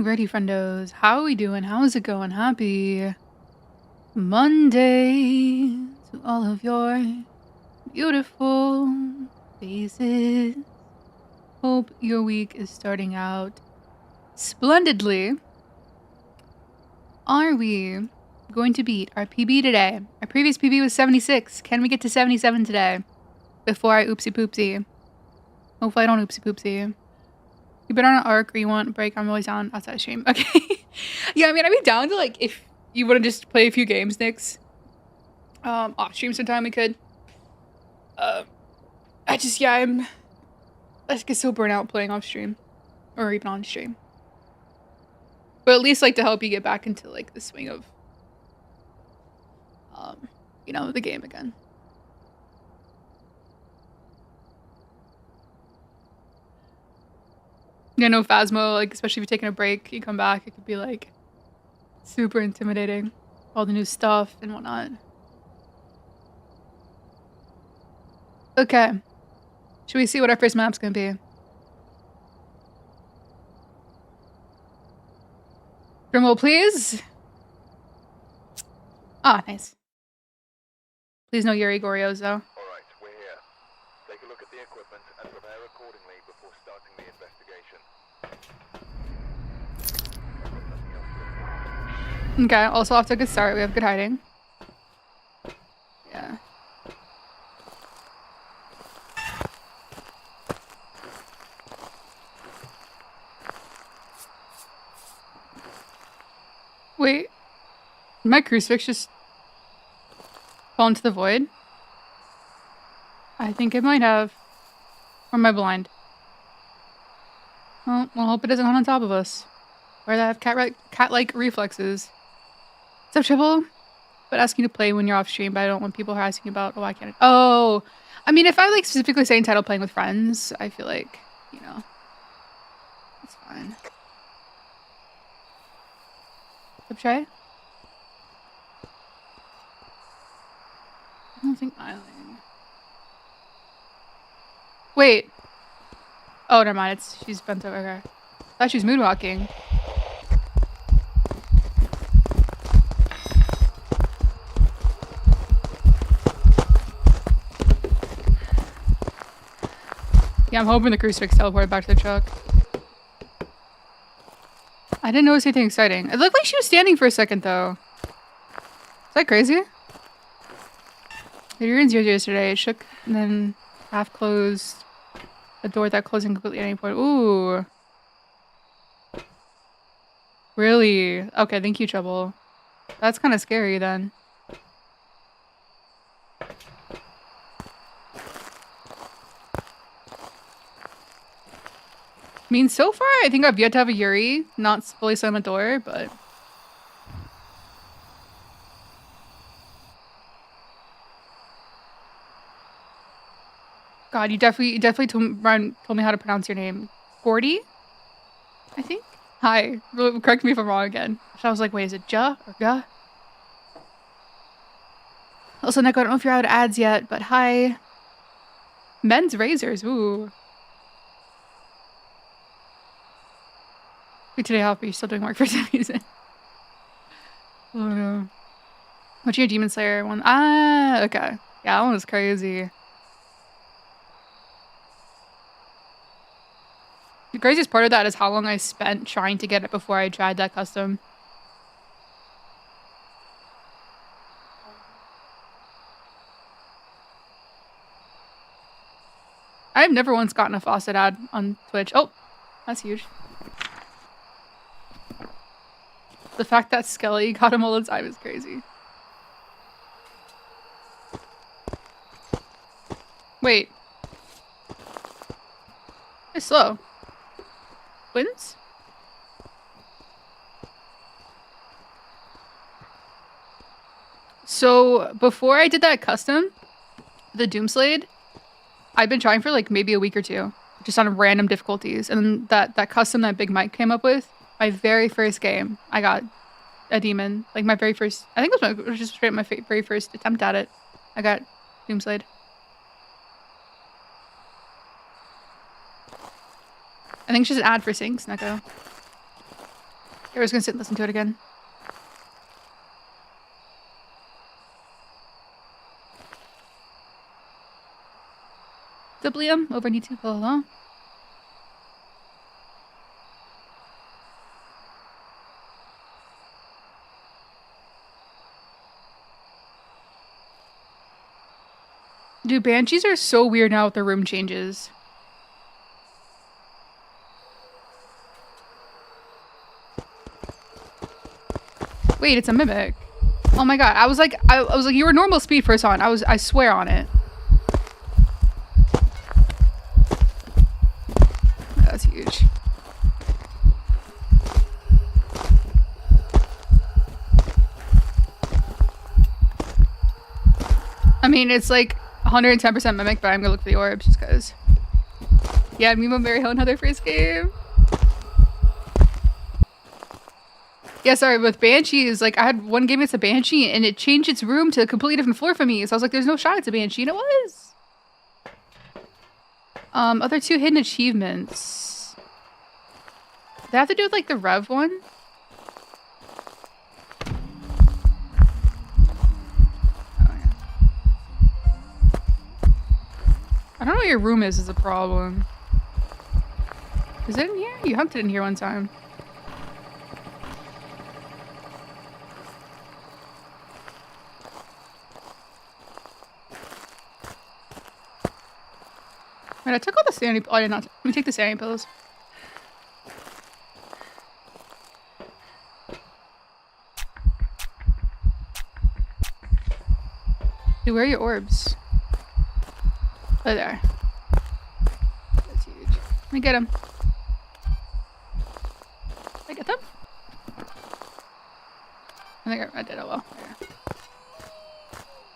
Alrighty, friendos. How are we doing? How's it going? Happy Monday to all of your beautiful faces. Hope your week is starting out splendidly. Are we going to beat our PB today? Our previous PB was 76. Can we get to 77 today? Before I oopsie poopsie. Hopefully I don't oopsie poopsie. You been on an arc or you want a break? I'm always down outside of stream. Okay. Yeah, I mean, I'd be down to, like, if you want to just play a few games, Nix. Off stream sometime we could. I just get so burnt out playing off stream. Or even on stream. But at least, like, to help you get back into, like, the swing of, the game again. Yeah, no Phasmo, like, especially if you're taking a break, you come back, it could be, like, super intimidating. All the new stuff and whatnot. Okay. Should we see what our first map's gonna be? Drumroll, please. Ah, nice. Please no Yuri Gorios, though. Alright, we're here. Take a look at the equipment and prepare accordingly before starting the investigation. Okay, also off to a good start. We have good hiding. Yeah. Wait. Did my crucifix just fall into the void? I think it might have. Or am I blind? Well, I hope it doesn't hunt on top of us. Or that have cat-like reflexes. What's up, Triple? But asking to play when you're off stream, but I don't want people asking about, oh, why can't I? Oh! I mean, if I, like, specifically say entitled playing with friends, I feel like, it's fine. What's up, Trey? I don't think Eiling. Wait. Oh, never mind. She's bent over. Okay. I thought she was moonwalking. Yeah, I'm hoping the crucifix teleported back to the truck. I didn't notice anything exciting. It looked like she was standing for a second, though. Is that crazy? The Yurin's yesterday. It shook and then half closed. A door without closing completely at any point. Ooh. Really? Okay, thank you, Trouble. That's kind of scary, then. I mean, so far, I think I've yet to have a Yuri not fully slam a door, but... God, you definitely told me how to pronounce your name. Gordy? I think? Hi. Correct me if I'm wrong again. So I was like, wait, is it Ja or Ga? Also, Neko, I don't know if you're out of ads yet, but hi. Men's razors, ooh. Today, Hoppy, you're still doing work for some reason. Oh no. What's your Demon Slayer one? Ah, okay. Yeah, that one was crazy. The craziest part of that is how long I spent trying to get it before I tried that custom. I've never once gotten a faucet ad on Twitch. Oh, that's huge. The fact that Skelly got him all the time is crazy. Wait. It's slow. Wins? So, before I did that custom, the Doomslade, I've been trying for like maybe a week or two, just on random difficulties. And that custom that Big Mike came up with, my very first game, I got a demon. Like my very first, I think it was just straight up my very first attempt at it. I got Doomslade. I think it's just an ad for Sinks, Neko. I was gonna sit and listen to it again. What's up, Liam? Over on YouTube. Hello. Dude, banshees are so weird now with the room changes. Wait, it's a mimic. Oh my god. I was like, you were normal speed first on. I swear on it. That's huge. I mean, it's like 110% mimic, but I'm gonna look for the orbs just because. Yeah, Mimo, Mary Helen had their first game. Yeah, sorry, with Banshees, like, I had one game against a Banshee, and it changed its room to a completely different floor for me, so I was like, there's no shot it's a Banshee, and it was! Other 2 hidden achievements. They have to do with, like, the Rev one? Oh, yeah. I don't know what your room is a problem. Is it in here? You hunted in here one time. Wait, I took all the sanity. Oh, I did not. Let me take the sanity pills. Dude, where are your orbs? Oh, there. That's huge. Let me get them. Did I get them? I think I did. Oh well. Yeah.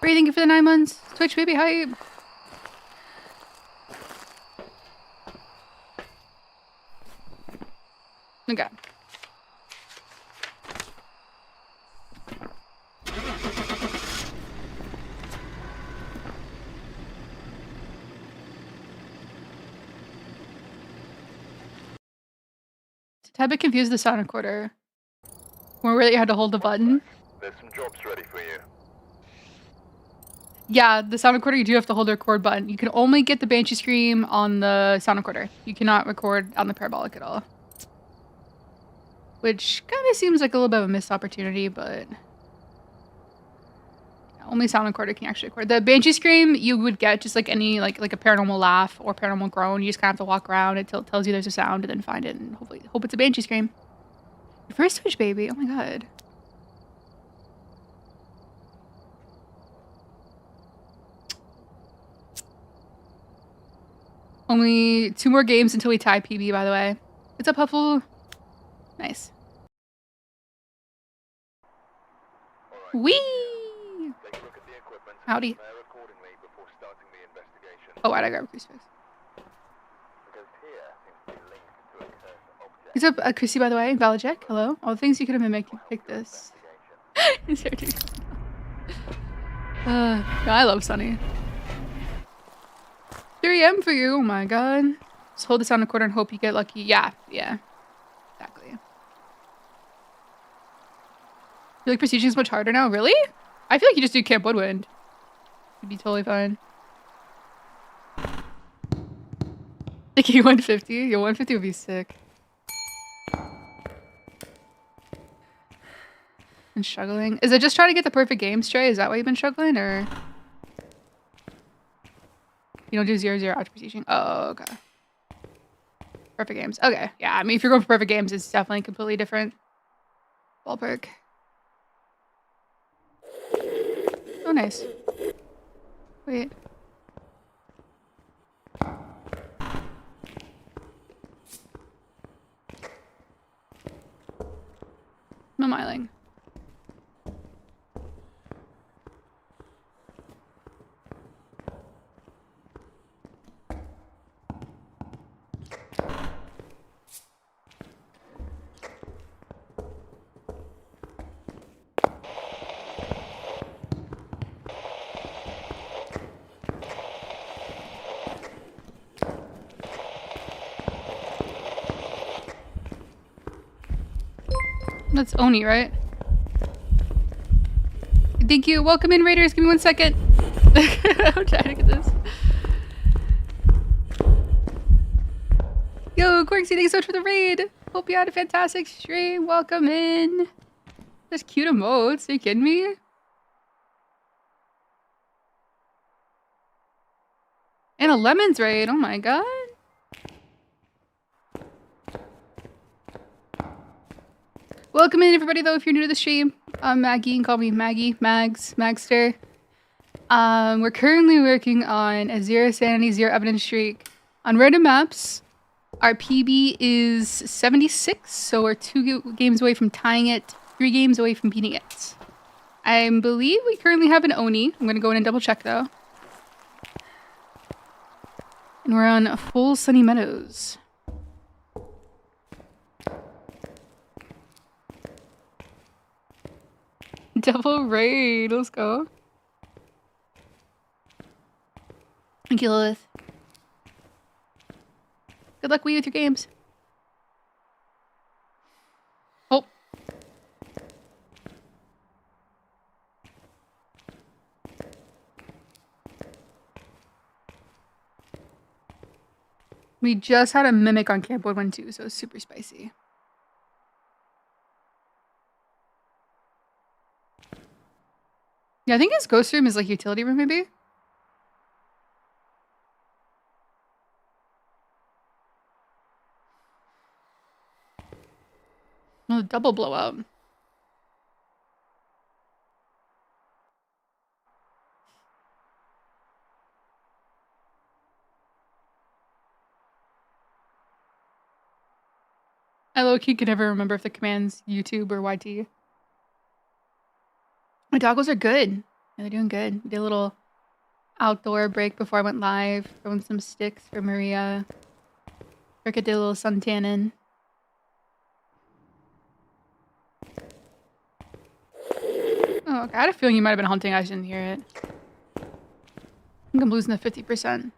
Bree, thank you for the 9 months. Twitch baby hype. Okay. It's a bit confused the sound recorder. Where really you had to hold the button. There's some jobs ready for you. Yeah, the sound recorder, you do have to hold the record button. You can only get the Banshee Scream on the sound recorder. You cannot record on the parabolic at all. Which kind of seems like a little bit of a missed opportunity, but... only sound recorder can actually record. The Banshee Scream, you would get just like any, like a paranormal laugh or paranormal groan. You just kind of have to walk around until it tells you there's a sound and then find it and hopefully hope it's a Banshee Scream. Your first Twitch baby, oh my god. Only 2 more games until we tie PB, by the way. What's up, Huffle? Nice. Right. Whee! Take a look at the equipment Howdy. and prepare accordingly before starting the investigation. Oh, why'd I grab a crucifix? Because here seems to be linked to a cursed object. What's up, Chrissy, by the way? Valajek, hello. All the things you could have been making pick this. Is there too? I love Sunny. 3 AM for you, oh my god. Just hold this on the quarter and hope you get lucky. Yeah. Exactly. You feel like Prestige is much harder now? Really? I feel like you just do Camp Woodwind. You'd be totally fine. Like you 150? Yo, 150 would be sick. And struggling. Is it just trying to get the perfect game, Stray? Is that why you've been struggling, or? You don't do 0-0 after Prestige? Oh, okay. Perfect games. Okay, yeah, I mean, if you're going for perfect games, it's definitely completely different ballpark. Oh, nice. Wait. No miling. That's Oni, right? Thank you. Welcome in, Raiders. Give me 1 second. I'm trying to get this. Yo, Quirksy, thank you so much for the raid. Hope you had a fantastic stream. Welcome in. There's cute emotes. Are you kidding me? And a lemons raid. Oh my god. Welcome in, everybody, though, if you're new to the stream. I'm Maggie. You can call me Maggie, Mags, Magster. We're currently working on a 0 sanity, 0 evidence streak on random maps. Our PB is 76, so we're 2 games away from tying it, 3 games away from beating it. I believe we currently have an Oni. I'm going to go in and double check, though. And we're on full sunny Meadows. Double raid, let's go. Thank you, Lilith. Good luck with your games. Oh. We just had a mimic on Camp Wood 1 too, so it's super spicy. Yeah, I think his ghost room is like utility room, maybe? No, double blowout. I low-key can never remember if the command's YouTube or YT. My doggos are good. Yeah, they're doing good. We did a little outdoor break before I went live. Throwing some sticks for Maria. Rick did a little sun tanning. Oh, okay. I had a feeling you might have been hunting. I just didn't hear it. I think I'm losing the 50%.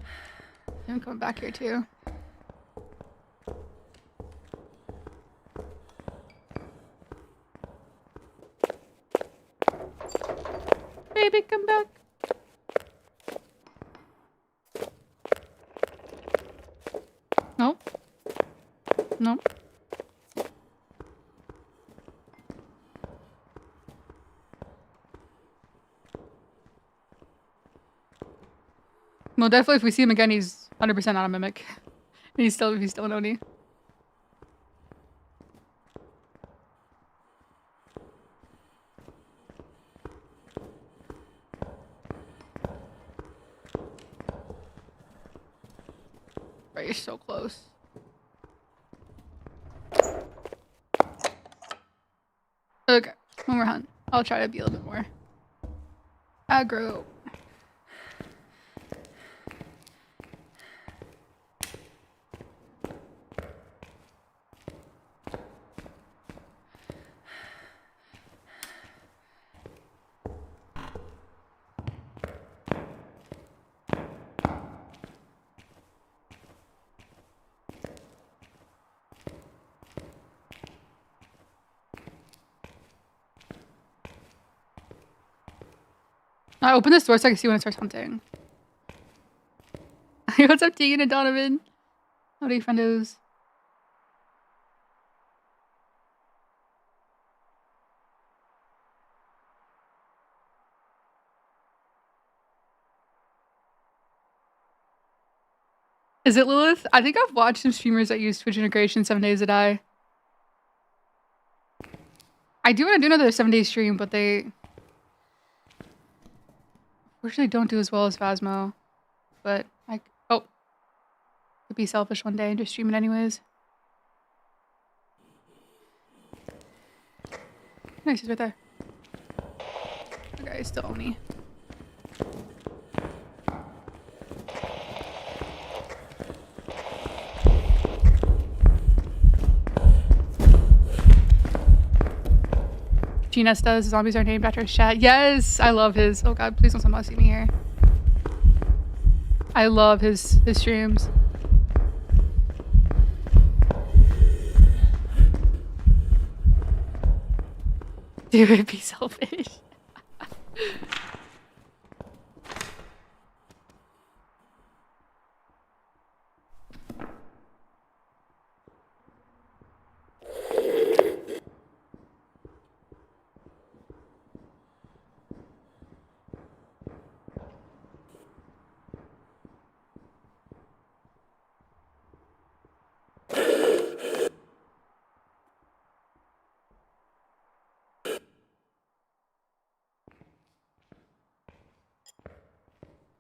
I'm coming back here too. Baby, come back. Nope. Nope. Well, definitely if we see him again, he's 100% not a mimic. He's still an Oni. Right, you're so close. Okay, one more hunt. I'll try to be a little bit more aggro. I open this door so I can see when it starts hunting. Hey, what's up, Tegan and Donovan? Howdy, friendos. Is it Lilith? I think I've watched some streamers that use Twitch integration 7 days a die. I do want to do another 7-day stream, but they unfortunately don't do as well as Phasmo. But I could be selfish one day and just stream it anyways. Nice, he's right there. Okay, he's still Oni. Gina does. Zombies are named after his chat. Yes, I love his. Oh god, please don't somehow see me here. I love his streams. Do it, be selfish.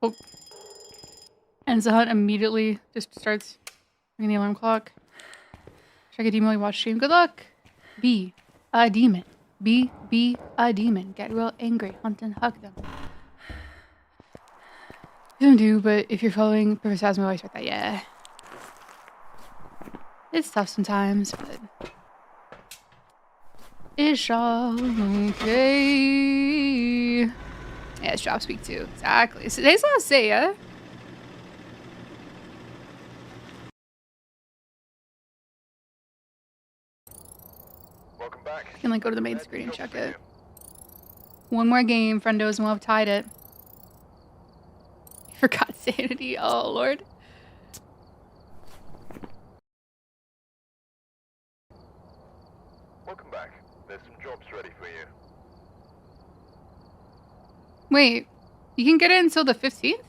Oh. And Zahat immediately just starts ringing the alarm clock. Check a demon while you watch stream. Good luck! Be a demon. Be a demon. Get real angry. Hunt and hug them. You don't do, but if you're following Professor Phasmophobia, I expect that, yeah. It's tough sometimes, but it's all okay. Yeah, it's drop speak too. Exactly. So today's last day, yeah? Welcome back. I can like go to the main screen and check it. One more game, friendos, and we'll have tied it. Forgot sanity. Oh, Lord. Welcome back. There's some jobs ready for you. Wait, you can get it until the 15th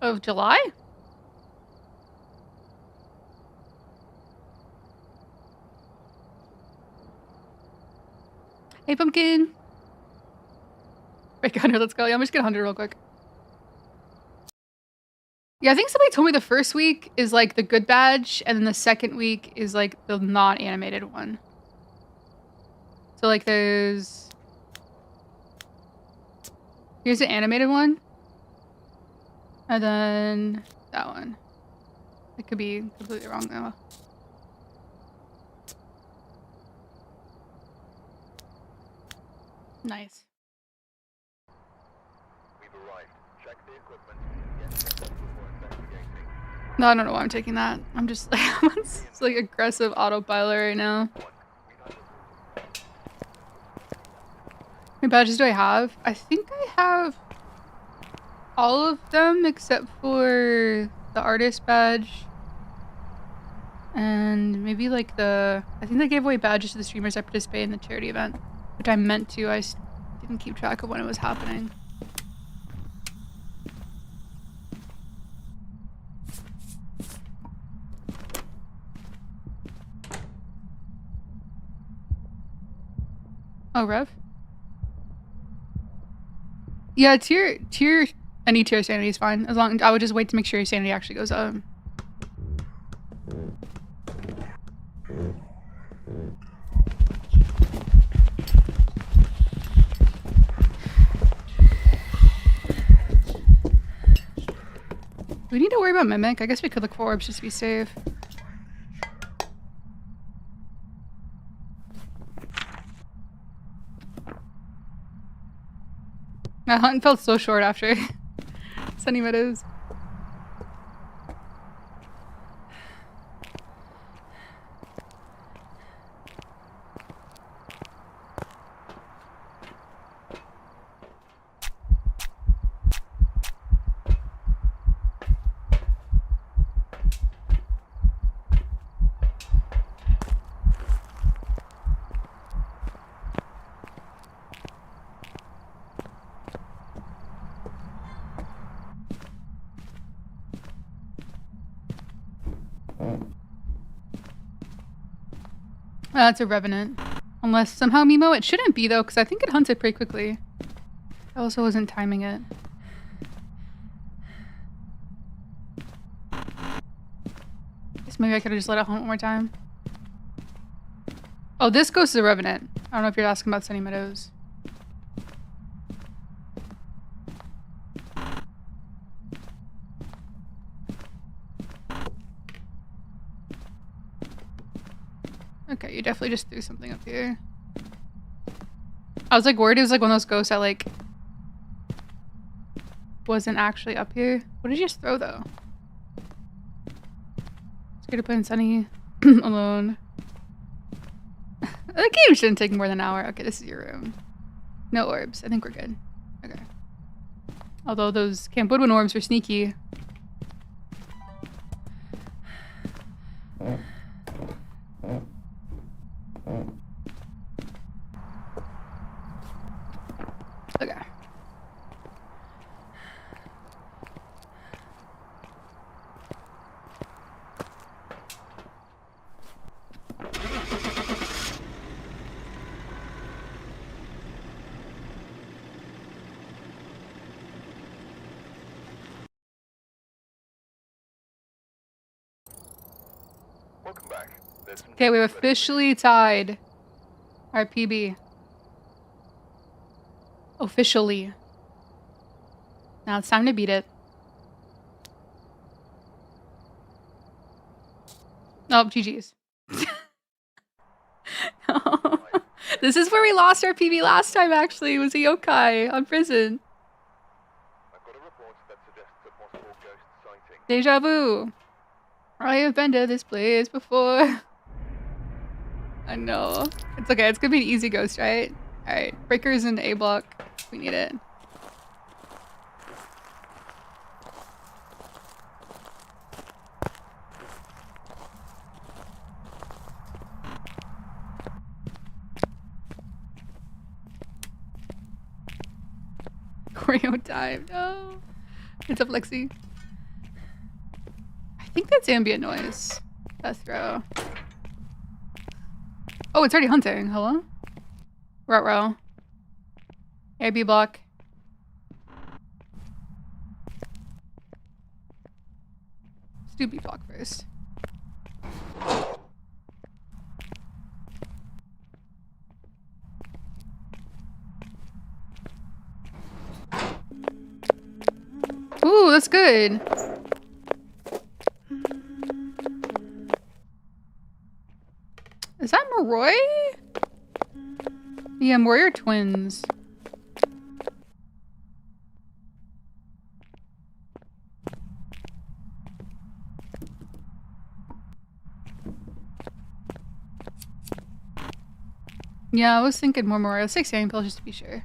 of July? Hey, Pumpkin. Break 100, let's go. Yeah, I'm just gonna 100 real quick. Yeah, I think somebody told me the first week is like the good badge, and then the second week is like the not animated one. So like there's... Here's the animated one. And then that one. I could be completely wrong though. Nice. We've arrived. Check the equipment. Get set up before investigating. No, I don't know why I'm taking that. I'm just like, I'm on like aggressive autopilot right now. How many badges do I have? I think I have all of them except for the artist badge. And maybe like I think they gave away badges to the streamers that participated in the charity event, which I meant to. I didn't keep track of when it was happening. Oh, Rev? Yeah, any tier sanity is fine. As long I would just wait to make sure your sanity actually goes up. Do we need to worry about Mimic? I guess we could look for orbs just to be safe. My hunt felt so short after Sunny Meadows. That's a Revenant. Unless somehow Mimo, it shouldn't be though, because I think it hunted pretty quickly. I also wasn't timing it. Guess maybe I could have just let it hunt one more time. Oh, this goes to the Revenant. I don't know if you're asking about Sunny Meadows. Okay, you definitely just threw something up here. I was like worried it was like one of those ghosts that like wasn't actually up here. What did you just throw though? Scared to play in Sunny alone. The game shouldn't take more than an hour. Okay, this is your room. No orbs. I think we're good. Okay. Although those Camp Woodwind orbs were sneaky. Okay. Welcome back. There's some Okay, we've things that- officially tied our PB. Officially. Now it's time to beat it. Oh, GG's. This is where we lost our PB last time, actually. It was a yokai on prison. I've got a report that suggests a possible ghost sighting. Deja vu. I have been to this place before. I know. It's okay. It's gonna be an easy ghost, right? Alright. Breakers in A block. We need it. Choreo time. No. It's a flexi. I think that's ambient noise. Death row. Oh, it's already hunting. Hello? Rut row. AB block. Let's do B block first. Ooh, that's good. Is that Moroi? Yeah, Moroi are twins. Yeah, I was thinking more Moroi. 6 AM pills just to be sure.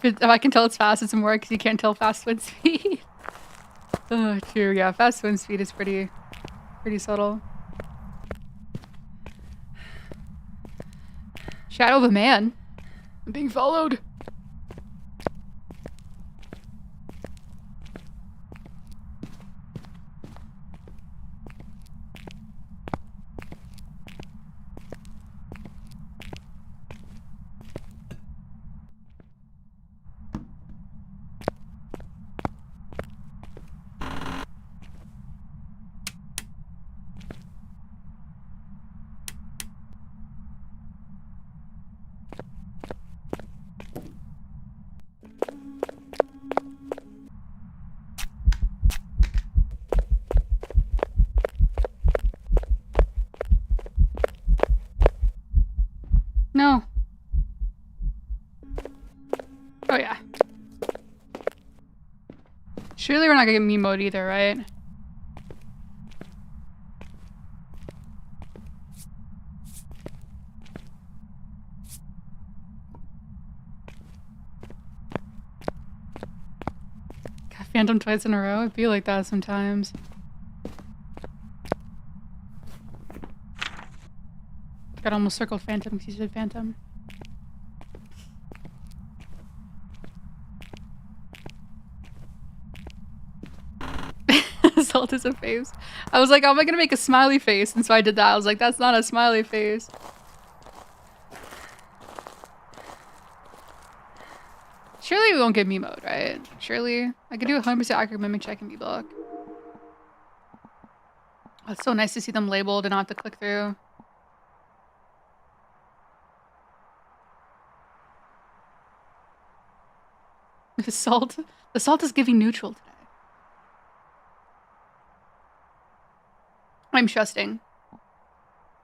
If I can tell it's fast, it's more because you can't tell fast wind speed. Oh, true. Yeah, fast wind speed is pretty subtle. Shadow of a man. I'm being followed. No. Oh yeah. Surely we're not gonna get meme mode either, right? Got Phantom twice in a row. I feel like that sometimes. Got almost circled Phantom because you said Phantom. Salt is a face. I was like, oh, am I gonna make a smiley face? And so I did that. I was like, that's not a smiley face. Surely we won't get meme mode, right? Surely. I could do a 100% accurate mimic check in B block. Oh, it's so nice to see them labeled and not have to click through. The salt is giving neutral today. I'm trusting.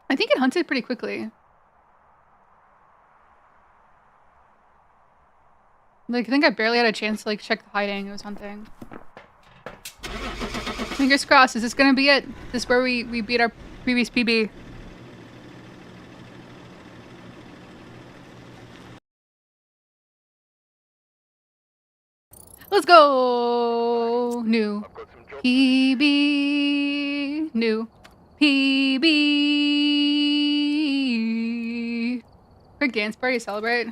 I think it hunted pretty quickly. Like, I think I barely had a chance to, like, check the hiding. It was hunting. Fingers crossed. Is this gonna be it? Is this where we beat our previous PB? Let's go! New PB. New PB. Quick dance party to celebrate.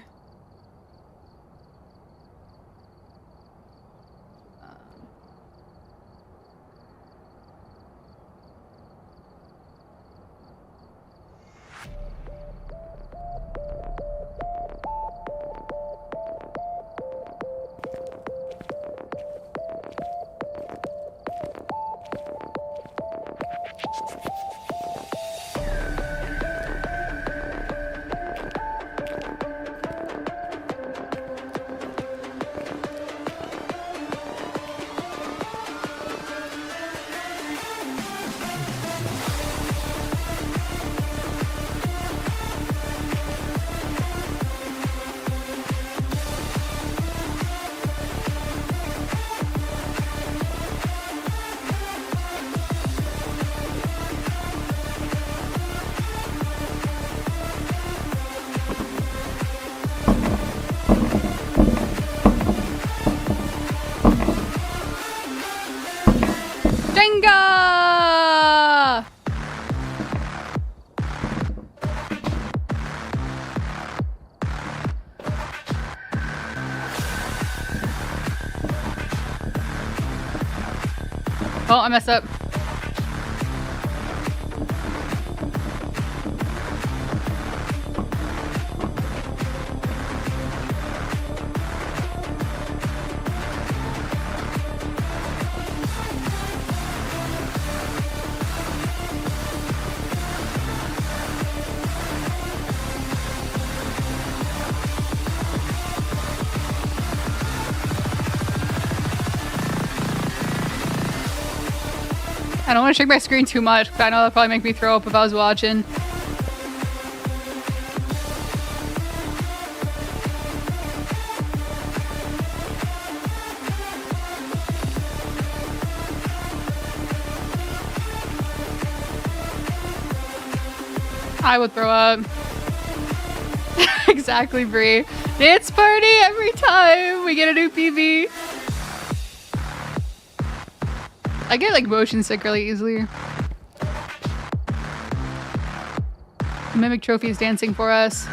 Jenga! Oh, I messed up. I don't want to shake my screen too much because I know that'd probably make me throw up if I was watching. I would throw up. Exactly, Bree. Dance party every time we get a new PB. I get like motion sick really easily. The Mimic Trophy is dancing for us.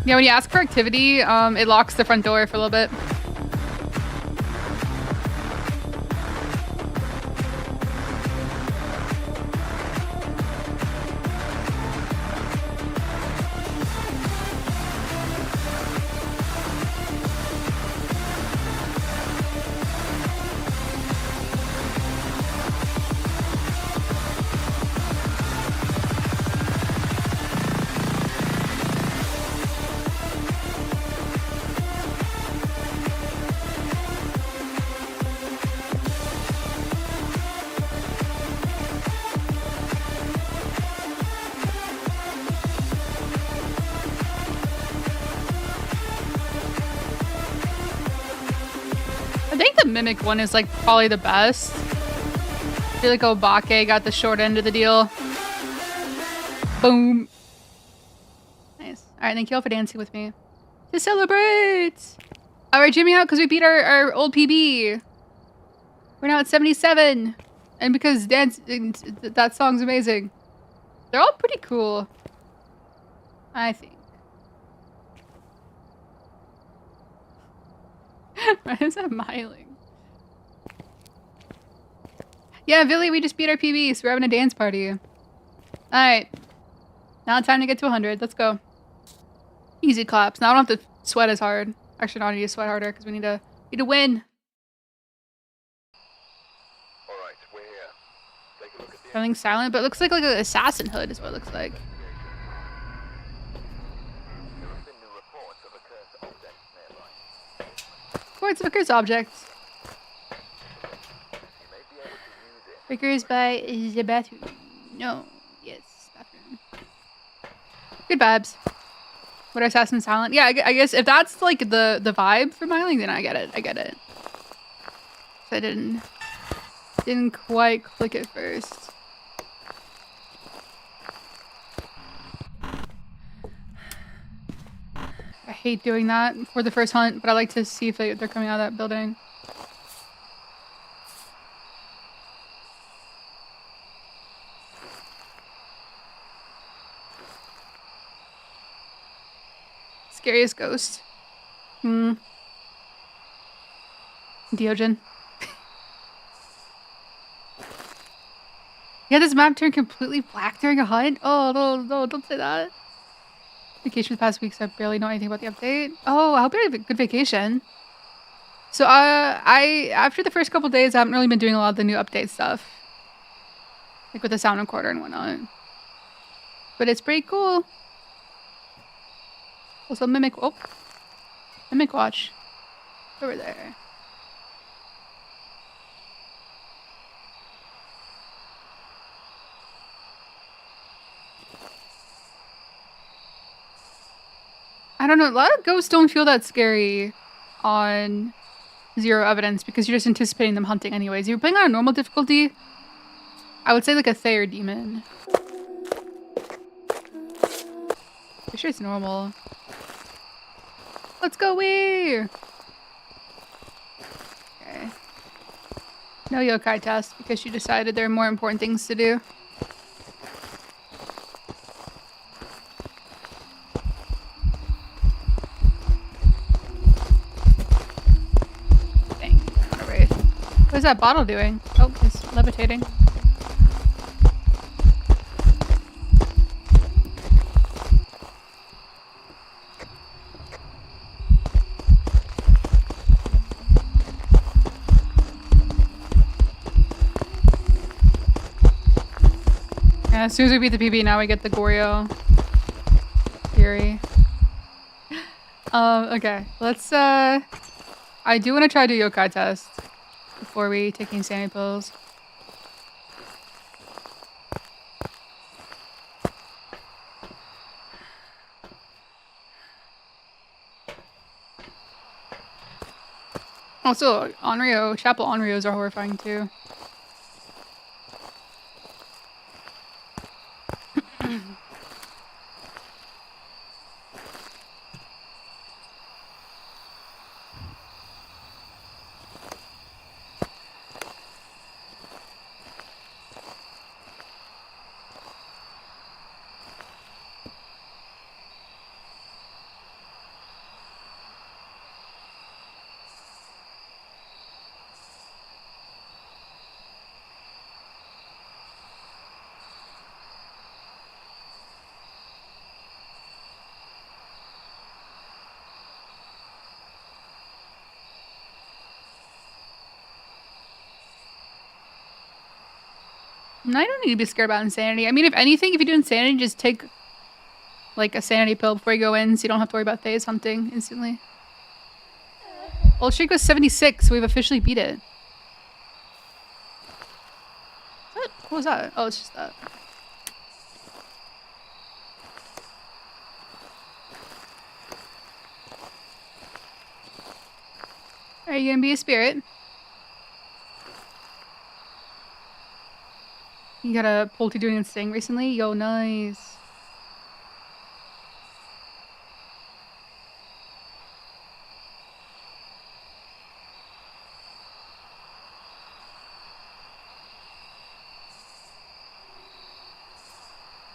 Yeah, when you ask for activity, it locks the front door for a little bit. I think the Mimic one is like probably the best. I feel like Obake got the short end of the deal. Boom. Nice. Alright, thank you all for dancing with me. To celebrate! Alright, jamming out because we beat our old PB. We're now at 77. And because that song's amazing. They're all pretty cool. I think. Why is that miling? Yeah, Billy, we just beat our PB, so we're having a dance party. Alright. Now it's time to get to 100. Let's go. Easy claps. Now I don't have to sweat as hard. Actually, no, I need to sweat harder because we need to win. Alright, we're here. Take a look at the Everything's silent, but it looks like an assassin hood is what it looks like. towards Vickers objects. Vickers by the bathroom. No. Yes, bathroom. Good vibes. What are Assassin Silent? Yeah, I guess if that's like the vibe for Myling, then I get it. I get it. So I didn't quite click at first. I hate doing that for the first hunt, but I like to see if they're coming out of that building. Scariest ghost. Diogen. Yeah, this map turned completely black during a hunt? Oh, no, don't say that. Vacation for the past weeks, I barely know anything about the update. Oh, I hope you had a good vacation. So, after the first couple days, I haven't really been doing a lot of the new update stuff. Like with the sound recorder and whatnot. But it's pretty cool. Also, Mimic Watch. Over there. I don't know, a lot of ghosts don't feel that scary on Zero Evidence because you're just anticipating them hunting anyways. If you're playing on a normal difficulty, I would say like a Thayer Demon. I'm sure it's normal. Let's go, we. Okay. No yokai test because she decided there are more important things to do. Dang, alright. What is that bottle doing? Oh, it's levitating. As soon as we beat the PB, now we get the Goryo. Yuri. Okay. Let's, I do want to try to do yokai test before we take insanity pills. Also, Chapel Onryos are horrifying too. No, I don't need to be scared about insanity. I mean, if anything, if you do insanity, just take like a sanity pill before you go in so you don't have to worry about Thays hunting instantly. Old streak was 76, so we've officially beat it. What was that? Oh, it's just that. Are you gonna be a spirit? You got a Polty doing its thing recently? Yo, nice.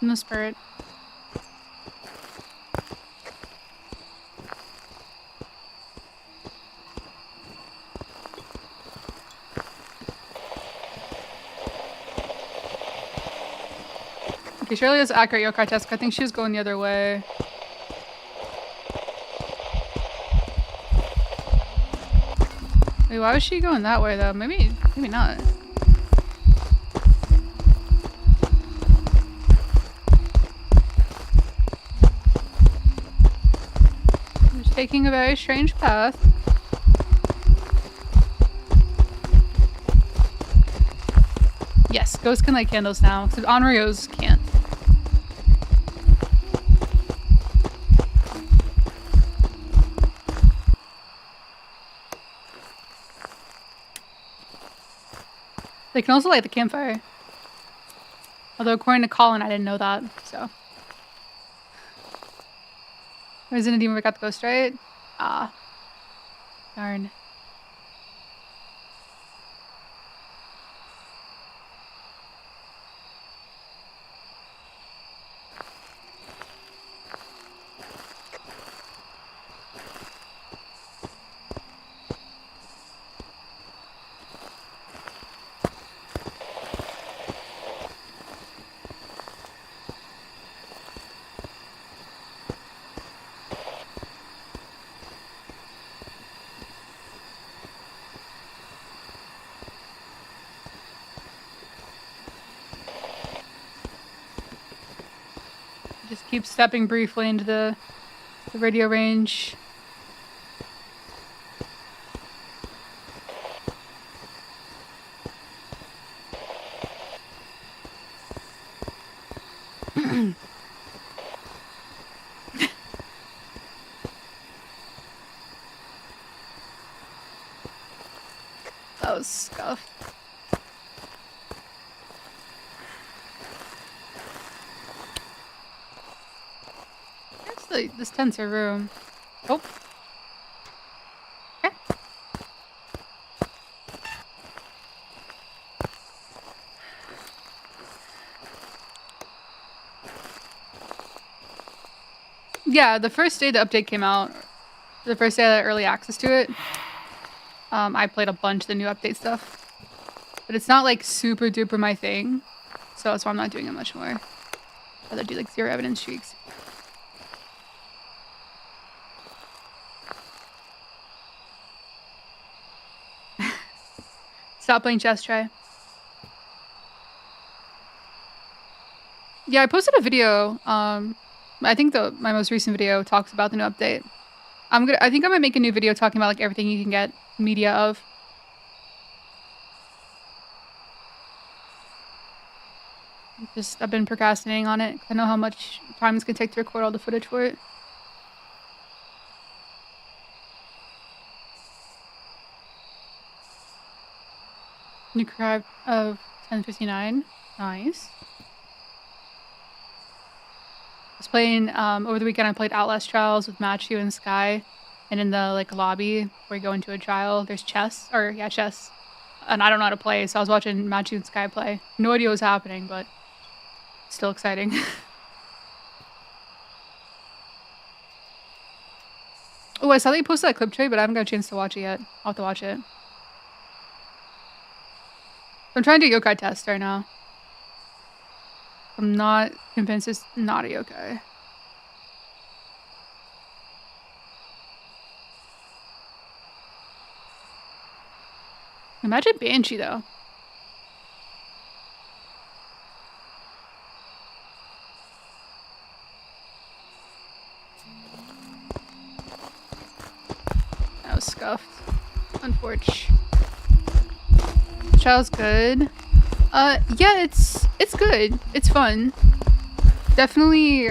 No spirit. Okay, Shirley has accurate yokai test. I think she was going the other way. Wait, why was she going that way though? Maybe not. Taking a very strange path. Yes, ghosts can light candles now, except Onryos can't. They can also light the campfire. Although according to Colin, I didn't know that, so. Resident Evil got the ghost right? Ah. Darn. Just keep stepping briefly into the radio range. That was scuffed. This tent's a room. Oh. Okay. Yeah, the first day the update came out, the first day I had early access to it, I played a bunch of the new update stuff. But it's not like super duper my thing, so that's why I'm not doing it much more. I'd rather do like zero evidence streaks. Stop playing chess, try. Yeah, I posted a video. I think my most recent video talks about the new update. I think I'm gonna make a new video talking about like everything you can get media of. I've been procrastinating on it. I know how much time it's gonna take to record all the footage for it. New crowd of 10:59. Nice. I was playing over the weekend. I played Outlast Trials with Matthew and Sky, and in the like lobby where you go into a trial, there's chess. And I don't know how to play, so I was watching Matthew and Sky play. No idea what was happening, but still exciting. Oh, I saw that you posted that clip tray, but I haven't got a chance to watch it yet. I'll have to watch it. I'm trying to do a yokai test right now. I'm not convinced it's not a yokai. Imagine Banshee, though. That was scuffed. Unfortunate. Child's good. Yeah, it's good. It's fun. Definitely,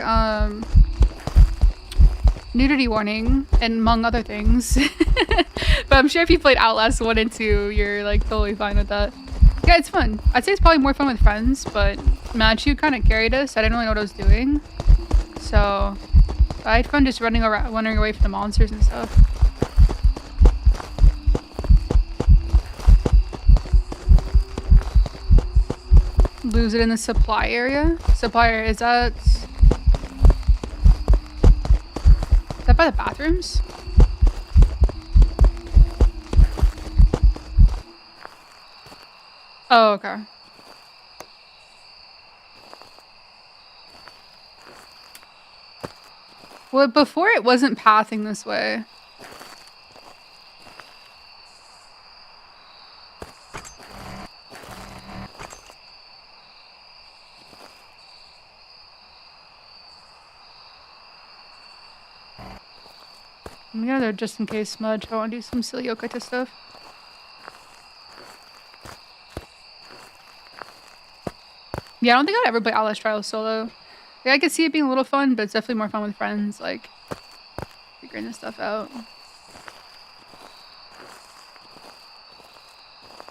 nudity warning, and among other things. But I'm sure if you played Outlast 1 and 2, you're like totally fine with that. Yeah, it's fun. I'd say it's probably more fun with friends, but Matthew kind of carried us. I didn't really know what I was doing. So I had fun just running around, wandering away from the monsters and stuff. Lose it in the supply area? Supplier, is that by the bathrooms? Oh, okay. Well, before it wasn't pathing this way. I'm gonna there just in case smudge. I want to do some silly yokai stuff. Yeah, I don't think I'd ever play Outlast Trials solo. Yeah, I could see it being a little fun, but it's definitely more fun with friends, like figuring this stuff out.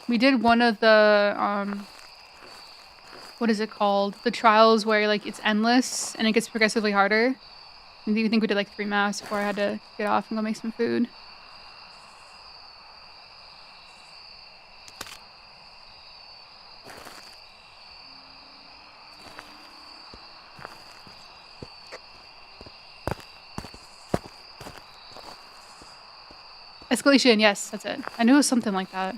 We did one of the what is it called? The trials where like it's endless and it gets progressively harder. I think we did like 3 maps before I had to get off and go make some food. Escalation, yes, that's it. I knew it was something like that.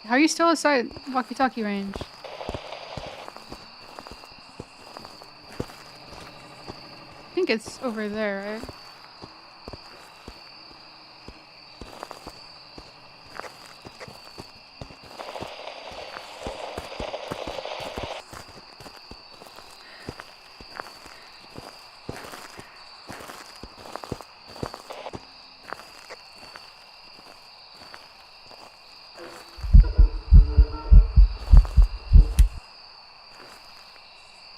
How are you still outside walkie-talkie range? I think it's over there, right?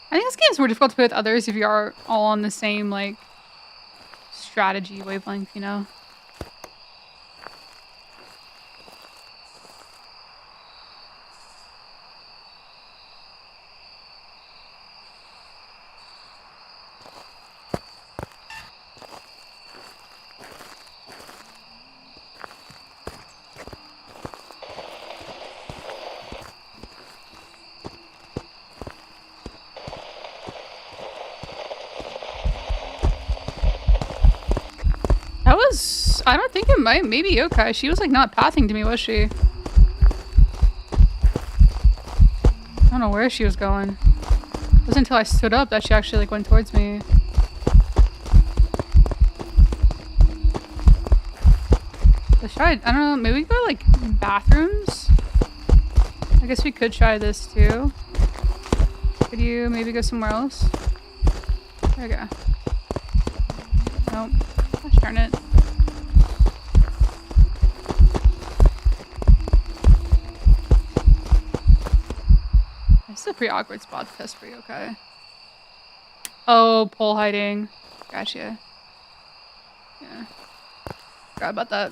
I think this game's more difficult to play with others if you are all on the same, like, strategy wavelength, you know? That was... I don't think it might... Maybe Yokai. She was, like, not pathing to me, was she? I don't know where she was going. It wasn't until I stood up that she actually, like, went towards me. Let's try... I don't know. Maybe we go, like, bathrooms? I guess we could try this, too. Could you maybe go somewhere else? There we go. Nope. Gosh darn it. This is a pretty awkward spot to test for you, okay? Oh, pole hiding. Gotcha. Yeah. Forgot about that.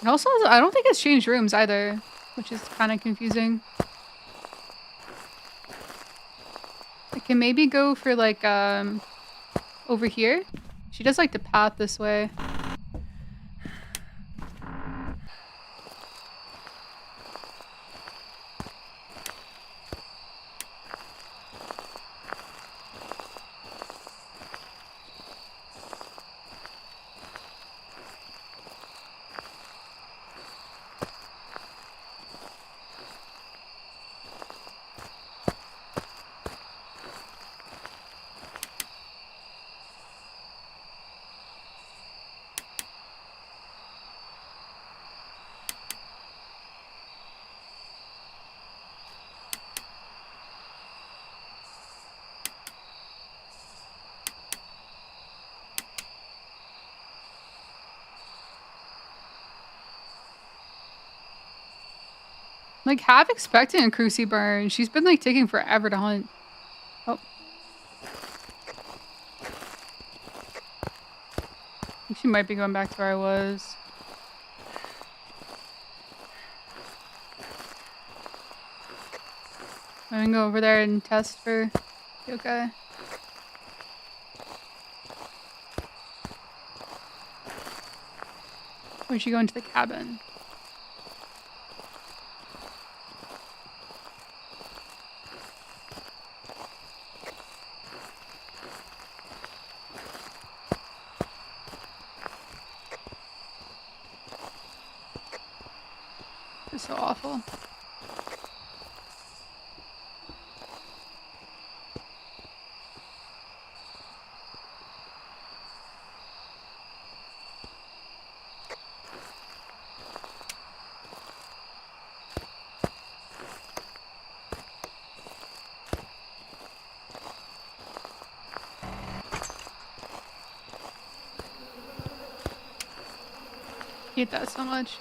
And also, I don't think it's changed rooms either, which is kind of confusing. I can maybe go for like, over here. She does like the path this way. Like, half expecting a Cruci burn. She's been, like, taking forever to hunt. Oh. I think she might be going back to where I was. I'm gonna go over there and test for Yokai. Or is she going to the cabin? This is so awful. I hate that so much.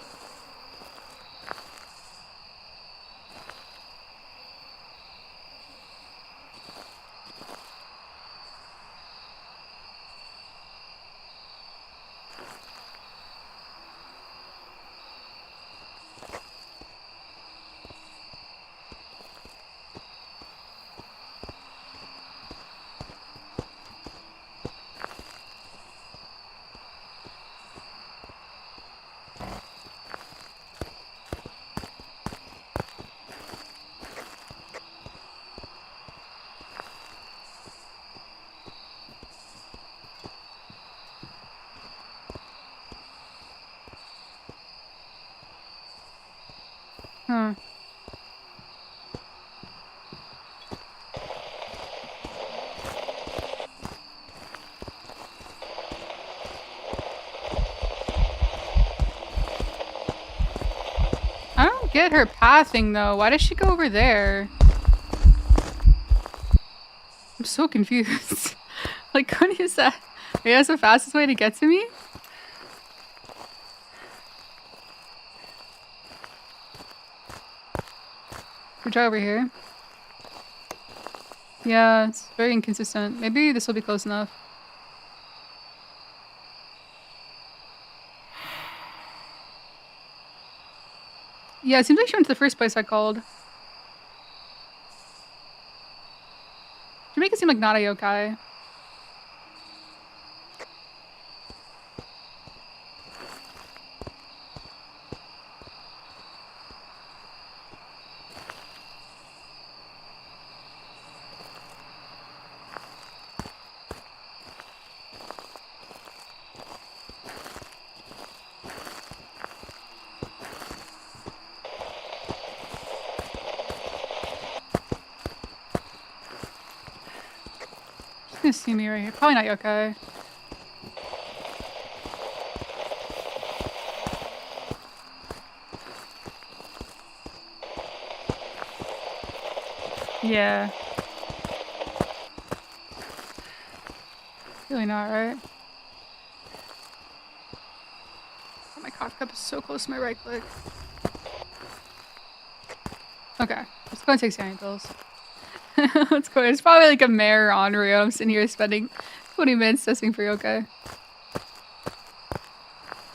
Huh. I don't get her pathing though. Why does she go over there? I'm so confused. Like, what is that? Maybe that's the fastest way to get to me? Should we try over here? Yeah, it's very inconsistent. Maybe this will be close enough. Yeah, it seems like she went to the first place I called. Should make it seem like not a yokai. She's gonna see me right here. Probably not yokai. Yeah. Really not, right? Oh, my cough cup is so close to my right click. Okay, let's go and take sanity pills. Let's go. It's probably like a mare on Rio. I'm sitting here spending 20 minutes testing for yokai.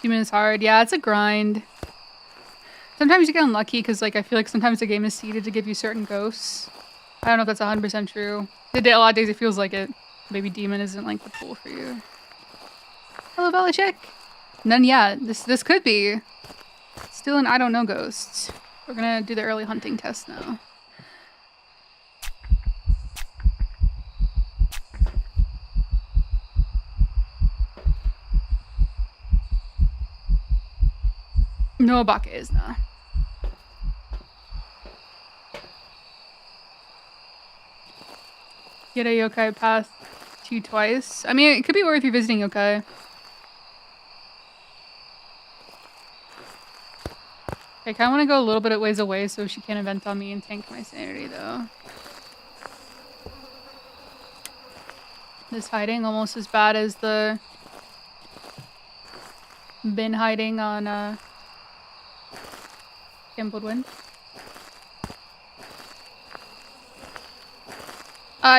2 minutes hard. Yeah, it's a grind. Sometimes you get unlucky because like I feel like sometimes the game is seeded to give you certain ghosts. I don't know if that's 100% true. A lot of days it feels like it. Maybe demon isn't like the pool for you. Hello, Belichick. None yet. This could be. Still an I don't know ghost. We're gonna do the early hunting test now. No Abake is not. Get a yokai path to you twice. I mean, it could be worth revisiting yokai. I kind of want to go a little bit of ways away so she can't event on me and tank my sanity, though. This hiding almost as bad as the bin hiding on Gambled Wind.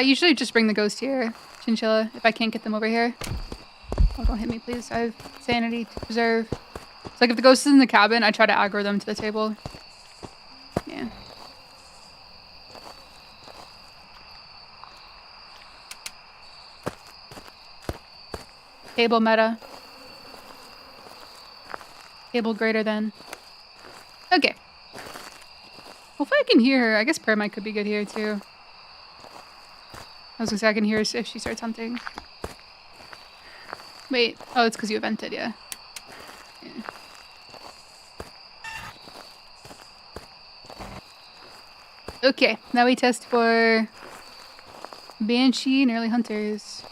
Usually just bring the ghost here, Chinchilla, if I can't get them over here. Oh, don't hit me, please. I have sanity to preserve. It's like if the ghost is in the cabin, I try to aggro them to the table. Yeah. Table meta. Table greater than. Okay. Hopefully I can hear her. I guess Permite could be good here too. I was gonna say I can hear her if she starts hunting. Wait. Oh, it's because you evented, yeah. Yeah. Okay, now we test for Banshee and early hunters.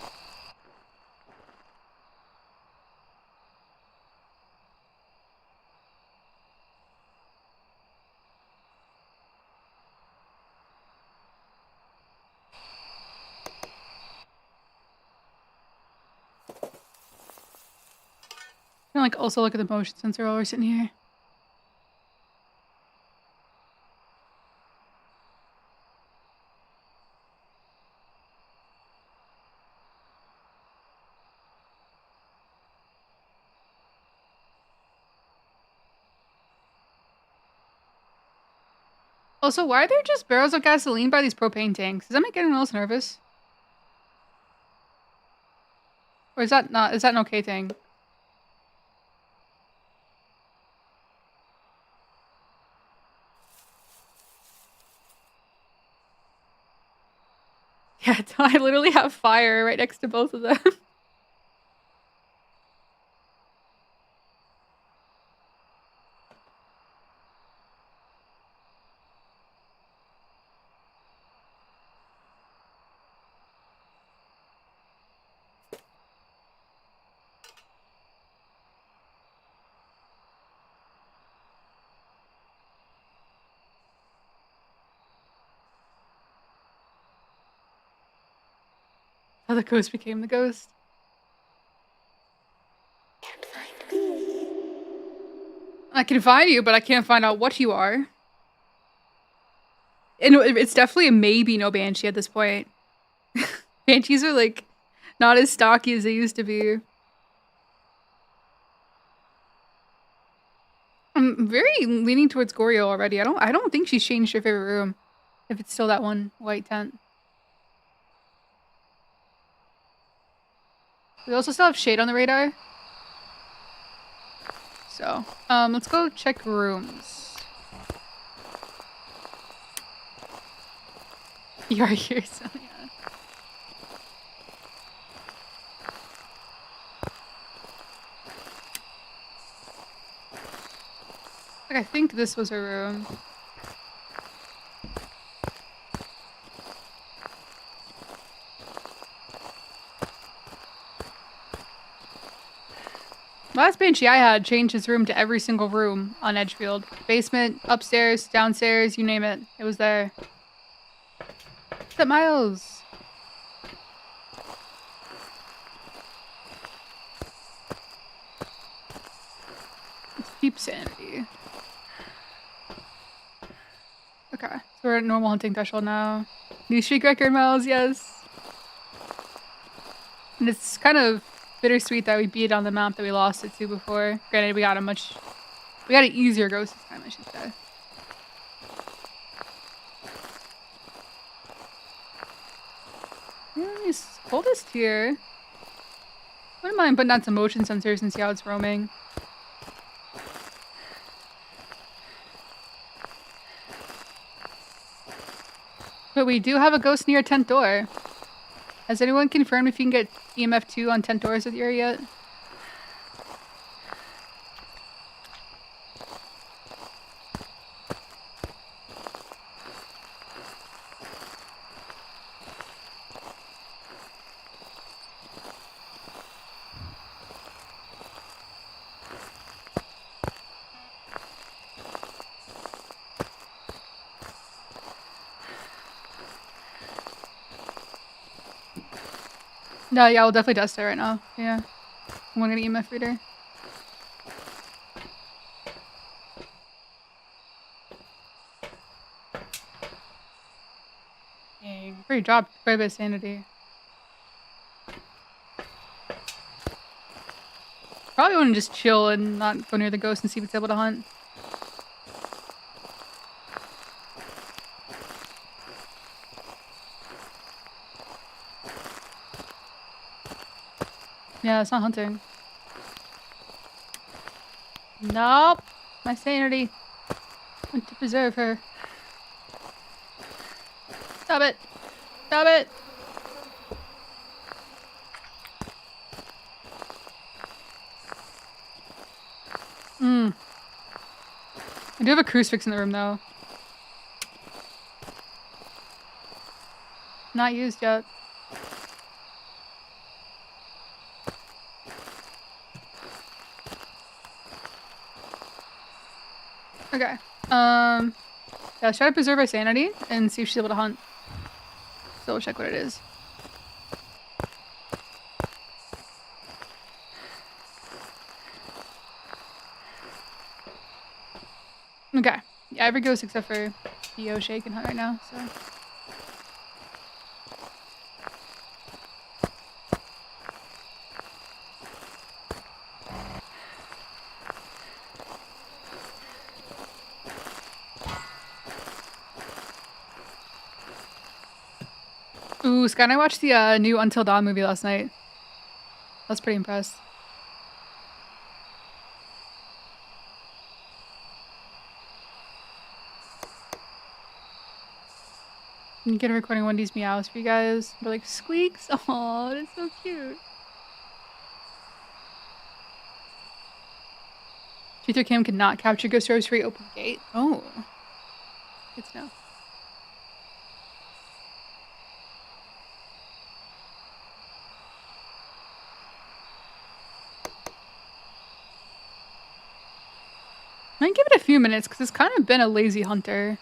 I'm gonna like also look at the motion sensor while we're sitting here. Also, why are there just barrels of gasoline by these propane tanks? Does that make anyone else nervous? Or is that an okay thing? Yeah, I literally have fire right next to both of them. How the ghost became the ghost. Can't find me. I can find you, but I can't find out what you are. And it's definitely a maybe no Banshee at this point. Banshees are like not as stocky as they used to be. I'm very leaning towards Goryo already. I don't think she's changed her favorite room. If it's still that one white tent. We also still have shade on the radar. So, let's go check rooms. You are here, so yeah. Like, I think this was her room. Last Banshee I had changed his room to every single room on Edgefield. Basement, upstairs, downstairs, you name it. It was there. What's that, Miles? Let's keep sanity. Okay, so we're at normal hunting threshold now. New streak record, Miles, yes. And it's kind of bittersweet that we beat on the map that we lost it to before. Granted, we got an easier ghost this time, I should say. Nice. Coldest here. Wouldn't mind putting on some motion sensors and see how it's roaming. But we do have a ghost near 10th door. Has anyone confirmed if you can get EMF 2 on 10th doors with Yuri yet? No, yeah, we'll definitely test it right now. Yeah. I'm gonna get an EMF reader. Dang. Pretty dropped quite a bit of sanity. Probably want to just chill and not go near the ghost and see if it's able to hunt. Yeah, it's not hunting. Nope. My sanity. I want to preserve her. Stop it. Stop it. I do have a crucifix in the room, though. Not used yet. Okay. Yeah, let's try to preserve our sanity and see if she's able to hunt. So we'll check what it is. Okay. Yeah, every ghost except for the O'Shea can hunt right now, so. Ooh, Sky and I watched the new Until Dawn movie last night. I was pretty impressed. I'm gonna recording Wendy's meows for you guys. We're like, squeaks! Oh, that's so cute. Truth or Cam cannot capture ghost rosary open gate. Oh. Good to know. Might give it a few minutes because it's kind of been a lazy hunter.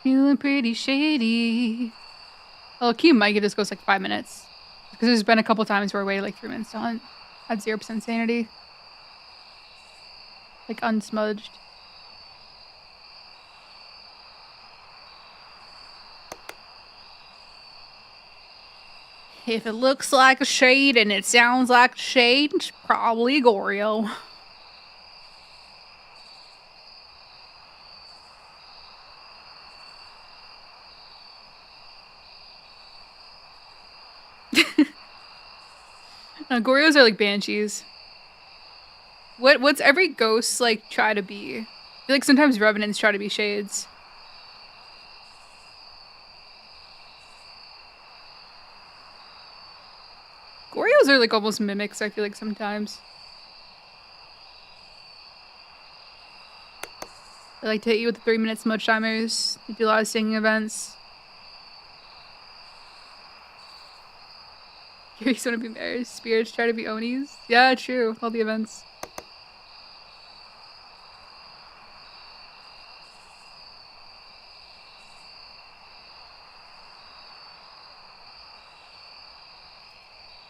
Feeling pretty shady. Oh, Key might give this ghost like 5 minutes. Because there's been a couple times where I waited like 3 minutes to hunt. At 0% sanity. Like unsmudged. If it looks like a shade and it sounds like a shade, it's probably Goryo. Goryos are like banshees. What's every ghost like try to be? I feel like sometimes revenants try to be shades. Goryos are like almost mimics, I feel like sometimes. They like to hit you with the 3-minute smudge timers. They do a lot of singing events. Yuri's wanna be mares. Spirits try to be Onis. Yeah, true. All the events.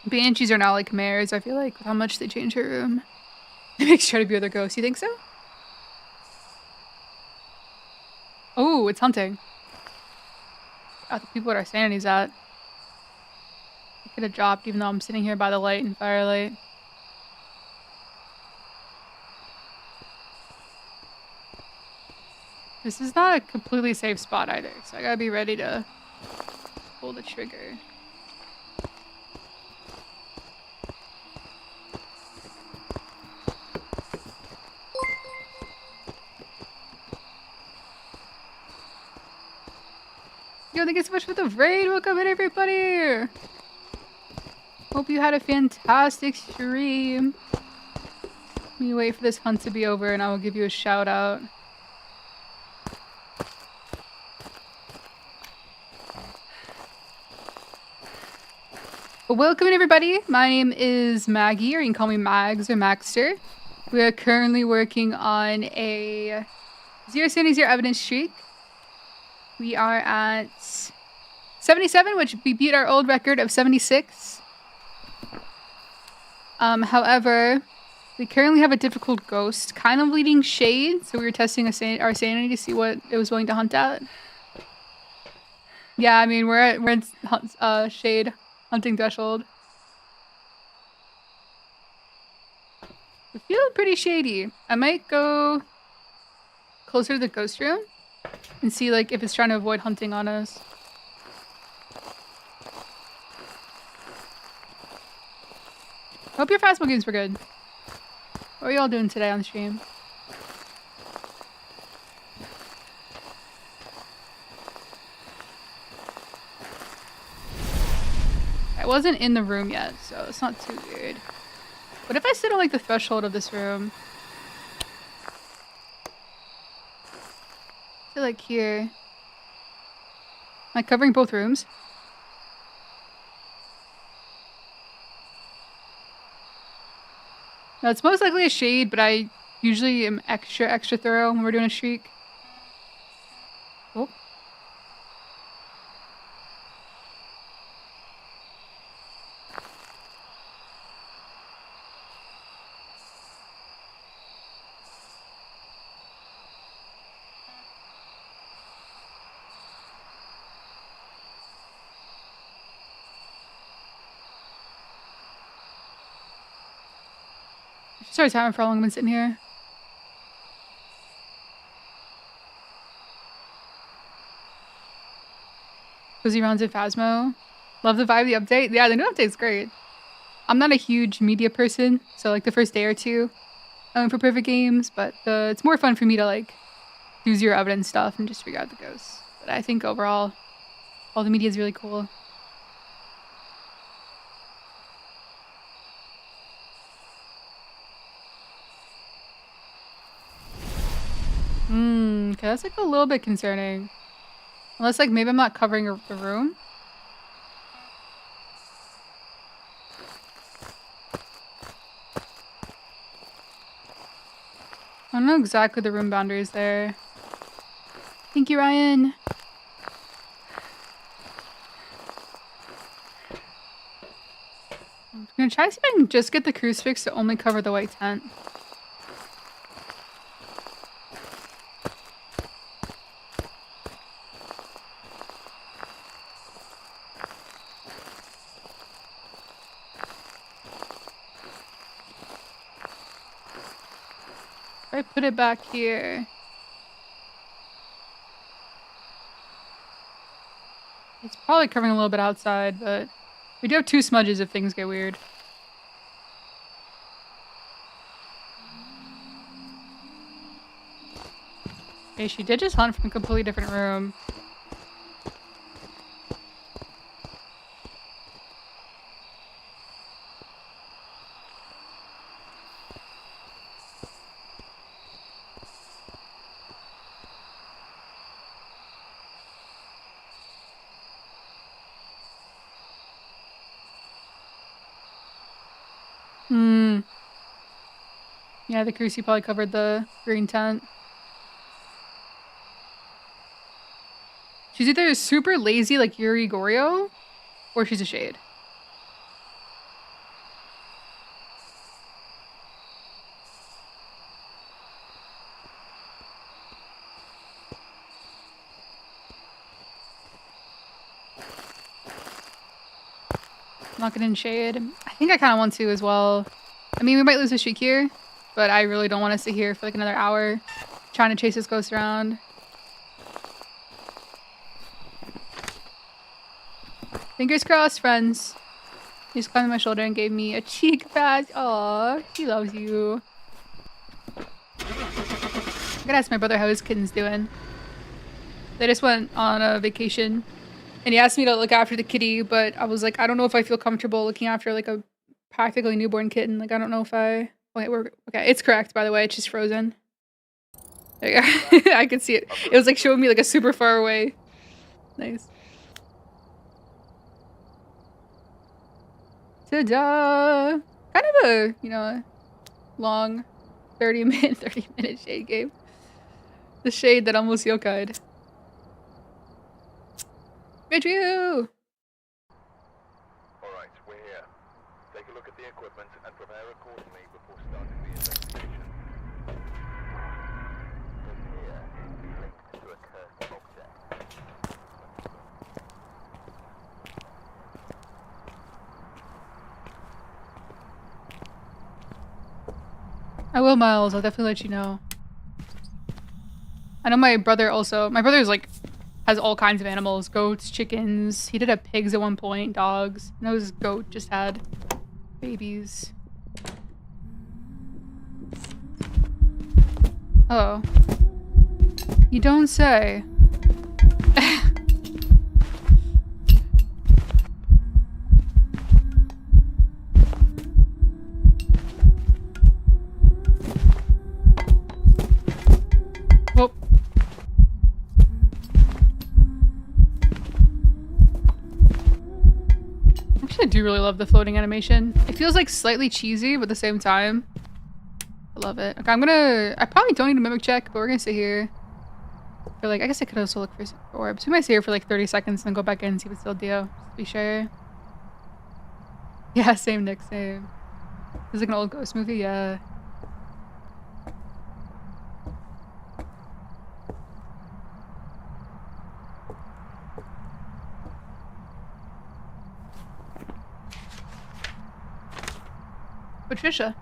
Banshees are not like mares, I feel like, with how much they change her room. It makes try to be other ghosts. You think so? Oh, it's hunting. Got the people at our sanity's at. I could have dropped even though I'm sitting here by the light and firelight. This is not a completely safe spot either, so I gotta be ready to pull the trigger. Yo, thank you so much for the raid. Welcome in, everybody. Hope you had a fantastic stream. Let me wait for this hunt to be over and I will give you a shout out. Well, welcome in, everybody. My name is Maggie, or you can call me Mags or Maxter. We are currently working on a 0 sanity 0 evidence streak. We are at 77, which we beat our old record of 76. However, we currently have a difficult ghost, kind of leading shade, so we were testing our sanity to see what it was willing to hunt at. Yeah, I mean, we're in shade hunting threshold. We feel pretty shady. I might go closer to the ghost room and see like if it's trying to avoid hunting on us. Hope your Phasmo games were good. What are y'all doing today on the stream? I wasn't in the room yet, so it's not too weird. What if I sit on like the threshold of this room? Sit like here. Am I covering both rooms? No, it's most likely a shade, but I usually am extra thorough when we're doing a streak. Oh. Sorry, time for how long I've been sitting here. Cozy rounds in Phasmo. Love the vibe of the update. Yeah, the new update's great. I'm not a huge media person, so like the first day or two, I went for perfect games, but it's more fun for me to like do zero evidence stuff and just figure out the ghosts. But I think overall, all the media is really cool. Okay, that's like a little bit concerning. Unless like maybe I'm not covering the room. I don't know exactly the room boundaries there. Thank you, Ryan. I'm gonna try to see if I can just get the crucifix to only cover the white tent. If I put it back here. It's probably covering a little bit outside, but we do have 2 smudges if things get weird. Okay, she did just hunt from a completely different room. Yeah, the Cruci probably covered the green tent. She's either super lazy like Yuri Goryo, or she's a shade. Not getting shade. I think I kind of want to as well. I mean, we might lose a streak here, but I really don't want to sit here for like another hour trying to chase this ghost around. Fingers crossed, friends. He just climbed on my shoulder and gave me a cheek patch. Aww, he loves you. I gotta ask my brother how his kitten's doing. They just went on a vacation. And he asked me to look after the kitty, but I was like, I don't know if I feel comfortable looking after like a practically newborn kitten. Like, I don't know if I... Wait, okay, it's correct, by the way. It's just frozen. There you go. I could see it. It was like showing me like a super far away. Nice. Ta-da! Kind of a, you know, long 30-minute shade game. The shade that almost yokai'd. Good for you! Alright, we're here. Take a look at the equipment and prepare accordingly before starting the investigation. This here is linked to a cursed object. I will, Miles. I'll definitely let you know. I know my brother also. My brother's like has all kinds of animals: goats, chickens. He did have pigs at one point, dogs. I know his goat just had babies. Oh, you don't say. Well, actually, I do really love the floating animation. It feels like slightly cheesy, but at the same time, I love it. Okay, I probably don't need a mimic check, but we're gonna sit here for like, I guess I could also look for orbs. We might sit here for like 30 seconds and then go back in and see if it's still Dio, just to be sure. Yeah, same, Nick, same. This is like an old ghost movie, yeah. Patricia.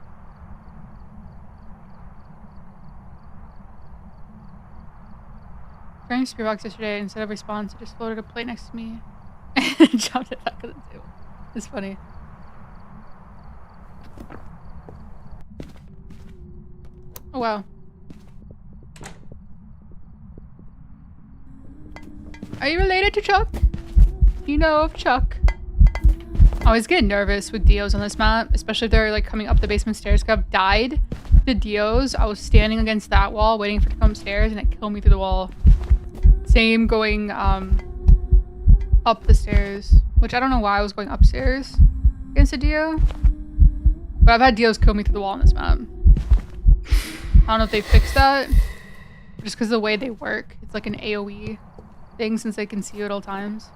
Trying to box yesterday, instead of response, it just floated a plate next to me and dropped it back on the table. It's funny. Oh wow. Are you related to Chuck? You know of Chuck? I always get nervous with Dios on this map, especially if they're like coming up the basement stairs. Cause I've died to Dios. I was standing against that wall waiting for it to come upstairs and it killed me through the wall. Same going up the stairs, which I don't know why I was going upstairs against a Dio. But I've had Dios kill me through the wall on this map. I don't know if they fixed that. Just because of the way they work. It's like an AoE thing since they can see you at all times.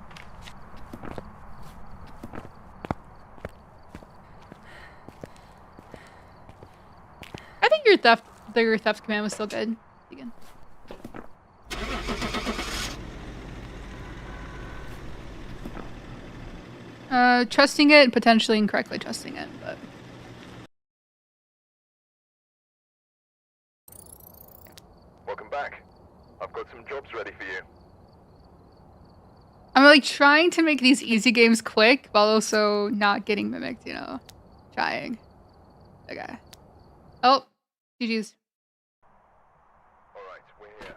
I think your theft command was still good. Again. Trusting it and potentially incorrectly trusting it, but Welcome back. I've got some jobs ready for you. I'm like trying to make these easy games quick while also not getting mimicked, you know. Trying. Okay. Oh, GG's. Alright, we're here.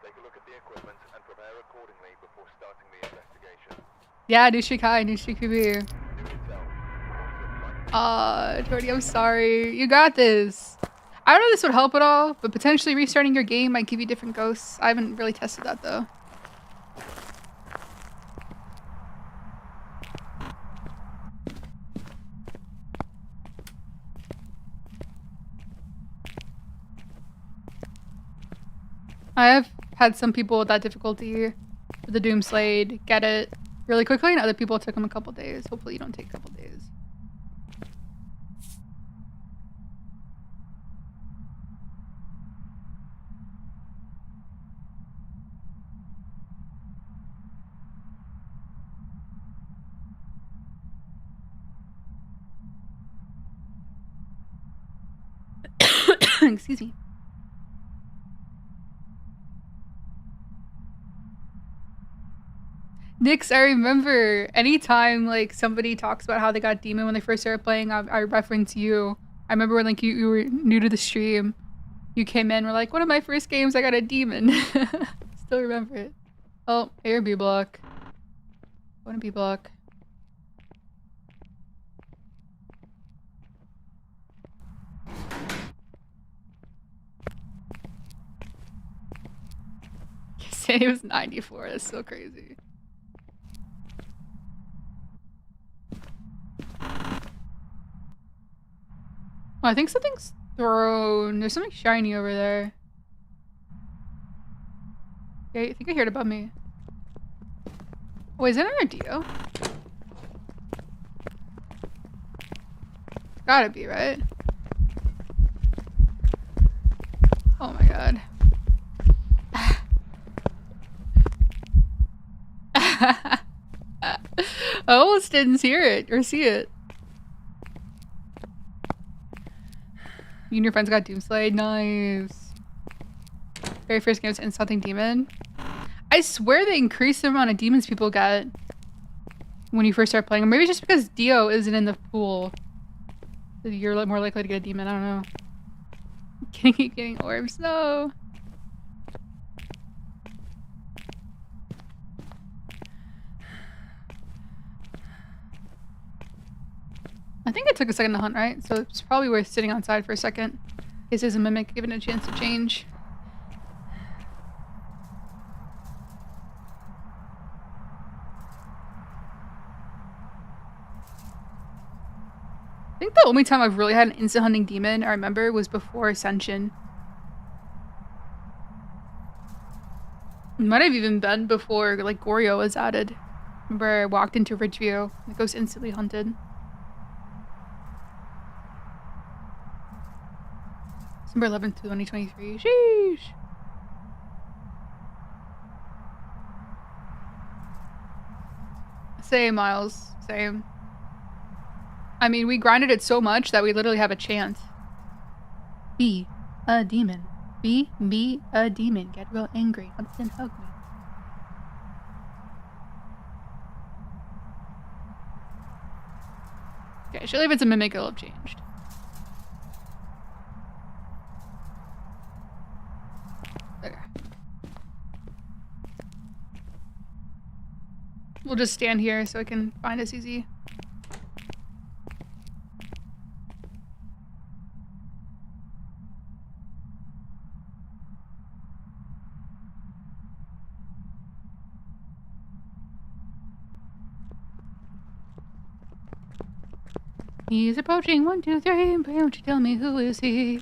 Take a look at the equipment and prepare accordingly before starting the investigation. Yeah, new streak high, new streak PB. Do it yourself. Jordy, I'm sorry. You got this. I don't know if this would help at all, but potentially restarting your game might give you different ghosts. I haven't really tested that though. I have had some people with that difficulty with the Doomslade get it really quickly, and other people it took them a couple days. Hopefully you don't take a couple days. Excuse me. Nix, I remember anytime like somebody talks about how they got demon when they first started playing, I reference you. I remember when like you were new to the stream, you came in, were like, one of my first games I got a demon. Still remember it. Oh, A or B block. One B block. Say it was 94. That's so crazy. Oh, I think something's thrown. There's something shiny over there. Yeah, I think I heard it above me. Wait, is there a Dio? Gotta be, right? Oh my god. I almost didn't hear it or see it. You and your friends got Doomslayed? Nice. Very first game was Insulting Demon. I swear they increase the amount of demons people get when you first start playing. Or maybe just because Dio isn't in the pool. You're more likely to get a demon. I don't know. Keep getting orbs. No. I think it took a second to hunt, right? So it's probably worth sitting outside for a second. In case there's a mimic, given a chance to change. I think the only time I've really had an instant hunting demon I remember was before Ascension. It might have even been before like Goryo was added. Remember I walked into Ridgeview and it goes instantly hunted. December 11th, 2023. Sheesh. Same, Miles. Same. I mean, we grinded it so much that we literally have a chant. Be a demon. Be a demon. Get real angry. Then hug me. Okay, surely if it's a mimic, it'll have changed. Okay. We'll just stand here so I can find us easy. He's approaching 1, 2, 3. Why don't you tell me who is he?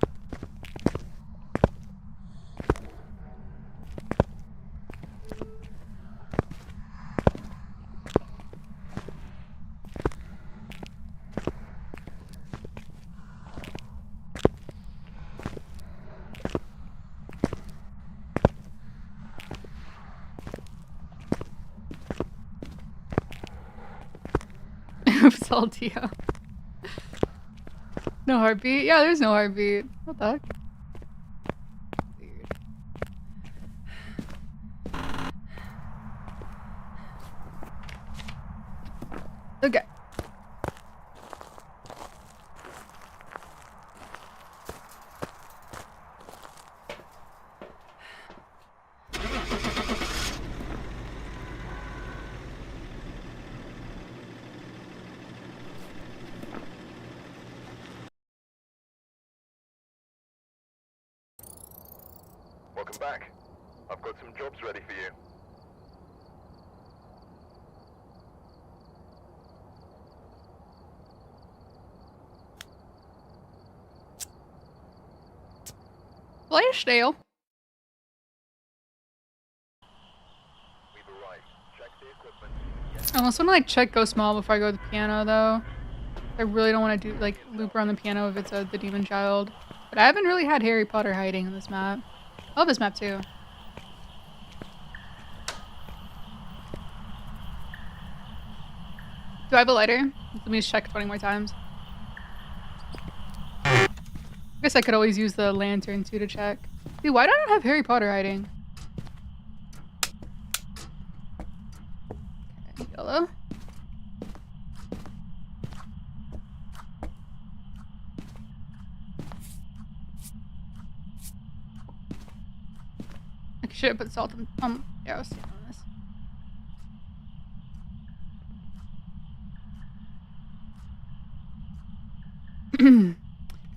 Oops, all Dio. No heartbeat? Yeah, there's no heartbeat. What the heck? Weird. Okay. Welcome back. I've got some jobs ready for you. Flashdale. We've arrived. Check the equipment. I almost want to like check Ghost Mall before I go to the piano though. I really don't want to do like loop around the piano if it's the demon child. But I haven't really had Harry Potter hiding in this map. I love this map too. Do I have a lighter? Let me just check 20 more times. I guess I could always use the lantern too to check. Dude, why don't I have Harry Potter hiding? Okay, yellow. I should have put salt in arrows on this.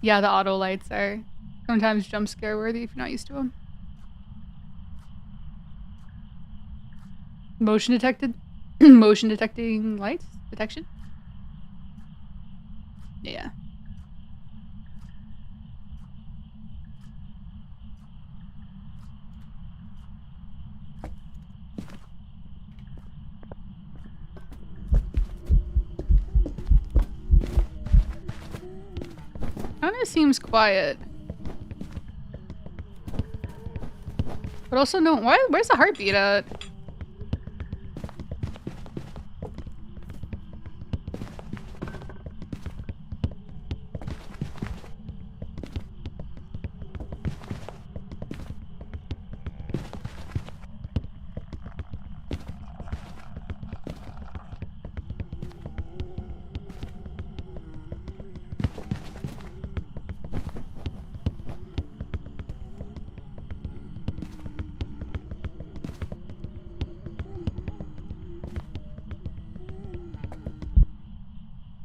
Yeah, the auto lights are sometimes jump scare worthy if you're not used to them. Motion detected? Motion detecting lights? Detection? Yeah. Kind of seems quiet. But also no, where's the heartbeat at?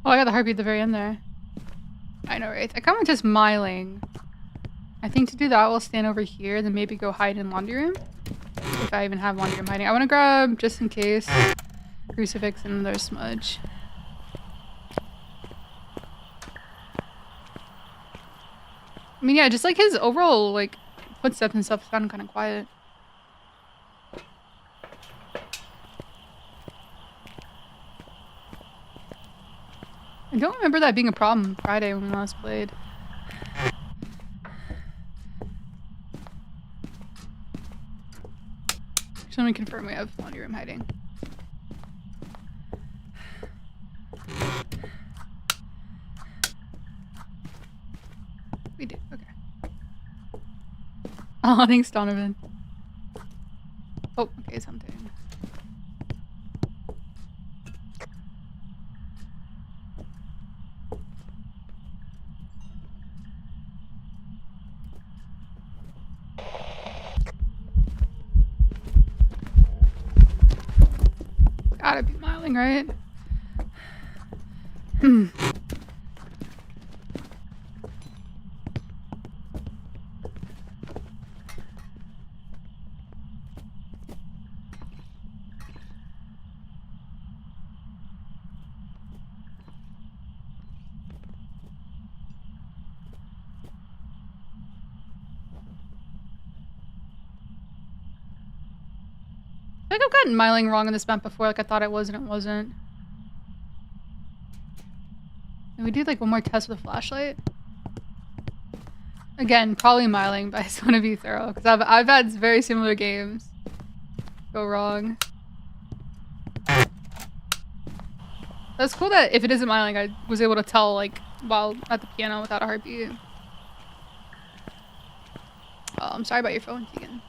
Oh, I got the heartbeat at the very end there. I know, right? I kind of just miling. I think to do that, we'll stand over here, then maybe go hide in laundry room. If I even have laundry room hiding. I want to grab, just in case, crucifix and another smudge. I mean, yeah, just like his overall, like, footsteps and stuff sound kind of quiet. I don't remember that being a problem Friday when we last played. Just let me confirm we have laundry room hiding. We do, okay. Oh, thanks, Donovan. Oh, okay, something. Gotta be smiling, right? I think I've gotten miling wrong in this map before, like I thought it was and it wasn't. Can we do like one more test with a flashlight? Again, probably miling, but I just want to be thorough because I've had very similar games go wrong. That's cool that if it isn't miling, I was able to tell like while at the piano without a heartbeat. Oh, I'm sorry about your phone, Keegan.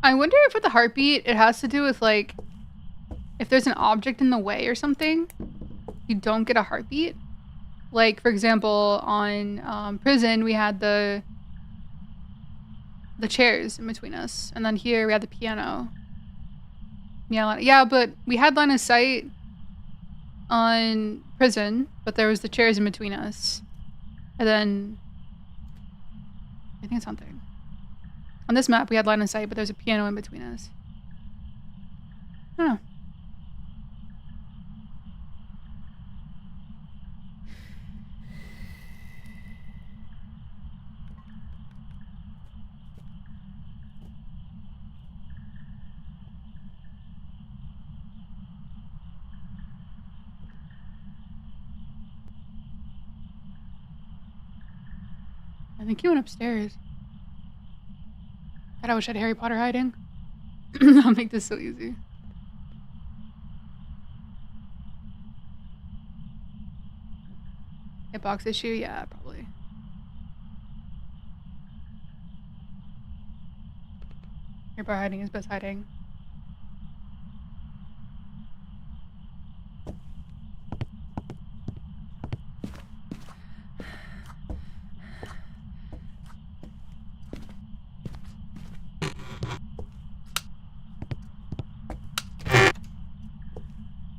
I wonder if with the heartbeat, it has to do with like, if there's an object in the way or something, you don't get a heartbeat. Like, for example, on prison, we had the chairs in between us. And then here we had the piano. Yeah, but we had line of sight on prison, but there was the chairs in between us. And then, I think it's something. On this map, we had line of sight, but there's a piano in between us. I don't know. I think he went upstairs. God, I wish I had Harry Potter hiding. I'll make this so easy. Hitbox issue? Yeah, probably. Harry Potter hiding is best hiding.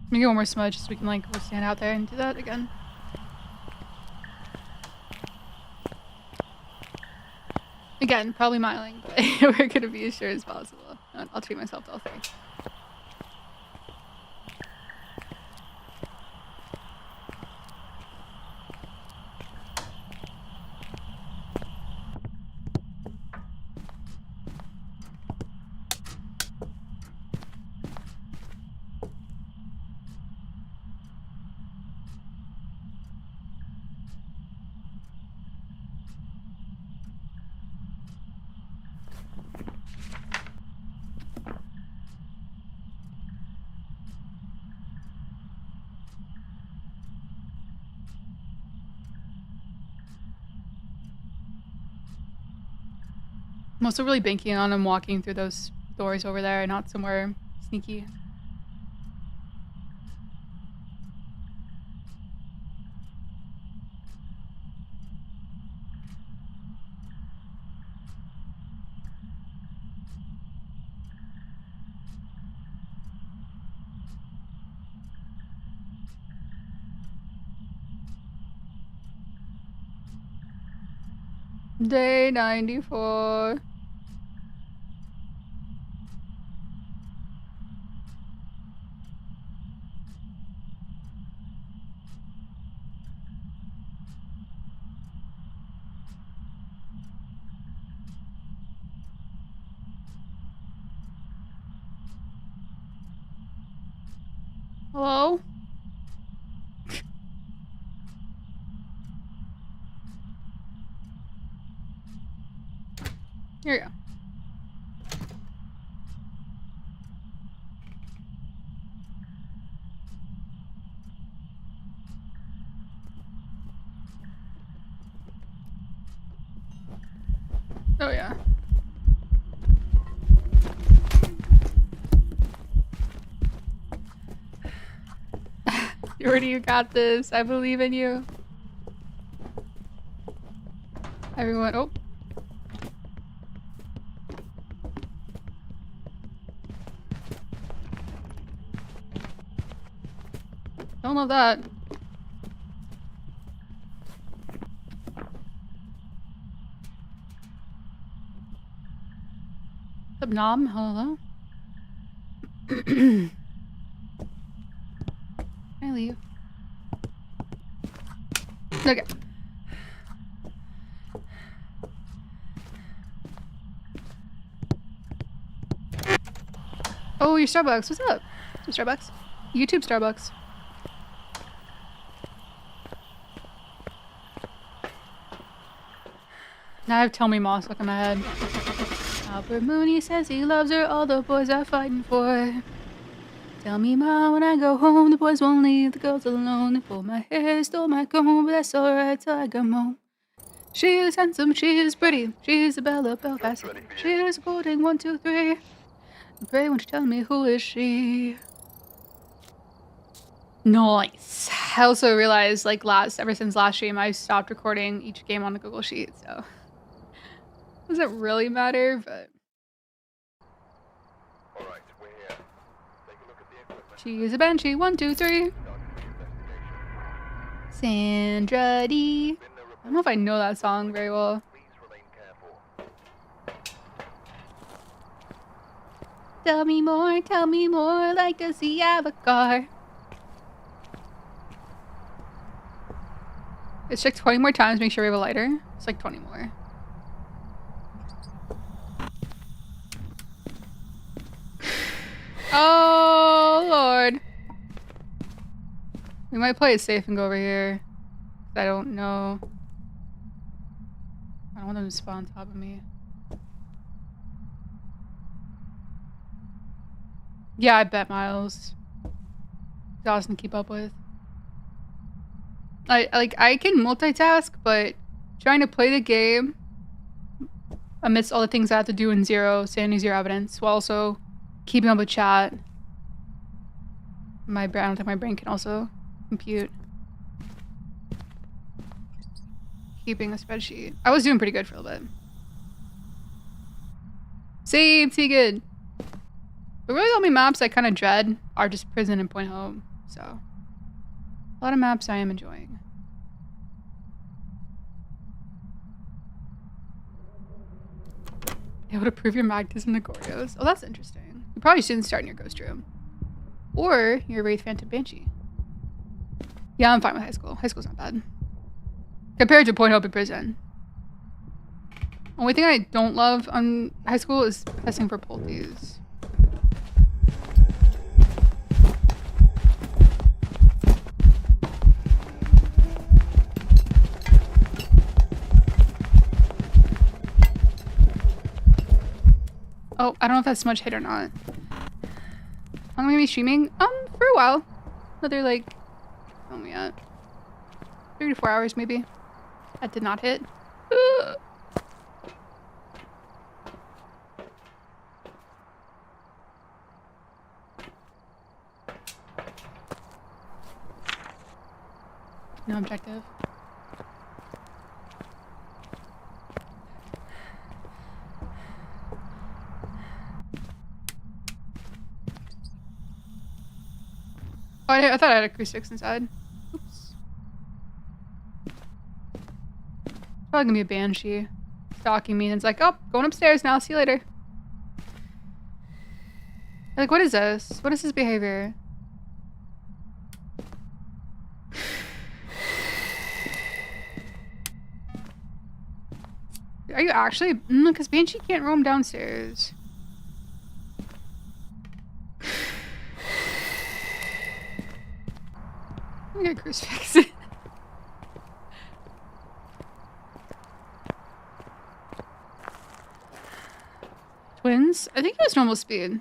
Let me get one more smudge so we can like go stand out there and do that again. Again, probably miling, but we're gonna be as sure as possible. I'll treat myself to all three. I'm also really banking on him walking through those doors over there, not somewhere sneaky. Day 94. Hello? Here you go. Oh yeah. Yuri, you got this. I believe in you. Everyone, oh. Don't love that. What's up, Nom? Hello? Can I leave? Okay. Oh, your Starbucks. What's up? Your Starbucks? YouTube Starbucks. Now I have Tell Me Ma stuck in my head. Albert Mooney says he loves her, all the boys are fighting for her. Tell me, Ma, when I go home, the boys won't leave the girls alone. They pull my hair, stole my comb, but that's alright till I come home. She is handsome, she is pretty, she is the Belle of Belfast. She is quoting 1, 2, 3. I pray, won't you tell me who is she? Nice. I also realized, like, ever since last stream, I stopped recording each game on the Google Sheet, so doesn't really matter, but Alright, we're here. Take a look at the equipment. she is a banshee. 1, 2, 3. Starting the investigation. Sandra D. Been no I don't know if I know that song very well. Please remain careful. Tell me more, like does he have a car? Let's check 20 more times, make sure we have a lighter. It's like 20 more. Oh, Lord. We might play it safe and go over here. I don't know. I don't want them to spawn on top of me. Yeah, I bet Miles. Exhausting to keep up with. I can multitask, but trying to play the game amidst all the things I have to do in sanity, zero evidence, while also keeping up with chat. I don't think my brain can also compute. Keeping a spreadsheet. I was doing pretty good for a little bit. Same, good. But really the only maps I kind of dread are just Prison and Point Hope, so. A lot of maps I am enjoying. Able to prove your magnetism to Gorgos. Oh, that's interesting. You probably shouldn't start in your ghost room. Or your Wraith Phantom Banshee. Yeah, I'm fine with high school. High school's not bad. Compared to Point Hope and Prison. Only thing I don't love on high school is testing for Polties. Oh, I don't know if that's much hit or not. I'm gonna be streaming for a while. Another like, how long are we at? 3 to 4 hours maybe. That did not hit. No objective. Oh, I thought I had a crucifix inside. Oops. Probably gonna be a banshee stalking me, and it's like, oh, going upstairs now. See you later. Like, what is this? What is his behavior? Are you actually? Because banshee can't roam downstairs. Let me get a crucifix. Twins? I think it was normal speed.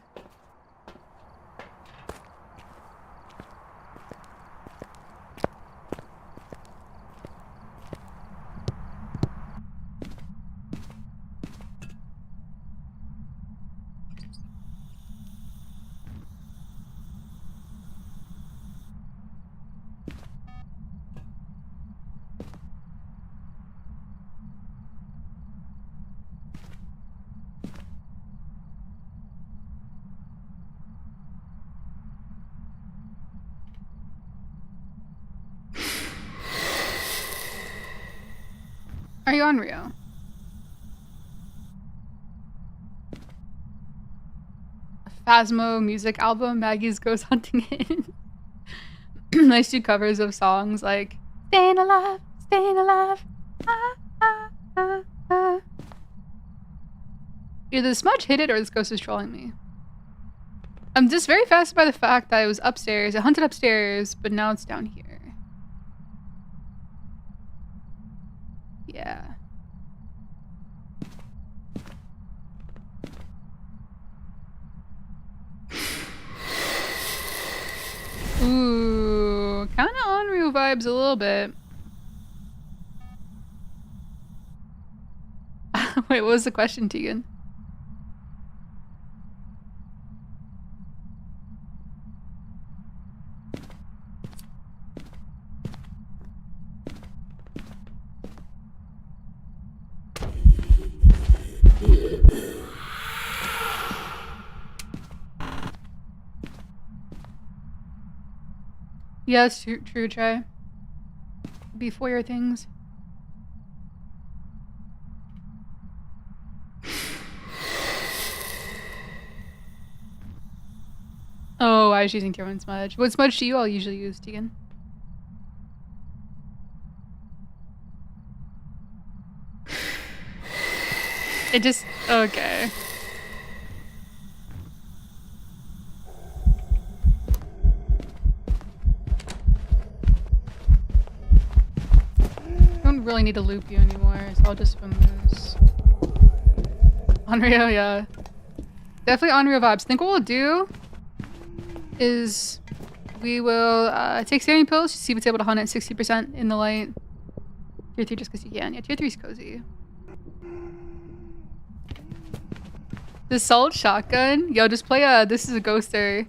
Are you on Rio? A Phasmo music album, Maggie's Goes Hunting In. Nice two covers of songs like Staying Alive, Staying Alive. Ah, ah, ah, ah. Either the smudge hit it or this ghost is trolling me. I'm just very fascinated by the fact that it was upstairs. It hunted upstairs, but now it's down here. Yeah. Ooh, kind of Unreal vibes a little bit. Wait, what was the question, Tegan? Yes, true, try. Before your things. Oh, I was using throwing smudge. What smudge do you all usually use, Tegan? It just... okay. I don't really need to loop you anymore, so I'll just moose. Onryo, yeah. Definitely Onryo vibes. I think what we'll do is we will take sanity pills to see if it's able to hunt at 60% in the light. Tier 3 just because you can. Yeah, tier 3 is cozy. The assault shotgun? Yo, just play this is a ghoster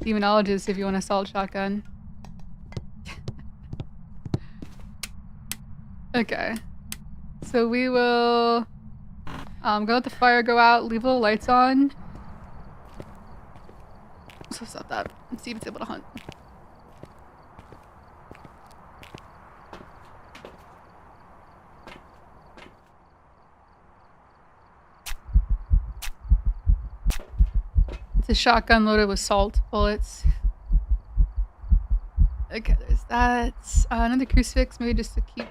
demonologist if you want assault shotgun. Okay. So we will go let the fire go out, leave all the lights on. So stop that and see if it's able to hunt. It's a shotgun loaded with salt bullets. Okay, there's that. Another crucifix, maybe just to keep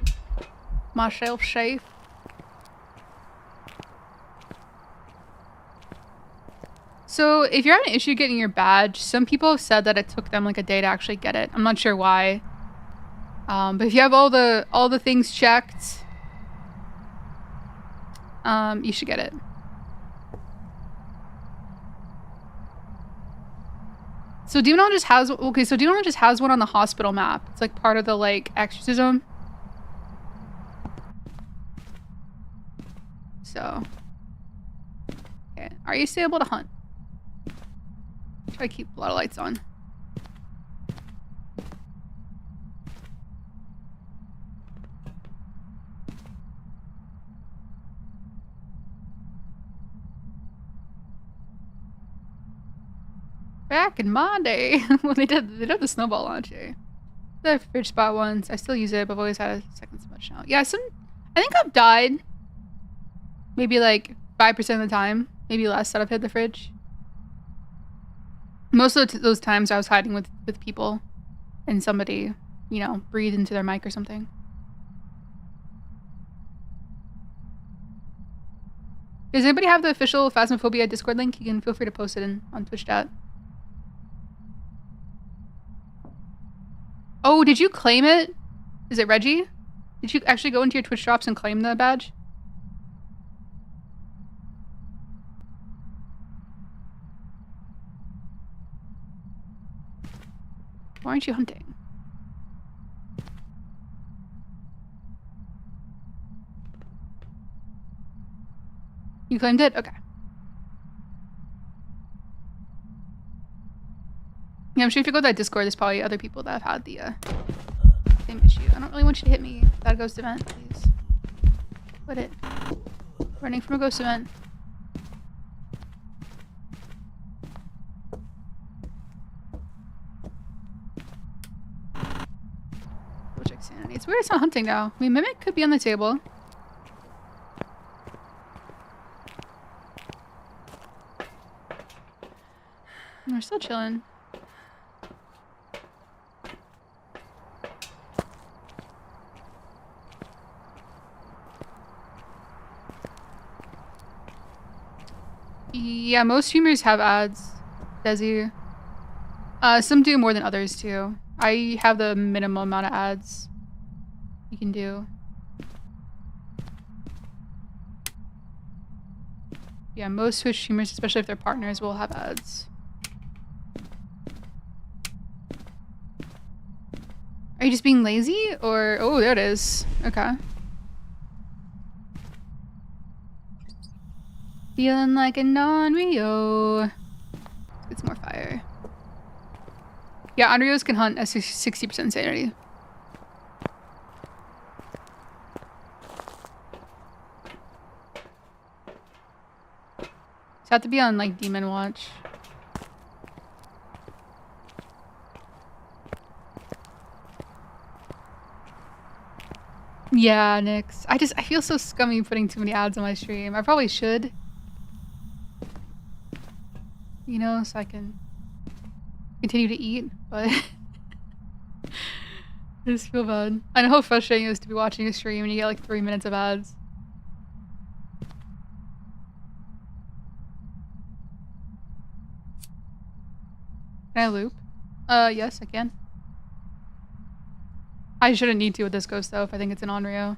myself safe. So if you're having an issue getting your badge, some people have said that it took them like a day to actually get it. I'm not sure why. But if you have all the things checked, you should get it. So demonologist has so demonologist has one on the hospital map. It's like part of the like exorcism. So okay. Are you still able to hunt? Try to keep a lot of lights on. Back in my day, when they did the snowball launcher. The fridge spot once. I still use it, but I've always had a second smudge now. Yeah, I think I've died maybe like 5% of the time. Maybe less that I've hit the fridge. Most of those times I was hiding with people and somebody, you know, breathed into their mic or something. Does anybody have the official Phasmophobia Discord link? You can feel free to post it on Twitch chat. Oh, did you claim it? Is it Reggie? Did you actually go into your Twitch drops and claim the badge? Why aren't you hunting? You claimed it? Okay. Yeah, I'm sure if you go to that Discord, there's probably other people that have had the same issue. I don't really want you to hit me. That ghost event, please. Quit it. Running from a ghost event. Go check sanity. It's weird it's not hunting now. I mean, Mimic could be on the table. We're still chilling. Yeah, most streamers have ads, Desi. Some do more than others too. I have the minimum amount of ads you can do. Yeah, most Twitch streamers, especially if they're partners, will have ads. Are you just being lazy? Or... Oh, there it is. Okay. Feeling like a non-Rio. It's more fire. Yeah, Onryos can hunt at 60% sanity. So have to be on like Demon Watch. Yeah, Nyx. I feel so scummy putting too many ads on my stream. I probably should. You know, so I can continue to eat, but I just feel bad. I know how frustrating it is to be watching a stream and you get like 3 minutes of ads. Can I loop? Yes, I can. I shouldn't need to with this ghost though if I think it's an Onryo.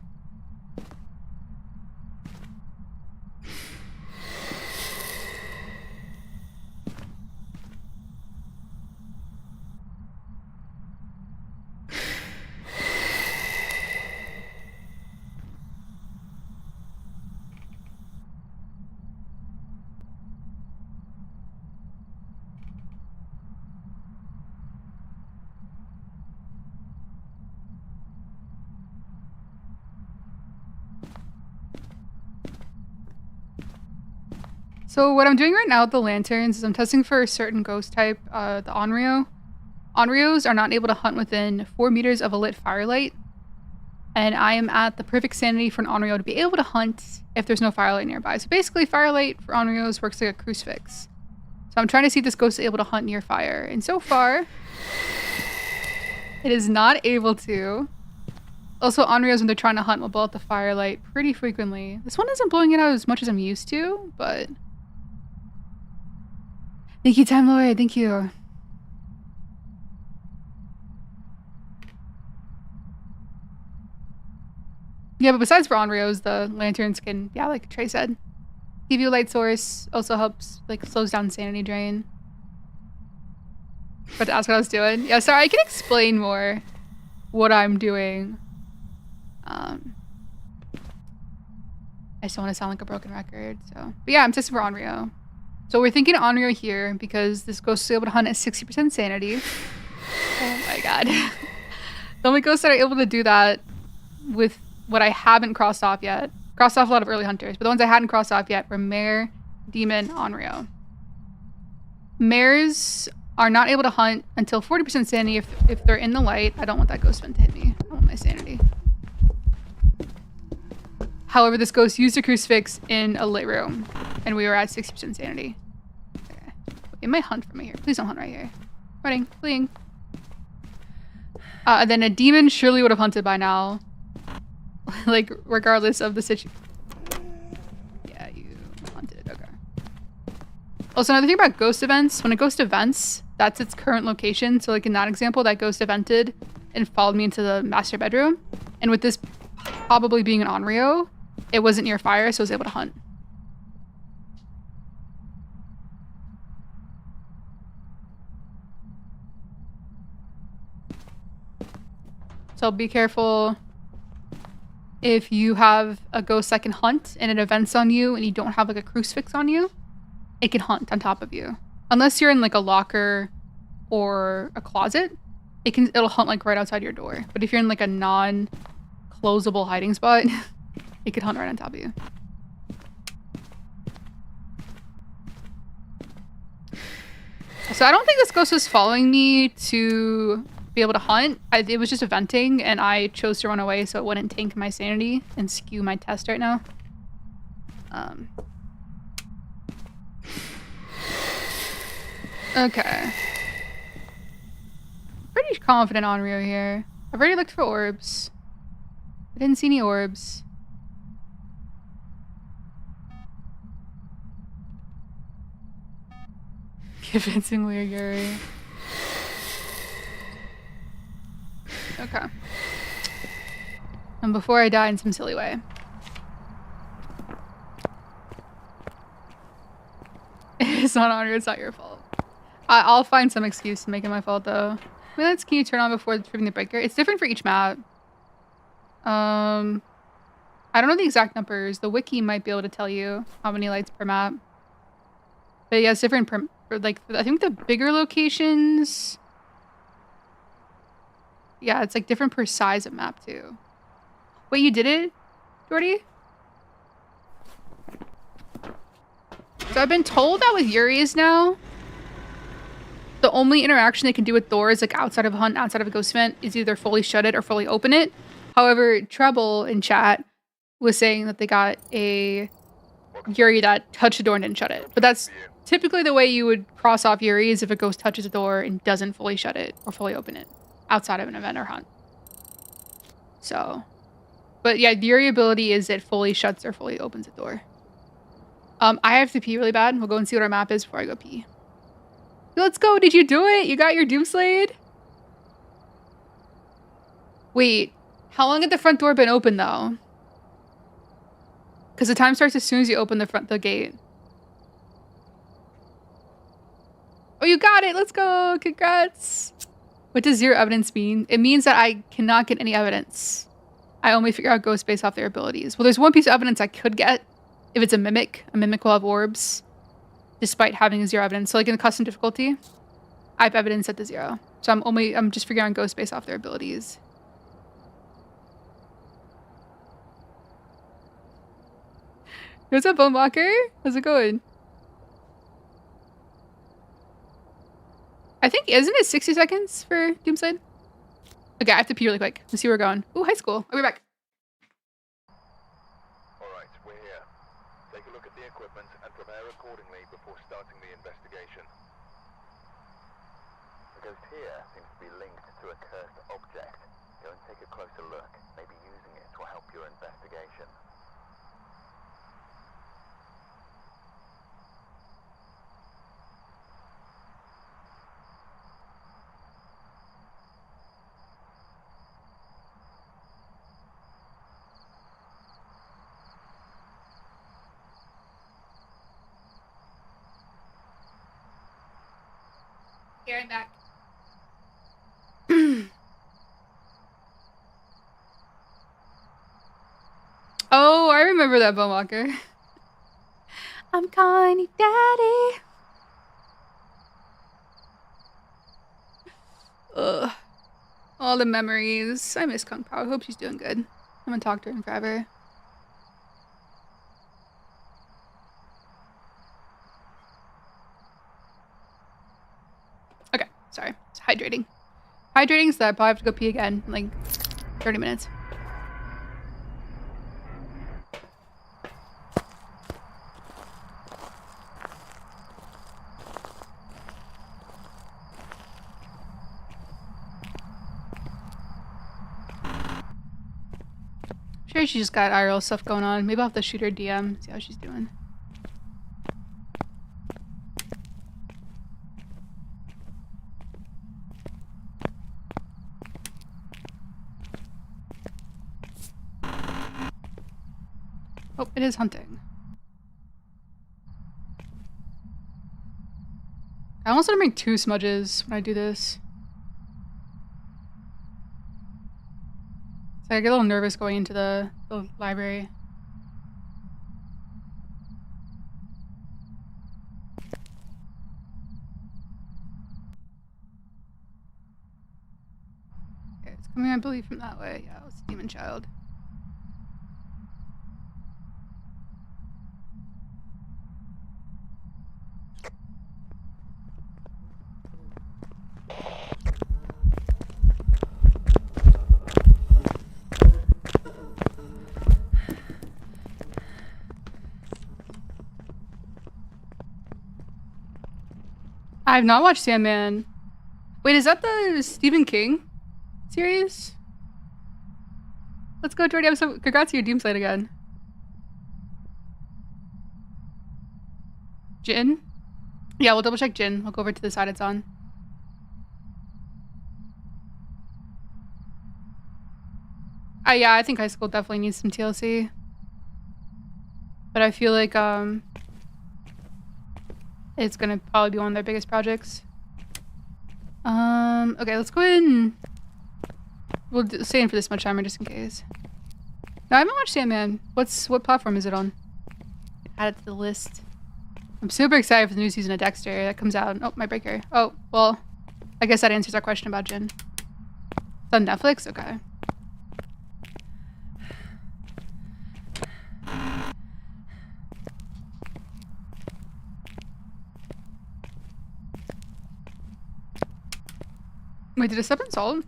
So what I'm doing right now with the lanterns is I'm testing for a certain ghost type, the Onryo. Onryos are not able to hunt within 4 meters of a lit firelight. And I am at the perfect sanity for an Onryo to be able to hunt if there's no firelight nearby. So basically firelight for Onryos works like a crucifix. So I'm trying to see if this ghost is able to hunt near fire. And so far, it is not able to. Also, Onryos, when they're trying to hunt, will blow out the firelight pretty frequently. This one isn't blowing it out as much as I'm used to, but... Thank you, Time Lord. Thank you. Yeah, but besides for Onryos, the lanterns can, yeah, like Trey said, give you a light source. Also helps, like, slows down sanity drain. But to ask what I was doing. Yeah, sorry, I can explain more what I'm doing. I just don't want to sound like a broken record, so. But yeah, I'm testing for Onryo. So we're thinking Onryo here because this ghost is able to hunt at 60% sanity. Oh my god. The only ghosts that are able to do that with what I haven't crossed off yet. Crossed off a lot of early hunters, but the ones I hadn't crossed off yet were Mare, Demon, Onryo. Mares are not able to hunt until 40% sanity if they're in the light. I don't want that ghost vent to hit me. I want my sanity. However, this ghost used a crucifix in a lit room, and we were at 60% sanity. Okay. It might hunt from right here. Please don't hunt right here. Running, fleeing. And then a demon surely would have hunted by now. Like, regardless of the situation. Yeah, you hunted. Okay. Also, another thing about ghost events, when a ghost events, that's its current location. So, like, in that example, that ghost evented and followed me into the master bedroom. And with this probably being an Onryo, it wasn't near fire, so I was able to hunt. So be careful if you have a ghost that can hunt and it events on you and you don't have like a crucifix on you, it can hunt on top of you. Unless you're in like a locker or a closet, it'll hunt like right outside your door. But if you're in like a non-closable hiding spot, it could hunt right on top of you. So I don't think this ghost was following me to be able to hunt. It was just eventing, and I chose to run away so it wouldn't tank my sanity and skew my test right now. Okay. Pretty confident on Rio here. I've already looked for orbs. I didn't see any orbs. Convincingly a Yuri. Okay. And before I die in some silly way. It's not on you, it's not your fault. I'll find some excuse to make it my fault though. Can you turn on before tripping the breaker? It's different for each map. I don't know the exact numbers. The wiki might be able to tell you how many lights per map. But yeah, it's different per, like, I think the bigger locations. Yeah, it's like different per size of map too. Wait, you did it, Jordy? So I've been told that with Yuri's now, the only interaction they can do with doors, like outside of a hunt, outside of a ghost vent, is either fully shut it or fully open it. However, Treble in chat was saying that they got a Yuri that touched the door and didn't shut it. But that's typically the way you would cross off Yuri, is if a ghost touches the door and doesn't fully shut it or fully open it outside of an event or hunt. So, but yeah, the Yuri ability is it fully shuts or fully opens the door. I have to pee really bad. We'll go and see what our map is before I go pee. Let's go. Did you do it? You got your Doomslade? Wait, how long had the front door been open though? Because the time starts as soon as you open the gate. Oh, you got it. Let's go. Congrats. What does zero evidence mean? It means that I cannot get any evidence. I only figure out ghosts based off their abilities. Well, there's one piece of evidence I could get. If it's a mimic will have orbs despite having zero evidence. So like in the custom difficulty, I have evidence set to 0. So I'm just figuring out ghosts based off their abilities. What's up, Bone Walker? How's it going? I think, isn't it 60 seconds for Doomslade? Okay, I have to pee really quick. Let's see where we're going. Ooh, high school. I'll be back. Alright, we're here. Take a look at the equipment and prepare accordingly before starting the investigation. The ghost here seems to be linked to a cursed object. Go and take a closer look. Maybe using it will help your investigation. Here, I'm back. Oh, I remember that, Bone Walker. I'm calling you daddy. Ugh. All the memories. I miss Kung Pao. I hope she's doing good. I haven't talked to her in forever. hydrating. Hydrating so that I probably have to go pee again in like 30 minutes. Sure, she just got IRL stuff going on. Maybe I'll have to shoot her DM, see how she's doing. Oh, it is hunting. I almost want to make 2 smudges when I do this. So I get a little nervous going into the library. Okay, it's coming, I believe, from that way. Yeah, it's Demon Child. I have not watched Sandman. Wait, is that the Stephen King series? Let's go, Jordy. I'm so congrats to your Doom Slate again. Jin? Yeah, we'll double check Jin. We'll go over to the side it's on. Yeah, I think high school definitely needs some TLC. But I feel like it's gonna probably be one of their biggest projects. Okay, let's go ahead and we'll stay in for this much timer just in case. No, I haven't watched Sandman. What platform is it on? Add it to the list. I'm super excited for the new season of Dexter that comes out. Oh, my breaker. Oh, well, I guess that answers our question about Jin. It's on Netflix? Okay. Wait, did it step in salt?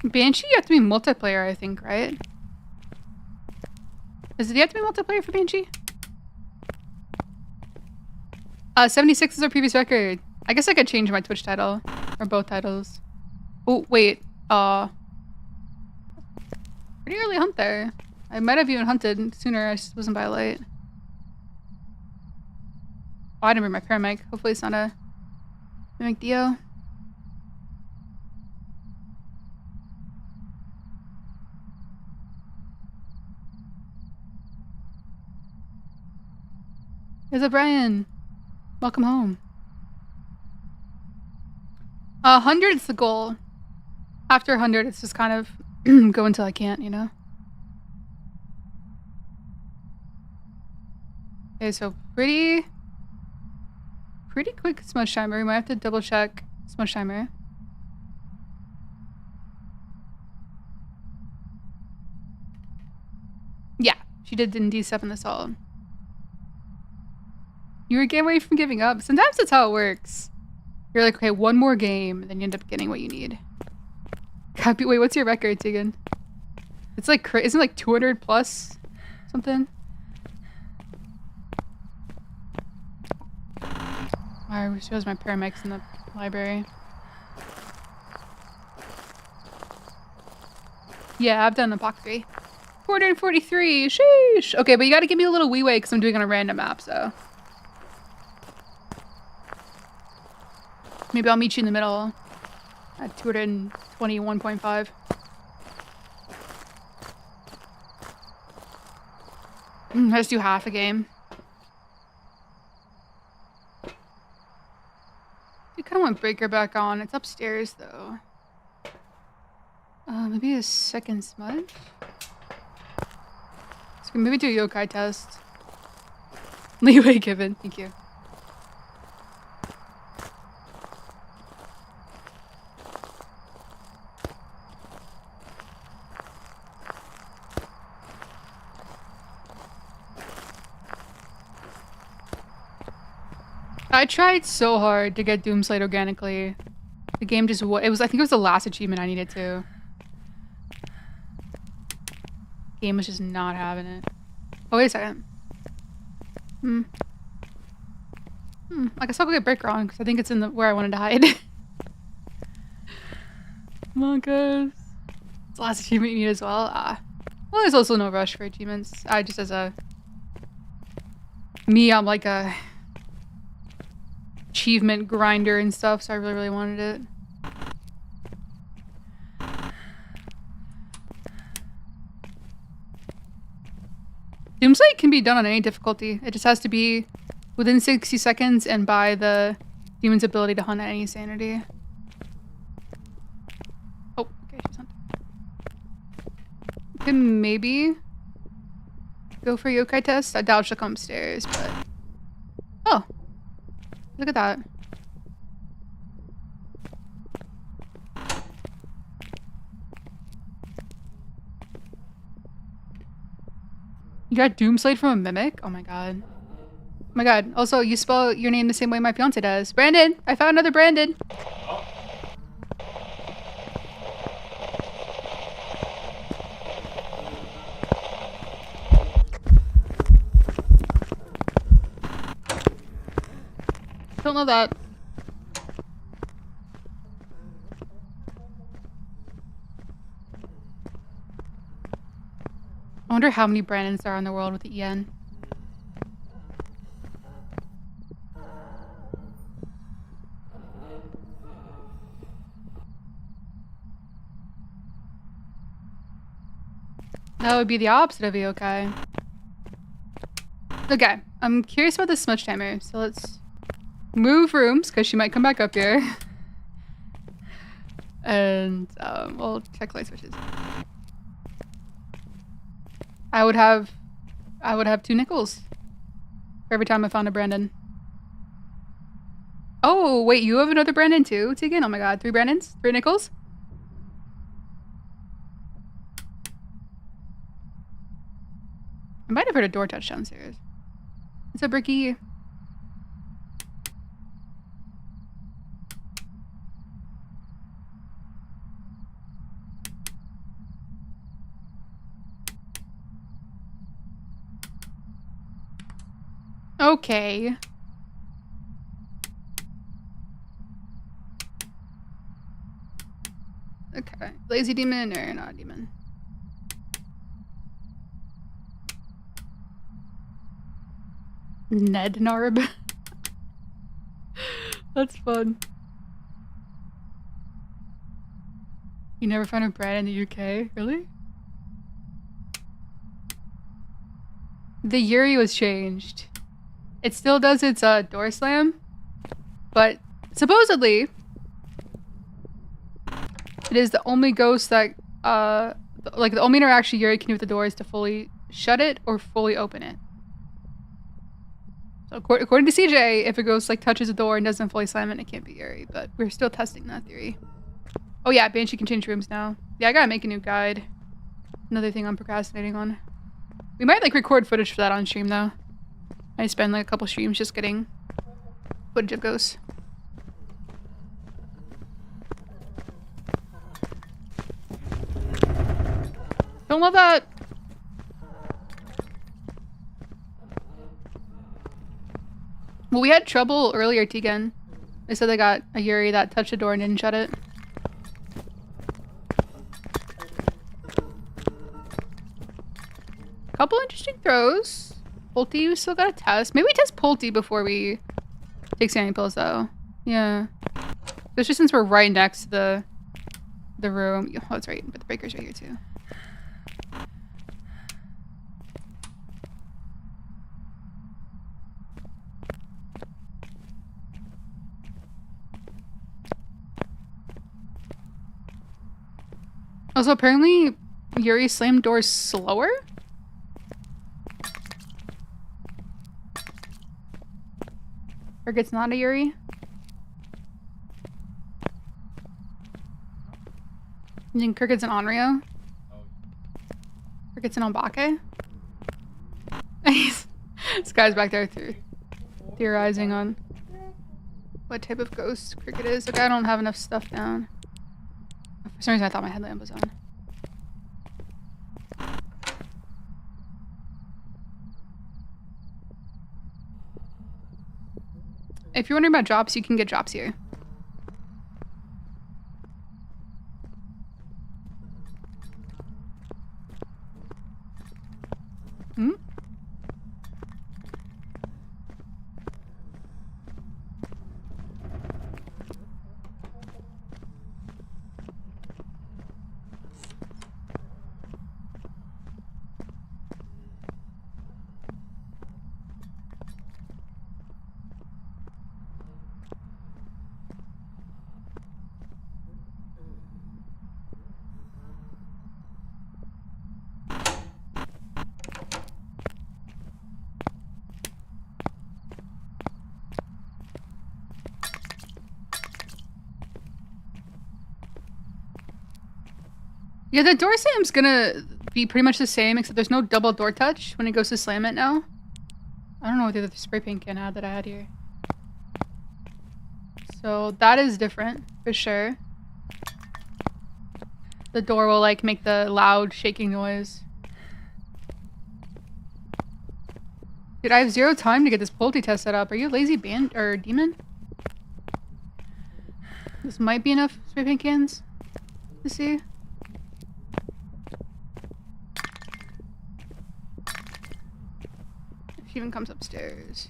Banshee, you have to be multiplayer, I think, right? Does it have to be multiplayer for Banshee? 76 is our previous record. I guess I could change my Twitch title. Or both titles. Oh, wait. Pretty early hunt there. I might have even hunted sooner. I just wasn't by light. Oh, I didn't bring my paramic. Hopefully it's not a mimic Dio. There's a Brian. Welcome home. 100's the goal. After 100, it's just kind of go until I can't, you know? Okay, so pretty quick smudge timer. We might have to double check smudge timer. Yeah, she did indeed step in the salt. You were getting away from giving up. Sometimes that's how it works. You're like, okay, one more game, and then you end up getting what you need. Copy. Wait, what's your record, Tegan? It's like, isn't it like 200 plus something? I shows my paramedics in the library. Yeah, I've done epoxy. 443. Sheesh. Okay, but you got to give me a little leeway because I'm doing it on a random map, so. Maybe I'll meet you in the middle at 221.5. Let's do half a game. I kind of want Breaker back on. It's upstairs, though. Maybe a second smudge? So maybe do a yokai test. Leeway given. Thank you. I tried so hard to get Doomslate organically. The game just it was I think it was the last achievement I needed to. Game was just not having it. Oh wait a second. I guess I'll go get Breaker on because I think it's in the where I wanted to hide. Come on, guys. It's the last achievement you need as well. Well, there's also no rush for achievements. I just as a I'm like a achievement grinder and stuff, so I really wanted it. Doomslate can be done on any difficulty. It just has to be within 60 seconds and by the demon's ability to hunt at any sanity. Oh, okay, she's hunting. Can maybe go for yokai test. I doubt she'll come upstairs, but oh, look at that. You got Doomslate from a mimic? Oh my god. Oh my god. Also, you spell your name the same way my fiance does. Brandon! I found another Brandon! Don't know that. I wonder how many Brandons there are in the world with the EN. That would be the opposite of yokai. Okay, I'm curious about the smudge timer, so let's move rooms, because she might come back up here. And we'll check light switches. I would have 2 nickels for every time I found a Brandon. Oh, wait, you have another Brandon too, Tegan? Oh my god, 3 Brandons? 3 nickels? I might have heard a door touch downstairs. What's up, Ricky? Okay. Okay. Lazy demon or not a demon? Ned Narb. That's fun. You never found a Brad in the UK? Really? The Yuri was changed. It still does its door slam, but supposedly it is the only ghost that like the only interaction Yuri can do with the door is to fully shut it or fully open it. So according to CJ, if a ghost like touches a door and doesn't fully slam it, it can't be Yuri, but we're still testing that theory. Oh yeah, Banshee can change rooms now. Yeah, I gotta make a new guide. Another thing I'm procrastinating on. We might like record footage for that on stream though. I spend like a couple streams just getting footage of ghosts. Don't love that. Well, we had trouble earlier, Tegan. They said they got a Yuri that touched the door and didn't shut it. Couple interesting throws. Pulte, we still gotta test. Maybe we test Pulte before we take sanity pills, though. Yeah. Especially since we're right next to the room. Oh, that's right. But the breaker's right here, too. Also, apparently, Yuri slammed doors slower? Cricket's not a Yuri? You think Cricket's an Onryo? Cricket's an Onbake? This guy's back there theorizing on what type of ghost cricket is. Okay, I don't have enough stuff down. For some reason I thought my headlamp was on. If you're wondering about drops, you can get drops here. Hmm? Yeah, the door slam's gonna be pretty much the same, except there's no double door touch when it goes to slam it now. I don't know what the other spray paint can had that I had here. So that is different, for sure. The door will like make the loud shaking noise. Dude, I have 0 time to get this polity test set up. Are you a lazy band or demon? This might be enough spray paint cans to see. She even comes upstairs.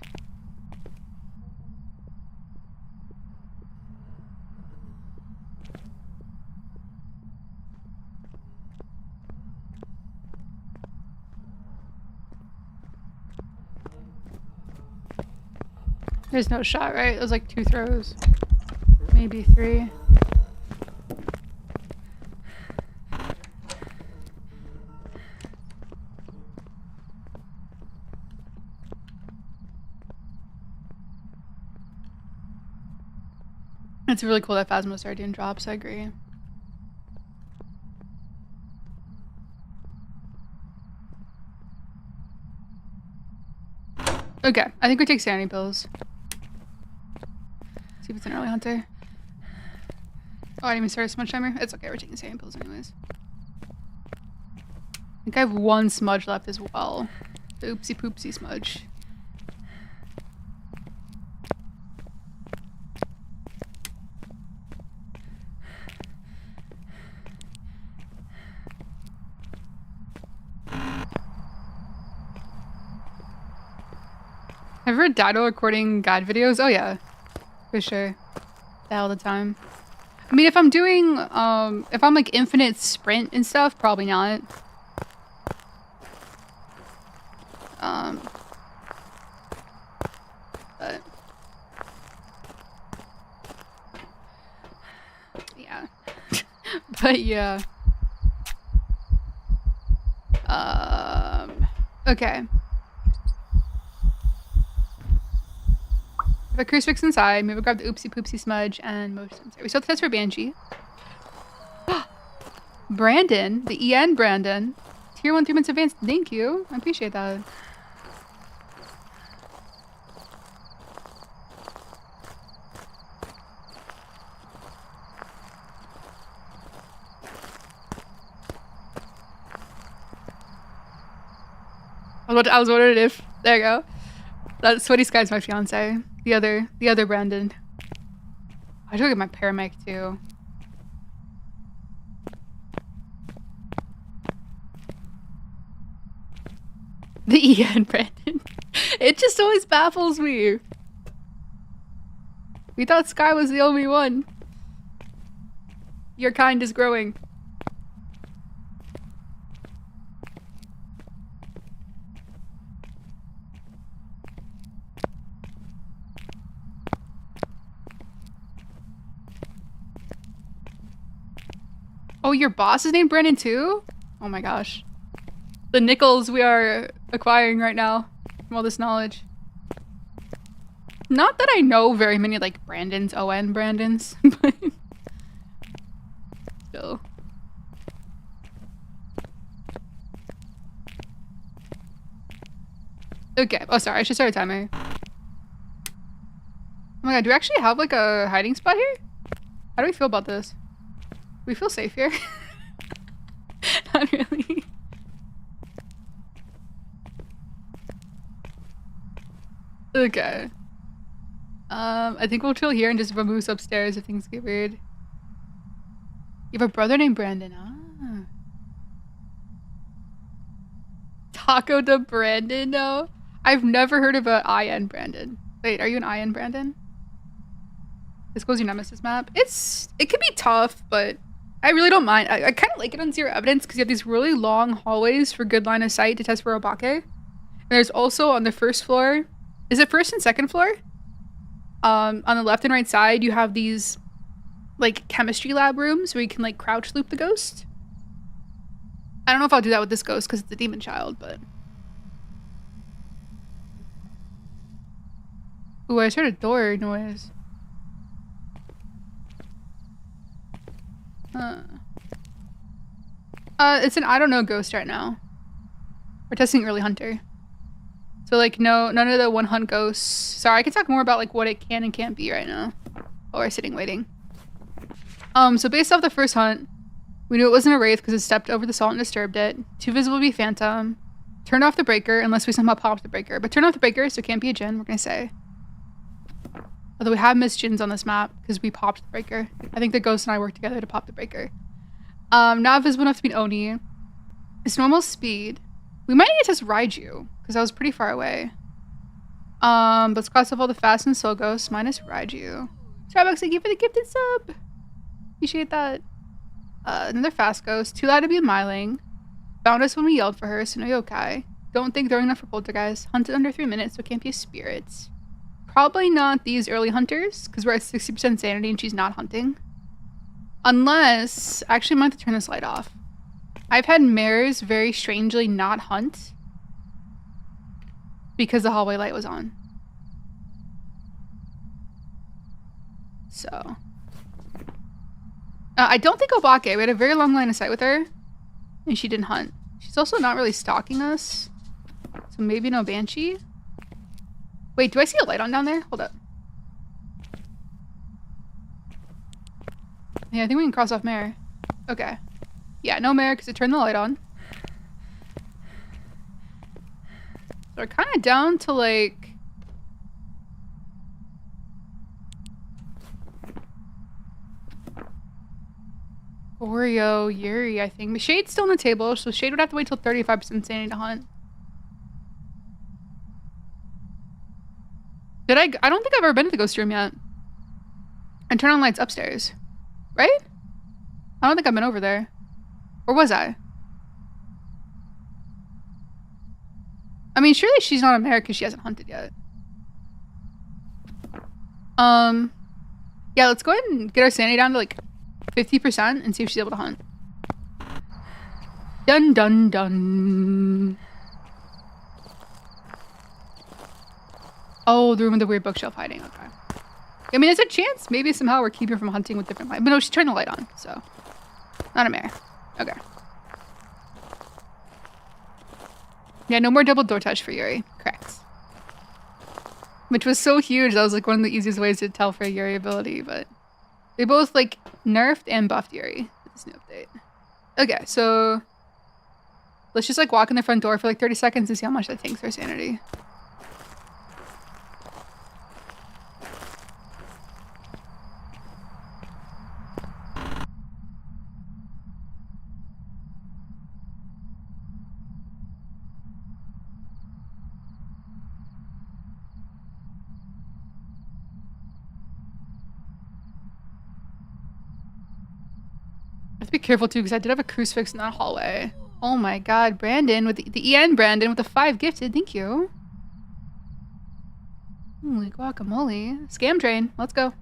There's no shot, right? It was like 2 throws. Maybe 3. It's really cool that Phasmo started doing drops, I agree. Okay, I think we take sanity pills. See if it's an early hunter. Oh, I didn't even start a smudge timer. It's okay, we're taking sanity pills anyways. I think I have 1 smudge left as well. The oopsie poopsie smudge. Have you ever died while recording guide videos? Oh yeah, for sure. All the time. I mean, if I'm doing, if I'm like infinite sprint and stuff, probably not. But yeah, but yeah. Okay. Have a crucifix inside. Maybe grab the oopsie poopsie smudge and motion sensor. We still have to test for Banshee. Brandon, the EN Brandon. Tier 1 3 months advanced. Thank you. I appreciate that. I was wondering if, there you go. That Sweaty Sky's my fiance. The other Brandon. I should get my paramedic too. The EN Brandon. It just always baffles me. We thought Sky was the only one. Your kind is growing. Oh, your boss is named Brandon too? Oh my gosh. The nickels we are acquiring right now from all this knowledge. Not that I know very many like Brandons, ON Brandons, but still. Okay. Oh, sorry. I should start a timer. Come my god, do we actually have like a hiding spot here? How do we feel about this? Do we feel safe here? Not really. Okay. I think we'll chill here and just vamoose upstairs if things get weird. You have a brother named Brandon. Ah. Taco de Brandon, no. I've never heard of a IN Brandon. Wait, are you an IN Brandon? This goes your nemesis map. It can be tough, but I really don't mind. I kind of like it on Zero Evidence because you have these really long hallways for good line of sight to test for Obake. And there's also on the first floor, is it first and second floor? On the left and right side, you have these like chemistry lab rooms where you can like crouch loop the ghost. I don't know if I'll do that with this ghost because it's a demon child, but. Ooh, I just heard a door noise. It's an I don't know ghost right now. We're testing early hunter. So like none of the one hunt ghosts. Sorry, I can talk more about like what it can and can't be right now. While we're sitting waiting. So based off the first hunt, we knew it wasn't a wraith because it stepped over the salt and disturbed it. Too visible to be phantom. Turned off the breaker unless we somehow popped the breaker. But turn off the breaker, so it can't be a djinn, we're gonna say. Although we have missed djinns on this map because we popped the breaker. I think the ghost and I worked together to pop the breaker. Not visible enough to be an Oni. It's normal speed. We might need to test Raiju because I was pretty far away. Let's cross off all the fast and slow ghosts minus Raiju. Starbucks, thank you for the gifted sub. Appreciate that. Another fast ghost. Too loud to be a Myling. Found us when we yelled for her, so no yokai. Don't think throwing enough for poltergeist. Hunted under 3 minutes, so it can't be a spirit. Probably not these early hunters, because we're at 60% sanity and she's not hunting. Unless, actually I might have to turn this light off. I've had mares very strangely not hunt because the hallway light was on. So. I don't think Obake, we had a very long line of sight with her and she didn't hunt. She's also not really stalking us. So maybe no Banshee. Wait, do I see a light on down there? Hold up. Yeah, I think we can cross off mare. Okay. Yeah, no mare because it turned the light on. So we're kind of down to like... Oreo, Yuri, I think. The Shade's still on the table, so Shade would have to wait till 35% sanity to hunt. I don't think I've ever been to the ghost room yet. And turn on lights upstairs. Right? I don't think I've been over there. Or was I? I mean, surely she's not a mare because she hasn't hunted yet. Yeah, let's go ahead and get our sanity down to like 50% and see if she's able to hunt. Dun dun dun. Oh, the room with the weird bookshelf hiding. Okay. I mean, there's a chance maybe somehow we're keeping her from hunting with different light. But no, she turned the light on, so. Not a mare. Okay. Yeah, no more double door touch for Yuri. Correct. Which was so huge. That was like one of the easiest ways to tell for a Yuri ability, but they both like nerfed and buffed Yuri with this new update. Okay, so let's just like walk in the front door for like 30 seconds and see how much that takes for sanity. Be careful too because I did have a crucifix in that hallway. Oh my god, Brandon with the EN Brandon with the 5 gifted. Thank you. Holy guacamole. Scam train. Let's go.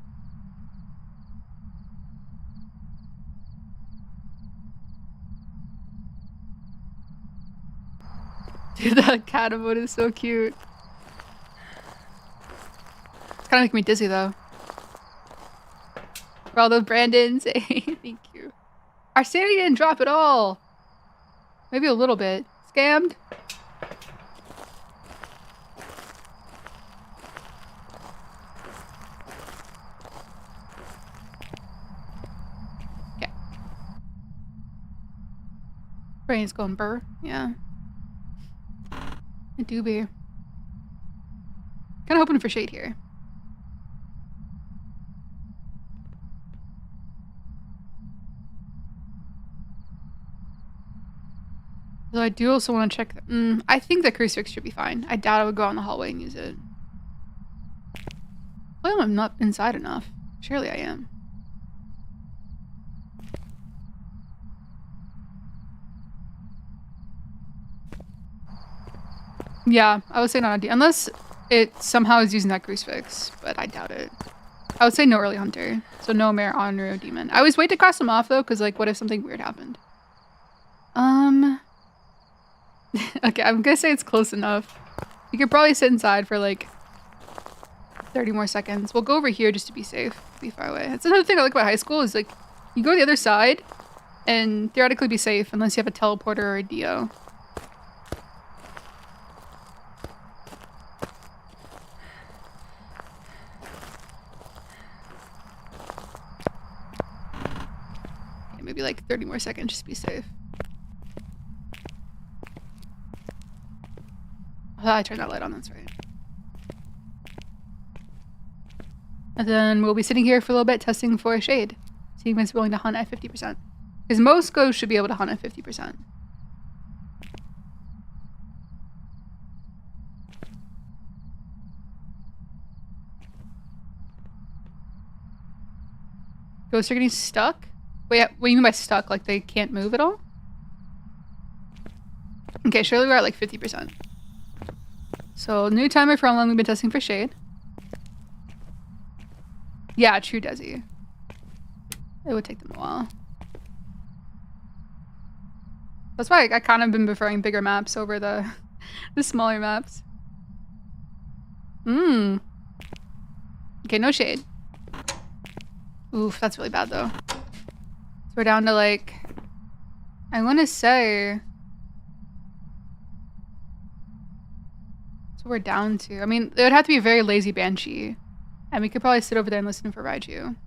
Dude, that cat emote is so cute. It's kind of making me dizzy though. For all those Brandons. Thank you. Our sanity didn't drop at all. Maybe a little bit. Scammed. Brain's going burr. Yeah. It do be. Kind of hoping for shade here. Though I do also want to check. I think the crucifix should be fine. I doubt I would go out in the hallway and use it. Well, I'm not inside enough. Surely I am. Yeah, I would say not a unless it somehow is using that crucifix, but I doubt it. I would say no early hunter, so no mare on or demon. I always wait to cross them off though, because like, what if something weird happened? Okay, I'm gonna say it's close enough. You could probably sit inside for like 30 more seconds. We'll go over here just to be safe, be far away. That's another thing I like about high school is like, you go to the other side and theoretically be safe unless you have a teleporter or a Dio. Okay, maybe like 30 more seconds, just be safe. Oh, I turned that light on, that's right. And then we'll be sitting here for a little bit testing for a shade. Seeing if it's willing to hunt at 50%. Because most ghosts should be able to hunt at 50%. Ghosts are getting stuck? Wait, what do you mean by stuck? Like they can't move at all? Okay, surely we're at like 50%. So, new timer for how long we've been testing for shade. Yeah, true Desi. It would take them a while. That's why I kind of been preferring bigger maps over the smaller maps. Okay, no shade. Oof, that's really bad though. So we're down to like, I want to say, we're down to. I mean, it would have to be a very lazy banshee. And we could probably sit over there and listen for Raiju.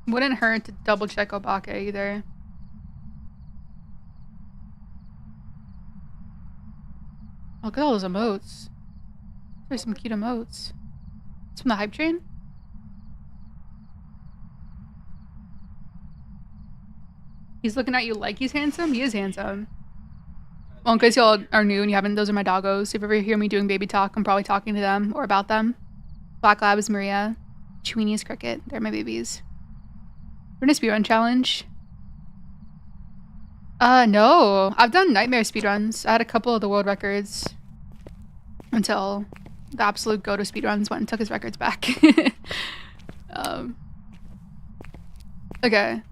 Wouldn't hurt to double check Obake either. Oh, look at all those emotes. There's some cute emotes. It's from the hype train? He's looking at you like he's handsome? He is handsome. Well, in case y'all are new and you haven't, those are my doggos. If you ever hear me doing baby talk, I'm probably talking to them or about them. Black Lab is Maria. Chewini is Cricket. They're my babies. We're in a speedrun challenge. No. I've done nightmare speedruns. I had a couple of the world records until the absolute go-to speedruns went and took his records back. Okay.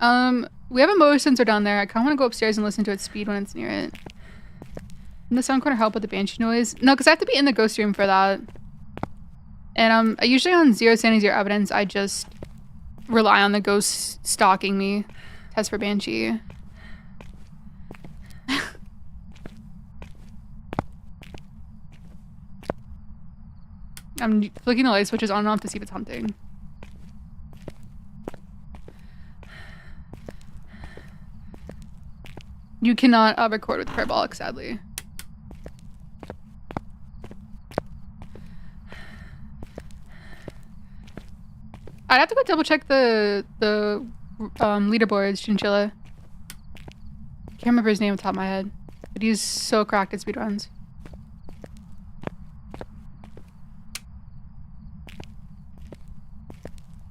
We have a motion sensor down there. I kind of want to go upstairs and listen to its speed when it's near it. Does the sound corner help with the banshee noise? No, because I have to be in the ghost room for that. And usually on zero sanity, zero evidence, I just rely on the ghost stalking me. Test for banshee. I'm flicking the light switches on and off to see if it's hunting. You cannot record with parabolic, sadly. I'd have to go double check the leaderboards, Chinchilla. Can't remember his name off the top of my head, but he's so cracked at speedruns.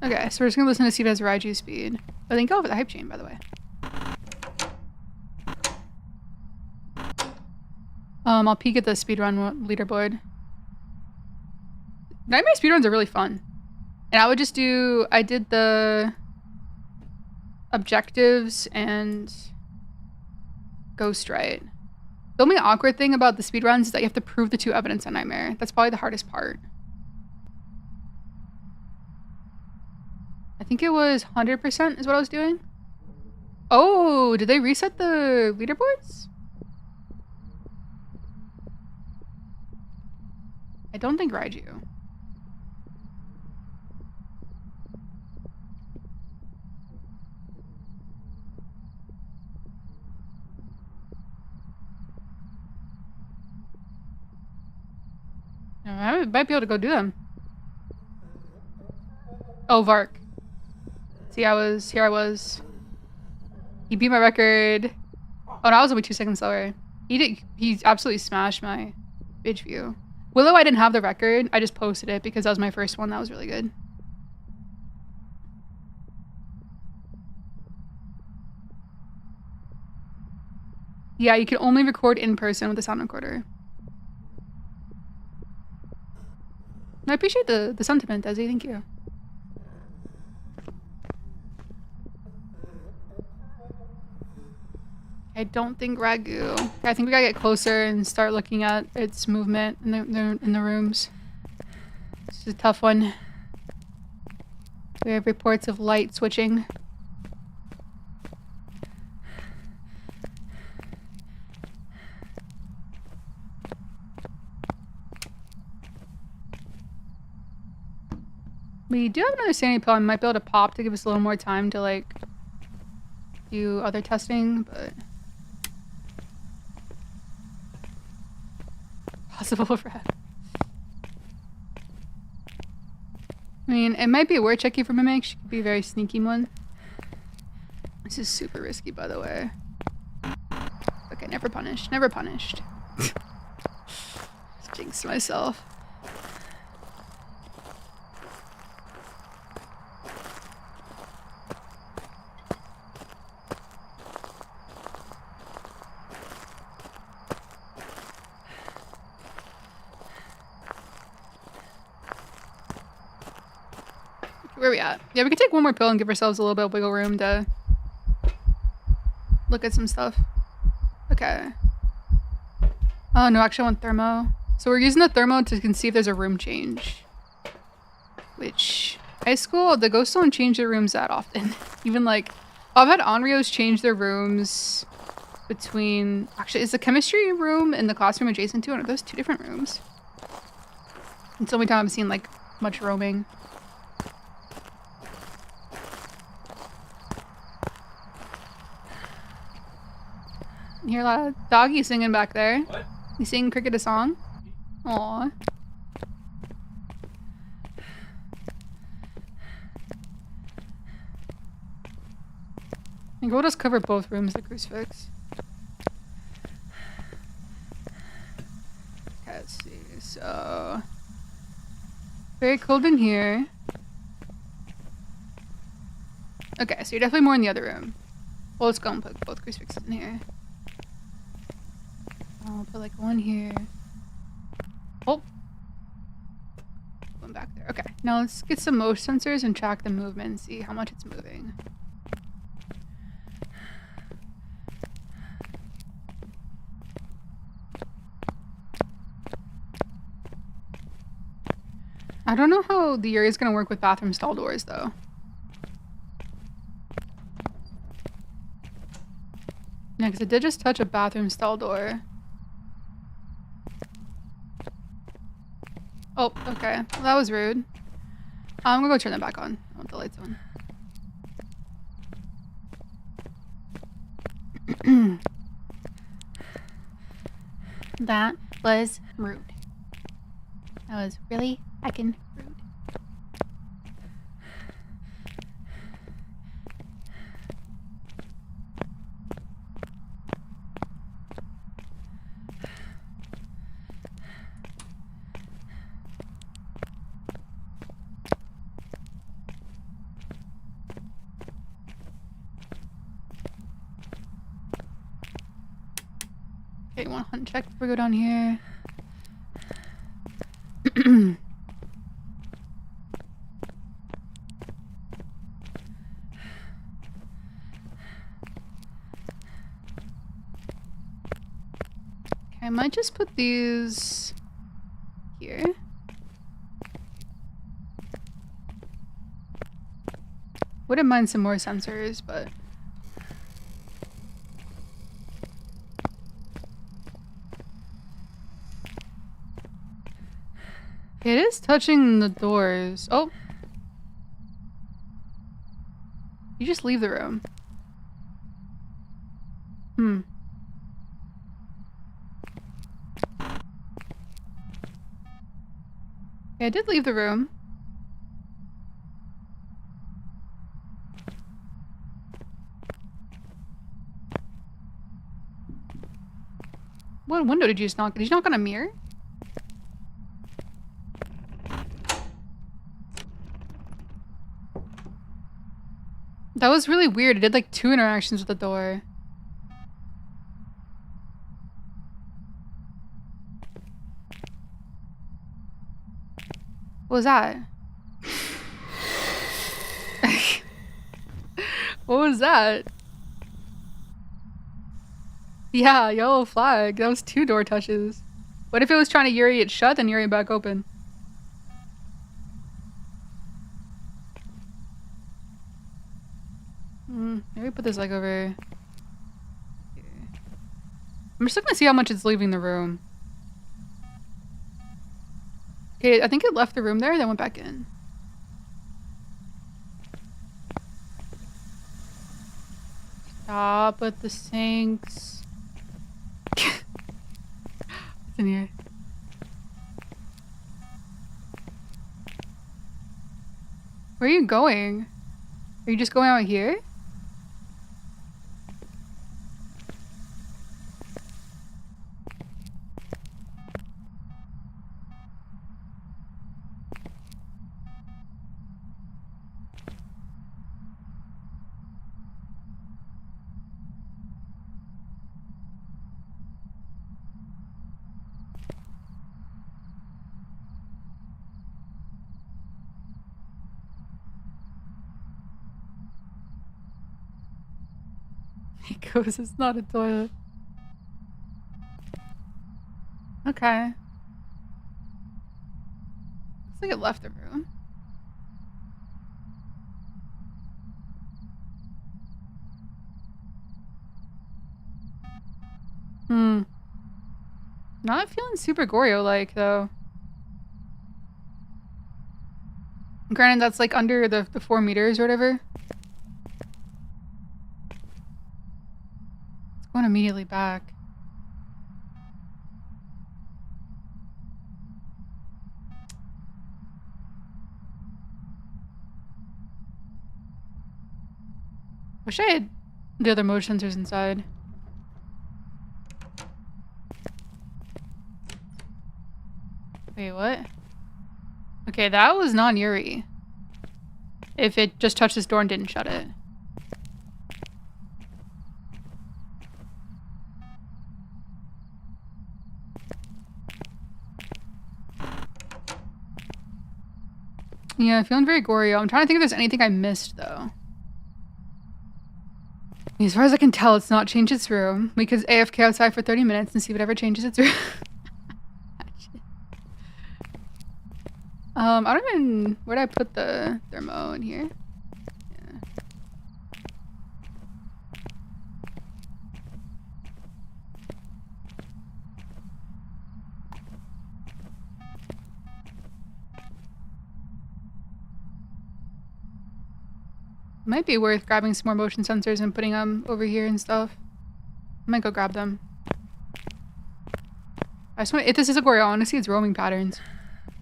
Okay, so we're just gonna listen to see if it has Raiju speed. I think go over the hype chain, by the way. I'll peek at the speedrun leaderboard. Nightmare speedruns are really fun. And I did the objectives and ghost right. The only awkward thing about the speedruns is that you have to prove the two evidence on Nightmare. That's probably the hardest part. I think it was 100% is what I was doing. Oh, did they reset the leaderboards? I don't think Raiju. I might be able to go do them. Oh, Vark. See, here I was. He beat my record. Oh, no, I was only 2 seconds slower. He absolutely smashed my bitch view. Willow, I didn't have the record. I just posted it because that was my first one. That was really good. Yeah, you can only record in person with a sound recorder. I appreciate the sentiment, Desi. Thank you. I don't think Ragu. I think we gotta get closer and start looking at its movement in the rooms. This is a tough one. We have reports of light switching. We do have another sanity pill I might be able to pop to give us a little more time to like do other testing, but possible red. I mean, it might be worth checking for Mimic. She could be a very sneaky one. This is super risky, by the way. Okay, never punished. Never punished. Just jinxed myself. Where are we at? Yeah, we could take one more pill and give ourselves a little bit of wiggle room to look at some stuff. Okay. Oh, no, actually I want thermo. So we're using the thermo to see if there's a room change. Which, high school, the ghosts don't change their rooms that often. Even like, I've had Onryos change their rooms between... Actually, is the chemistry room and the classroom adjacent to it? Are those 2 different rooms? It's the only time I've seen like much roaming. You hear a lot of doggy singing back there. What? You sing Cricket a song? Aww. I think we'll just cover both rooms with the crucifix. Okay, let's see. So... very cold in here. Okay, so you're definitely more in the other room. Well, let's go and put both crucifixes in here. I'll put like one here. Oh. One back there. Okay. Now let's get some motion sensors and track the movement and see how much it's moving. I don't know how the Yuri is going to work with bathroom stall doors though. Yeah, because it did just touch a bathroom stall door. Oh, okay. Well, that was rude. I'm gonna go turn that back on. I want the lights on. That was rude. That was really heckin' rude. Okay, you want to hunt check before we go down here? Okay, I might just put these here. Wouldn't mind some more sensors, but it is touching the doors. Oh. You just leave the room. Hmm. Okay, I did leave the room. What window did you just knock? Did you knock on a mirror? That was really weird. It did like 2 interactions with the door. What was that? What was that? Yeah, yellow flag. That was 2 door touches. What if it was trying to Yuri it shut and Yuri it back open? Maybe put this like over here. I'm just looking to see how much it's leaving the room. Okay, I think it left the room there, then went back in. Stop with the sinks. What's in here? Where are you going? Are you just going out here? He goes, it's not a toilet. Okay. Looks like it left the room. Not feeling super Goryo-like, though. Granted, that's like under the 4 meters or whatever. It's going immediately back. Wish I had the other motion sensors inside. Wait, what? Okay, that was non-Yuri. If it just touched this door and didn't shut it. Yeah, feeling very Goryo. I'm trying to think if there's anything I missed, though. As far as I can tell, it's not changed its room. We could AFK outside for 30 minutes and see whatever changes its room. I don't even... Where'd I put the thermo in here? Yeah. Might be worth grabbing some more motion sensors and putting them over here and stuff. I might go grab them. I just want, if this is a Goryo, I want to see its roaming patterns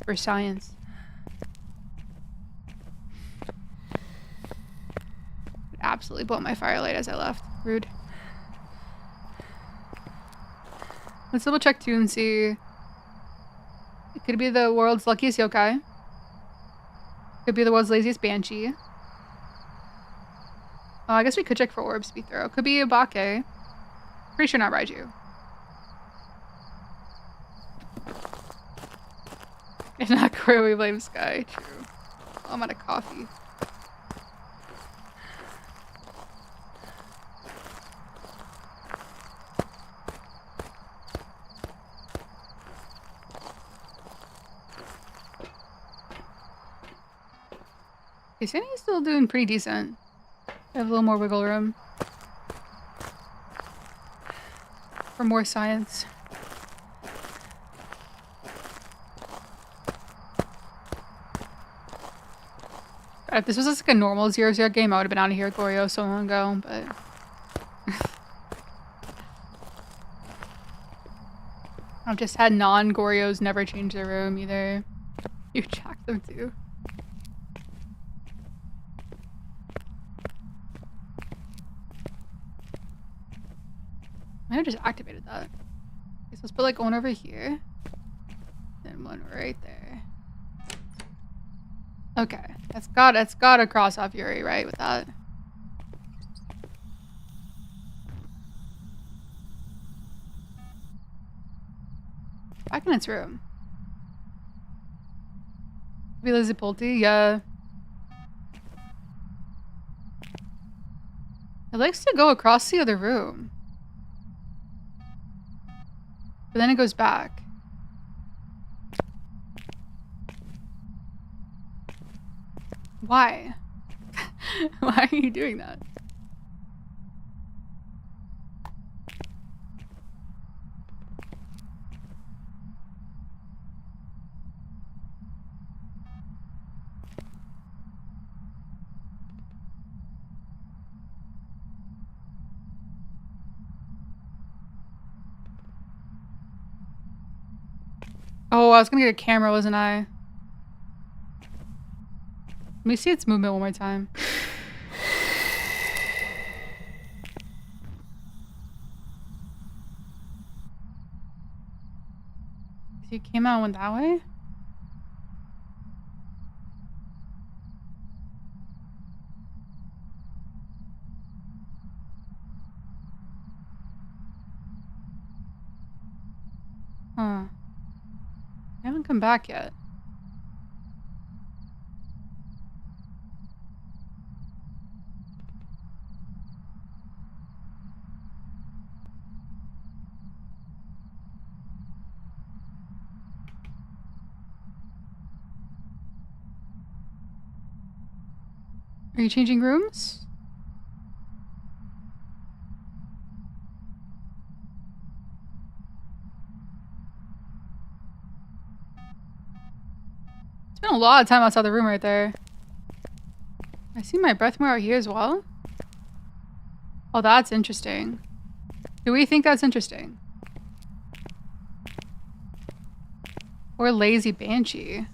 for science. Absolutely blew up my firelight as I left. Rude. Let's double check too and see. It could be the world's luckiest yokai. Could be the world's laziest banshee. Oh, I guess we could check for orbs to be thorough. Could be a Bake. Pretty sure not Raiju. If not Goryo, we blame Sky. True. Oh, I'm out of coffee. Okay, Sandy's still doing pretty decent. I have a little more wiggle room. For more science. If this was just like a normal 0-0 game, I would have been out of here at Goryo so long ago, but... I've just had non-Goryos never change their room either. You jacked them too. I might have just activated that. Okay, so let's put like one over here. Then one right there. Okay. That's gotta cross off Yuri, right, with that. Back in its room. Be Lizzie Pulte, yeah. It likes to go across the other room. But then it goes back. Why? Why are you doing that? Oh, I was gonna get a camera, wasn't I? Let me see its movement one more time. So you came out and went that way? Huh. I haven't come back yet. Are you changing rooms? It's been a lot of time outside the room right there. I see my breath mirror out here as well. Oh, that's interesting. Do we think that's interesting? Or lazy banshee?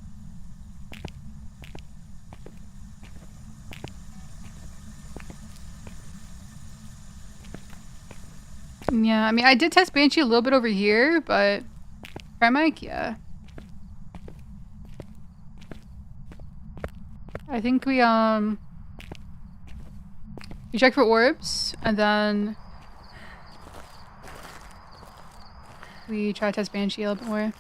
Yeah, I mean, I did test banshee a little bit over here, but try mic, yeah. I think we check for orbs, and then we try to test banshee a little bit more.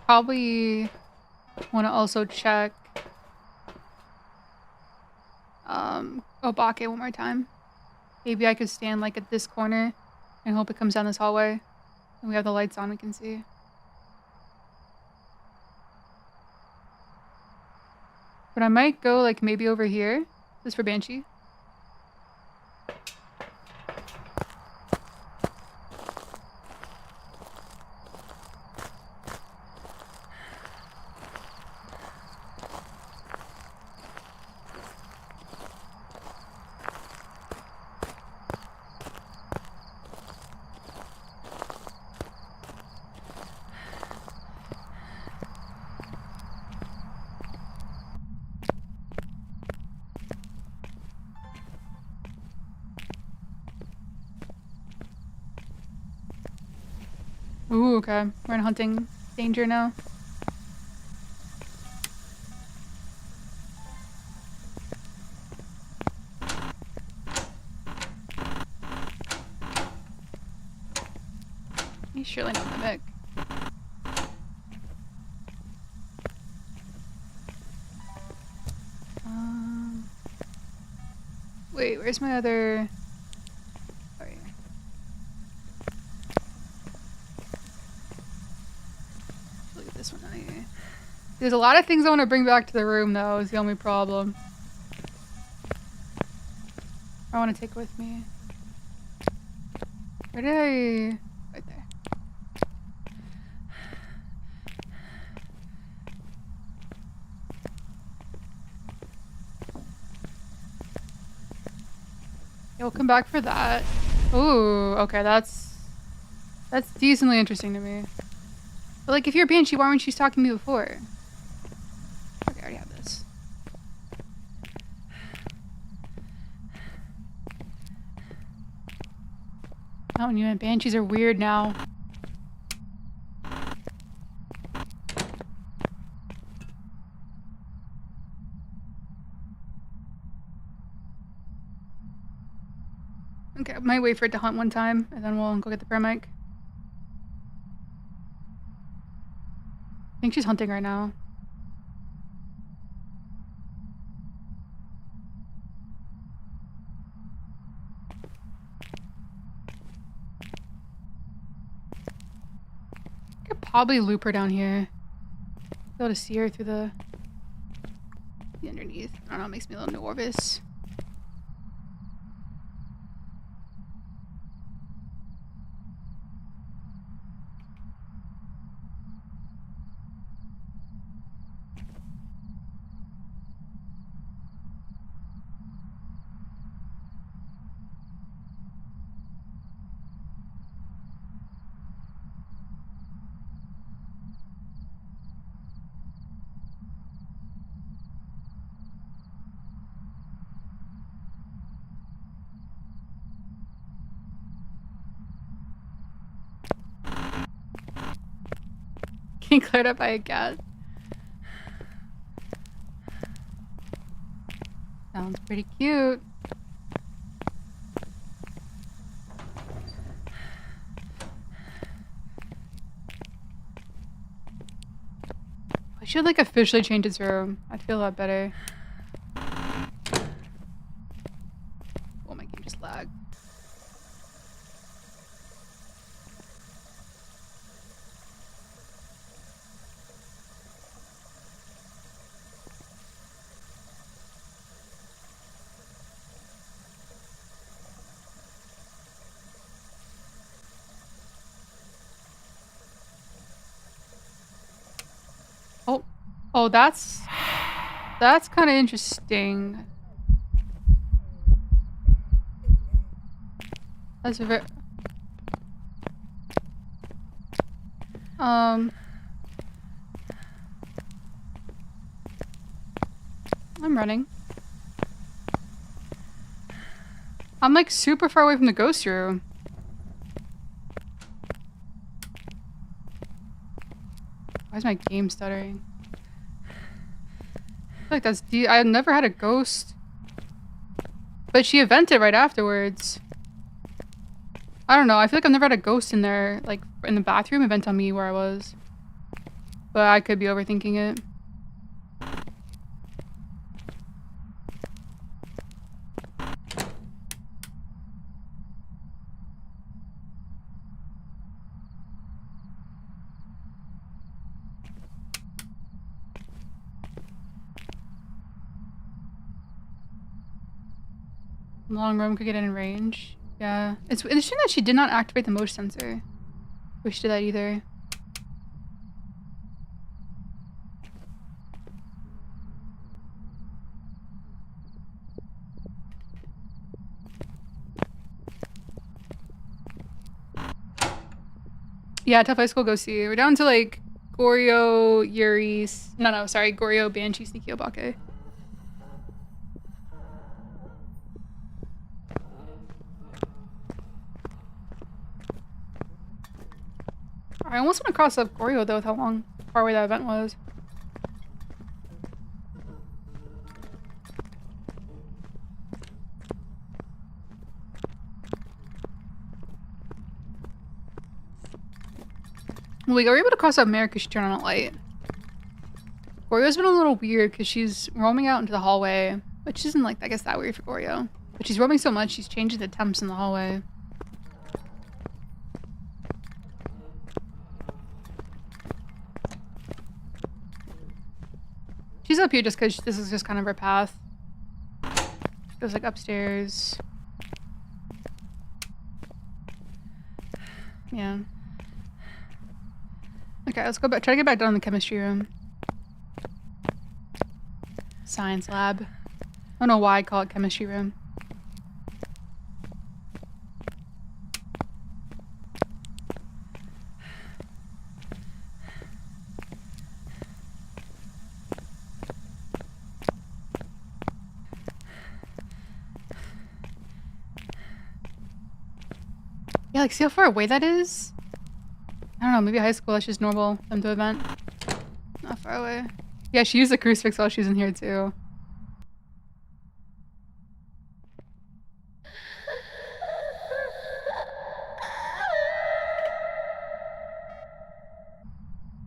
Probably want to also check Obake one more time. Maybe I could stand like at this corner and hope it comes down this hallway. And we have the lights on, we can see. But I might go like maybe over here. This is for Banshee. Ooh, okay. We're in hunting danger now. He's surely not mimic. Wait, where's my other... Sorry. Look at this one out here. There's a lot of things I want to bring back to the room, though, is the only problem. I want to take with me. Where did I... Right there. we'll come back for that. Ooh, okay, that's decently interesting to me. But like, if you're a banshee, why weren't you talking to me before? Okay, I already have this. Oh, and you and banshees are weird now. Okay, I might wait for it to hunt one time, and then we'll go get the prayer mic. I think she's hunting right now. I could probably loop her down here. Be able to see her through the underneath. I don't know, it makes me a little nervous. Getting cleared up by a cat. Sounds pretty cute. I should like officially change its room. I'd feel a lot better. Oh, my game just lagged. Oh, that's kind of interesting. That's a very I'm running. I'm like super far away from the ghost room. Why is my game stuttering? I feel like that's I've never had a ghost. But she evented right afterwards. I don't know, I feel like I've never had a ghost in there, like in the bathroom event on me where I was. But I could be overthinking it. Long room could get in range. Yeah. It's interesting that she did not activate the motion sensor. Wish she did that either. Yeah, tough high school, go see. We're down to like Goryo, Yuri. No, sorry. Goryo, Banshee, Sneaky Obake. I almost want to cross up Goryo though with how far away that event was. We were able to cross up Mare because she turned on a light. Goryo's been a little weird because she's roaming out into the hallway, which isn't like, I guess, that weird for Goryo. But she's roaming so much, she's changing the temps in the hallway. She's up here just because this is just kind of her path. She goes like upstairs. Yeah. Okay, let's go back. Try to get back down in the chemistry room. Science lab. I don't know why I call it chemistry room. Yeah, like see how far away that is? I don't know, maybe high school that's just normal for them to event. Not far away. Yeah, she used the crucifix while she was in here too.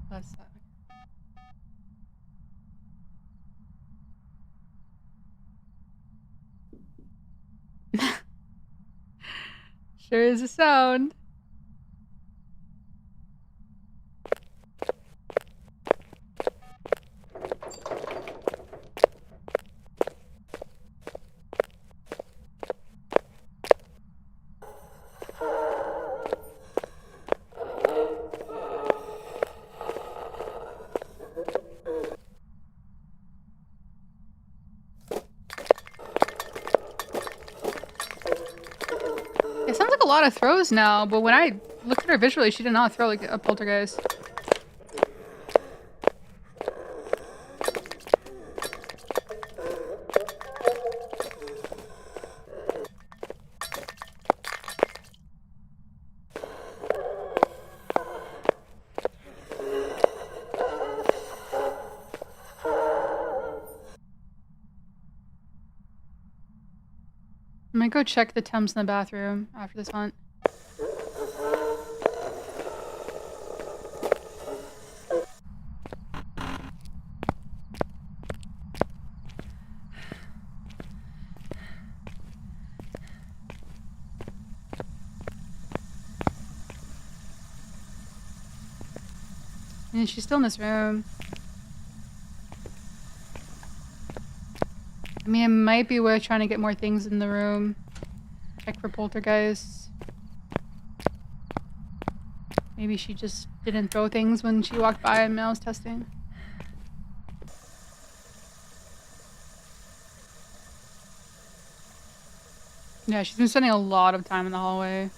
That's sure is a sound. It sounds like a lot of throws now, but when I looked at her visually, she did not throw like a poltergeist. I'm gonna go check the temps in the bathroom after this hunt. And she's still in this room. I mean, it might be worth trying to get more things in the room. Check for poltergeists. Maybe she just didn't throw things when she walked by and I was testing. Yeah, she's been spending a lot of time in the hallway.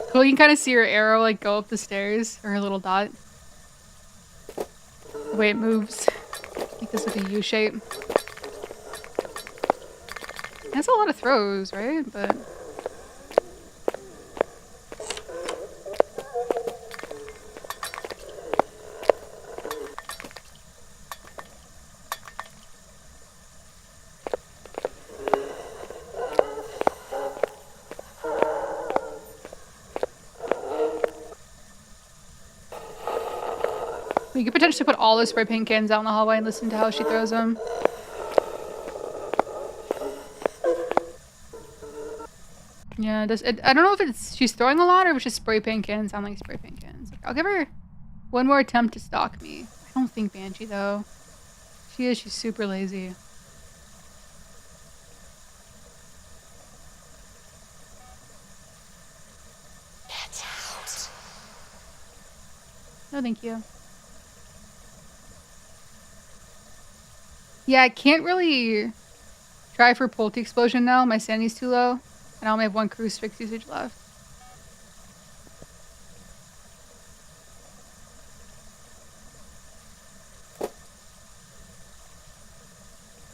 Cool, you can kind of see her arrow like go up the stairs, or her little dot. The way it moves. Like this with a U shape. That's a lot of throws, right? But you could potentially put all the spray paint cans out in the hallway and listen to how she throws them. Yeah, I don't know if it's she's throwing a lot or if it's just spray paint cans sound like spray paint cans. I'll give her one more attempt to stalk me. I don't think Banshee though. She's super lazy. Get out. No, thank you. Yeah, I can't really try for Polty Explosion now. My sanity's too low. And I only have one crucifix usage left.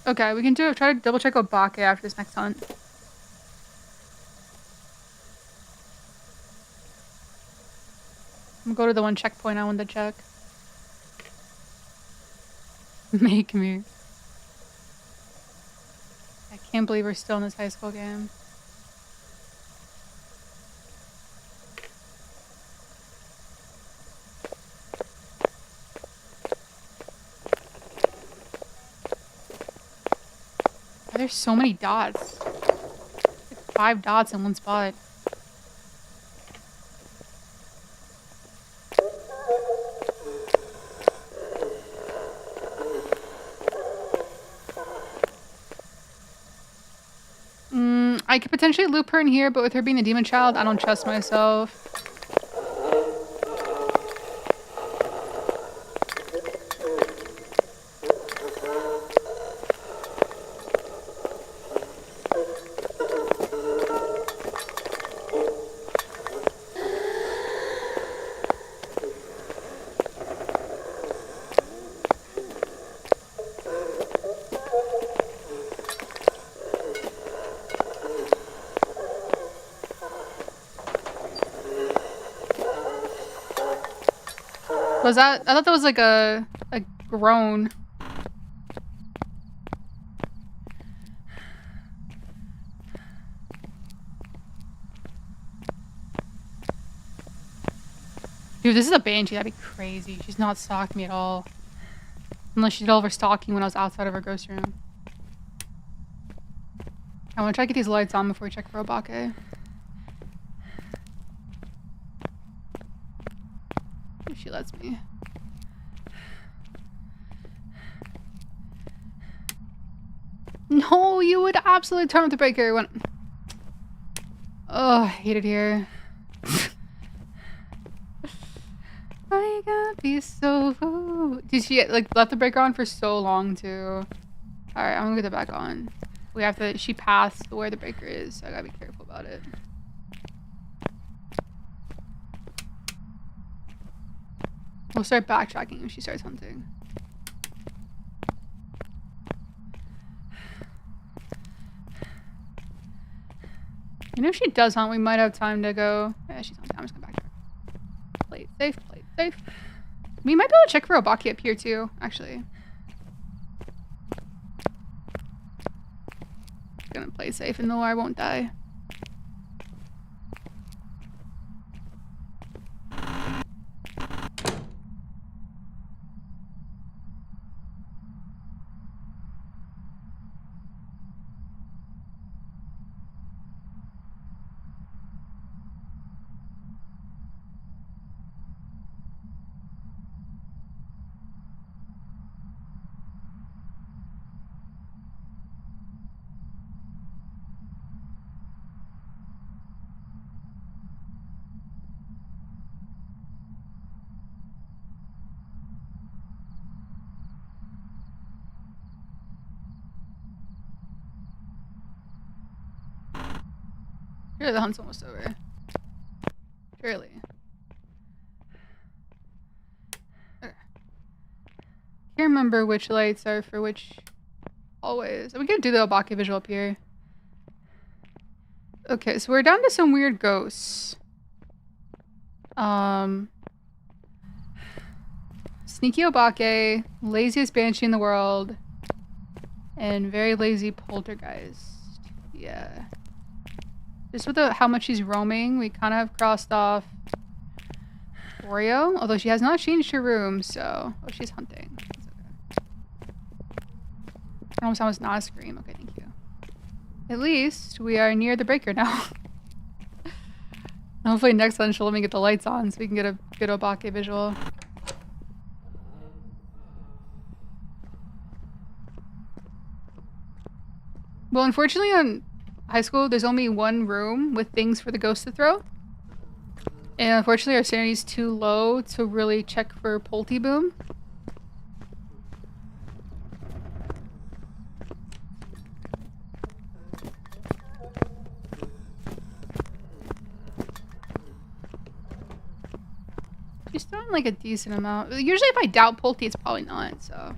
Okay, we can try to double check Obake after this next hunt. I'm gonna go to the one checkpoint I wanted to check. Make me. I can't believe we're still in this high school game. Oh, there's so many dots. Like 5 dots in one spot. I could potentially loop her in here, but with her being the demon child, I don't trust myself. Was that? I thought that was like a groan. Dude, this is a banshee. That'd be crazy. She's not stalking me at all. Unless she did all of her stalking when I was outside of her ghost room. I want to try to get these lights on before we check for Obake. If she lets me. No, you would absolutely turn off the breaker when... Oh, I hate it here. I gotta be so... Did she, like, left the breaker on for so long, too? Alright, I'm gonna get it back on. We have to... She passed where the breaker is, so I gotta be careful about it. We'll start backtracking if she starts hunting. You know, if she does hunt, we might have time to go... Yeah, she's hunting. I'm just gonna backtrack. Play it safe, play it safe. We might be able to check for Obaki up here, too, actually. Gonna play safe and know I won't die. Surely the hunt's almost over. Surely. Okay. Can't remember which lights are for which hallways. We could do the Obake visual up here. Okay, so we're down to some weird ghosts. Sneaky Obake, laziest banshee in the world, and very lazy poltergeist. Yeah. Just with how much she's roaming, we kind of have crossed off Oreo, although she has not changed her room, so... Oh, she's hunting. That's okay. I almost sounds not a scream. Okay, thank you. At least we are near the breaker now. Hopefully next time she'll let me get the lights on so we can get a good Obake visual. Well, unfortunately on high school, there's only one room with things for the ghost to throw. And unfortunately our sanity's too low to really check for Polty Boom. She's throwing like a decent amount. Usually if I doubt Polty, it's probably not, so...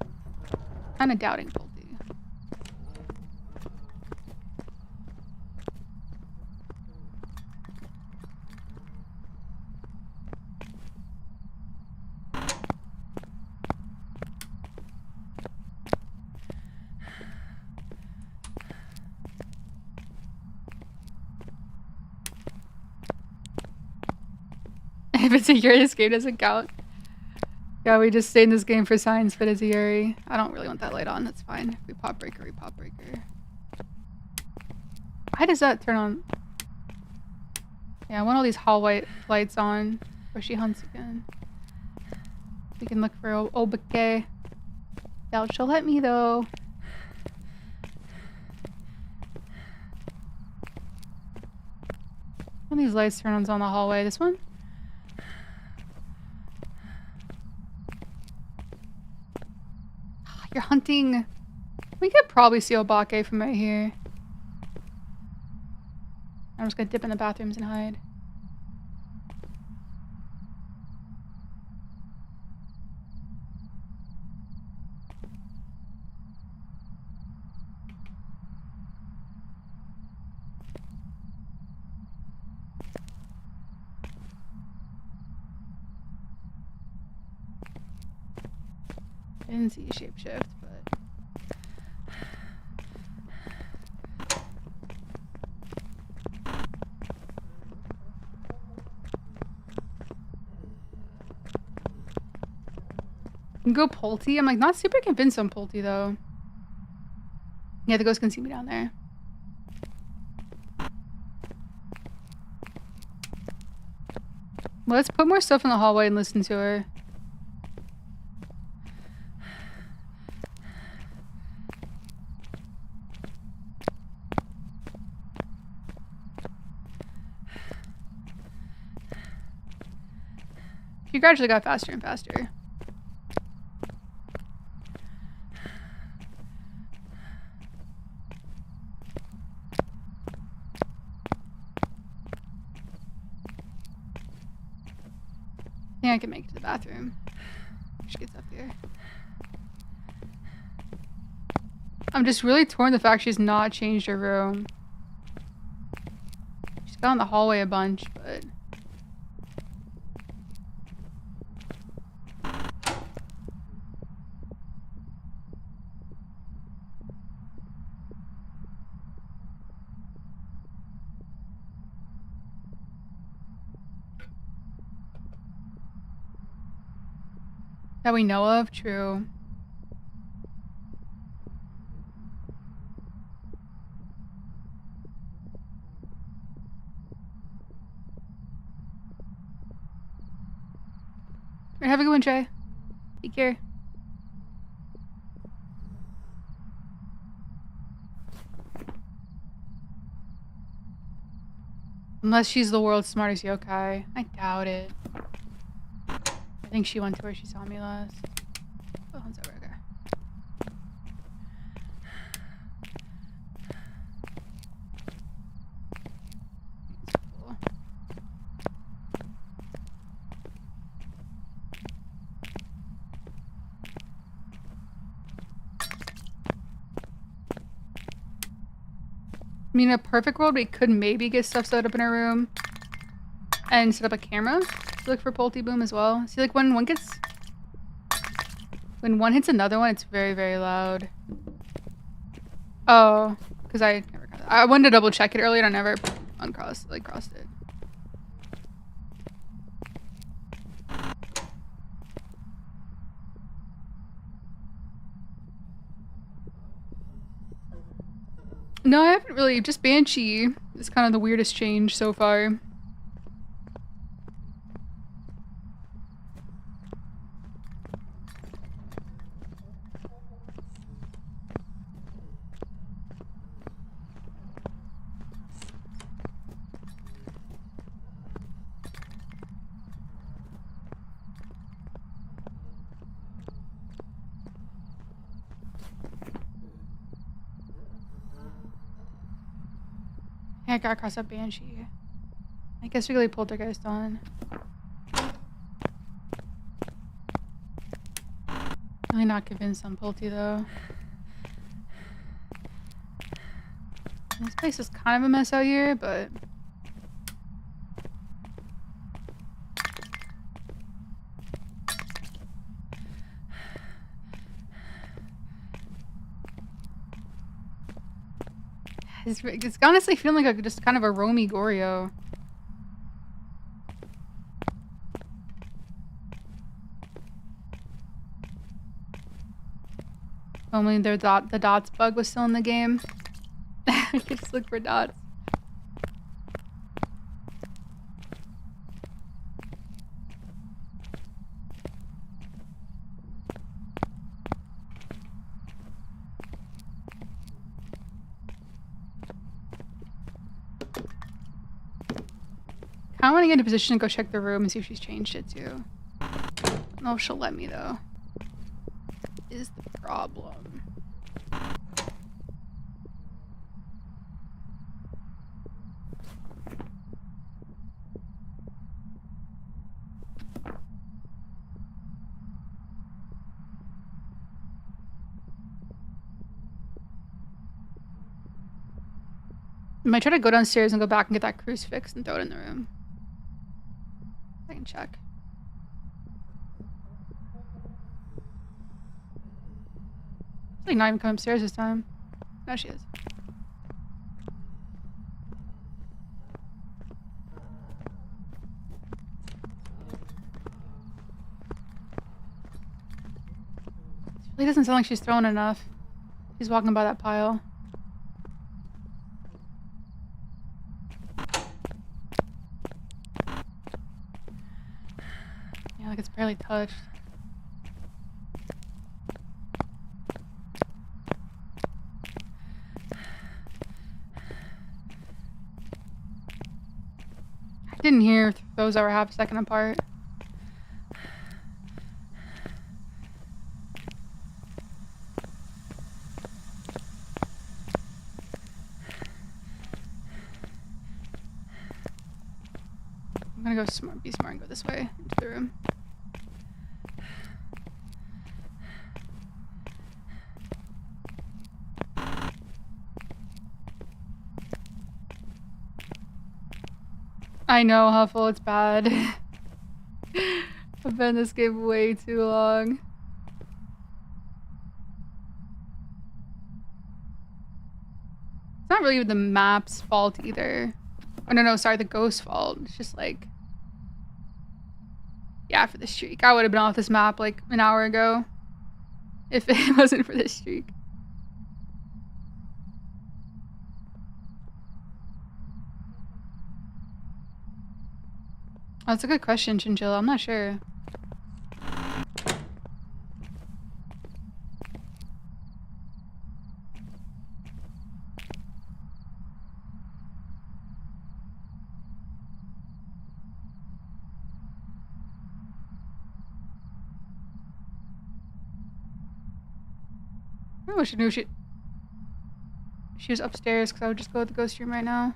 kind of doubting Polty. If it's a Yuri, this game doesn't count. Yeah, we just stay in this game for science, but it's a Yuri. I don't really want that light on. That's fine. If we pop breaker, we pop breaker. Why does that turn on? Yeah, I want all these hallway lights on where she hunts again. We can look for Obake. Doubt she'll let me though. One of these lights turn on the hallway. This one? You're hunting. We could probably see Obake from right here. I'm just gonna dip in the bathrooms and hide. didn't see a shapeshift, but can go Pulte. I'm like not super convinced on Pulte though. Yeah, the ghost can see me down there. Well, let's put more stuff in the hallway and listen to her. She gradually got faster and faster. I think I can make it to the bathroom. She gets up here. I'm just really torn the fact she's not changed her room. She's gone in the hallway a bunch, but that we know of, true. Alright, have a good one, Trey. Take care. Unless she's the world's smartest yokai. I doubt it. I think she went to where she saw me last. Oh, that's over. Okay. Cool. I mean, in a perfect world, we could maybe get stuff set up in our room and set up a camera to look for Pulte Boom as well. See, like when one hits another one, it's very, very loud. Oh, because I never got that. I wanted to double check it earlier and I never crossed it. No, I haven't really. Just Banshee is kind of the weirdest change so far. I got across that Banshee. I guess we could leave Poltergeist on. Really not convinced on Pulte though. This place is kind of a mess out here, but it's honestly feeling like just kind of a roamy Goryo. Only the dots bug was still in the game. I could just look for dots. I want to get into position to go check the room and see if she's changed it too. I don't know if she'll let me though. Is the problem. I might try to go downstairs and go back and get that crucifix and throw it in the room. I can check. Like not even come upstairs this time. No, she is. It really doesn't sound like she's thrown enough. She's walking by that pile. Yeah, like it's barely touched. I didn't hear those that were half a second apart. I'm gonna go smart, be smart and go this way into the room. I know, Huffle, it's bad. I've been in this game way too long. It's not really the map's fault either. Oh, no, sorry, the ghost's fault. It's just like... Yeah, for the streak. I would have been off this map like an hour ago. If it wasn't for this streak. Oh, that's a good question, Chinchilla. I'm not sure. I wish I knew she was upstairs because I would just go to the ghost room right now.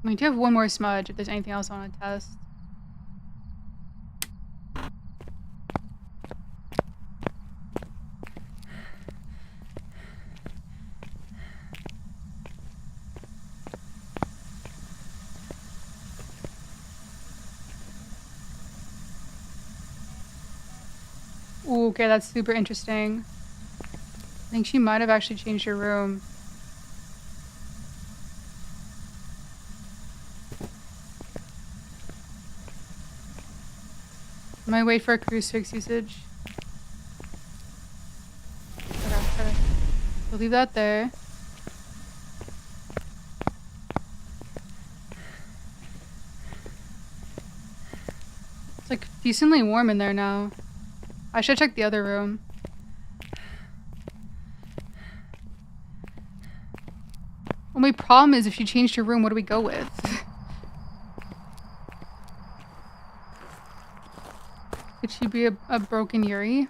We do have one more smudge if there's anything else I want to test. Ooh, okay, that's super interesting. I think she might have actually changed her room. I might wait for a crucifix usage. Okay. We'll leave that there. It's like decently warm in there now. I should check the other room. Well, my problem is if she changed her room, what do we go with? Could she be a broken Yuri?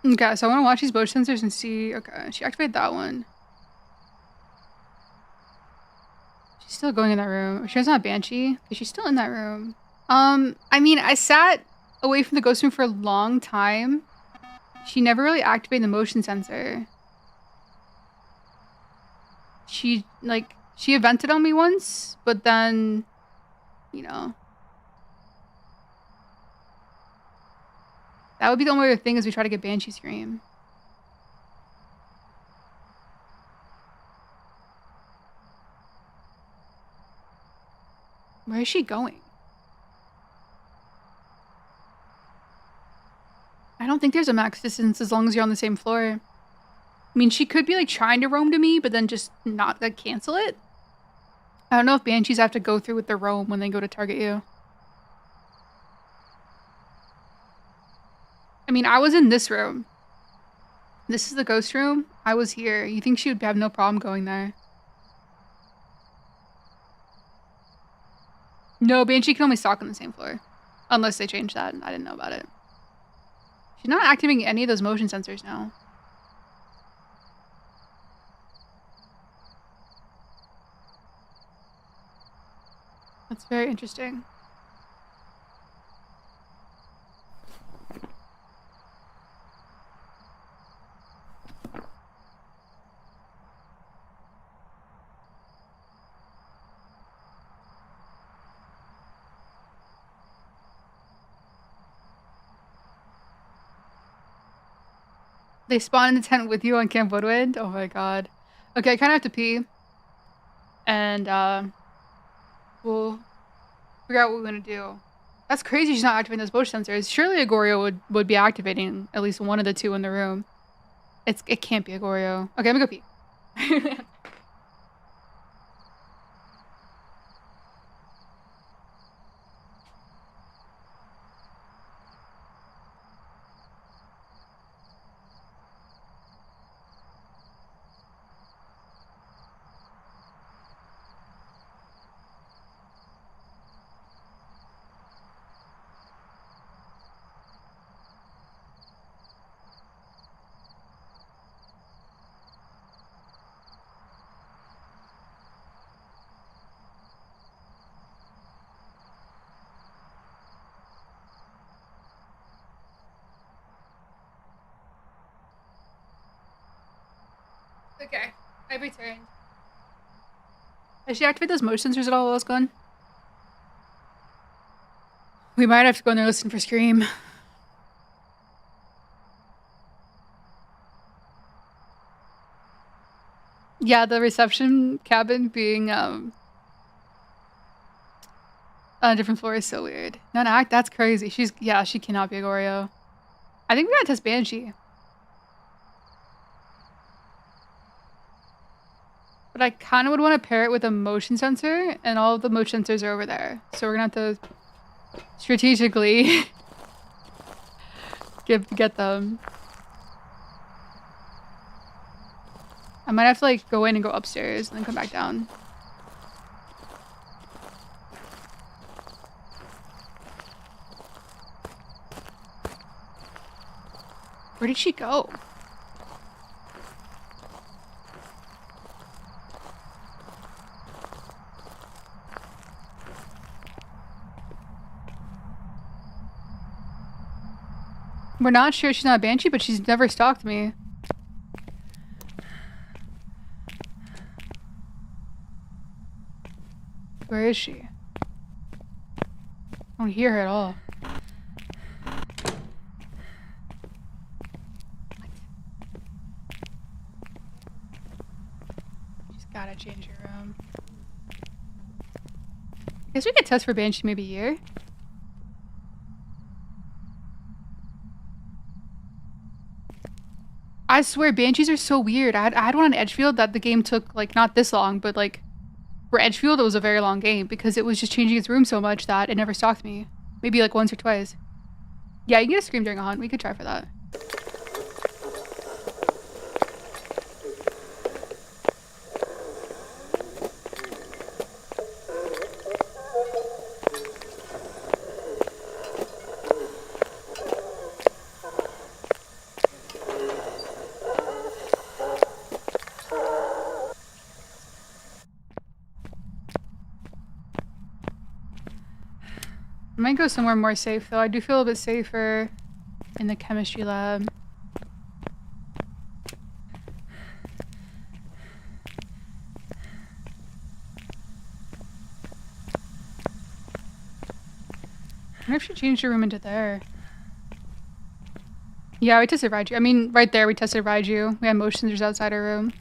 Okay, so I want to watch these motion sensors and see. Okay, she activated that one. She's still going in that room. She doesn't have Banshee. Okay, she's still in that room. I mean, I sat away from the ghost room for a long time. She never really activated the motion sensor. She evented on me once, but then, you know. That would be the only other thing as we try to get Banshee Scream. Where is she going? I don't think there's a max distance as long as you're on the same floor. I mean, she could be like trying to roam to me, but then just not like cancel it. I don't know if Banshees have to go through with the roam when they go to target you. I mean, I was in this room. This is the ghost room. I was here. You think she would have no problem going there? No, Banshee can only stalk on the same floor. Unless they changed that, and I didn't know about it. She's not activating any of those motion sensors now. That's very interesting. They spawn in the tent with you on Camp Woodwind? Oh my god. Okay, I kind of have to pee. And, we'll figure out what we're gonna do. That's crazy she's not activating those motion sensors. Surely a Goryo would be activating at least one of the two in the room. It can't be a Goryo. Okay, I'm gonna go pee. Okay, I've returned. Has she activated those motion sensors at all while I was gone? We might have to go in there and listen for Scream. Yeah, the reception cabin being on a different floor is so weird. Non-act? That's crazy. She cannot be a Goryo. I think we gotta test Banshee. But I kind of would want to pair it with a motion sensor, and all of the motion sensors are over there. So we're gonna have to strategically get them. I might have to like go in and go upstairs and then come back down. Where did she go? We're not sure she's not a Banshee, but she's never stalked me. Where is she? I don't hear her at all. What? She's gotta change her room. I guess we could test for Banshee maybe here. I swear, Banshees are so weird. I had one on Edgefield that the game took, like, not this long, but, like, for Edgefield, it was a very long game because it was just changing its room so much that it never stalked me. Maybe, like, once or twice. Yeah, you can get a Scream during a hunt. We could try for that. I might go somewhere more safe, though. I do feel a bit safer in the chemistry lab. I wonder if she changed her room into there. Yeah, we tested Raiju. I mean, right there, we tested Raiju. We had motion sensors outside her room.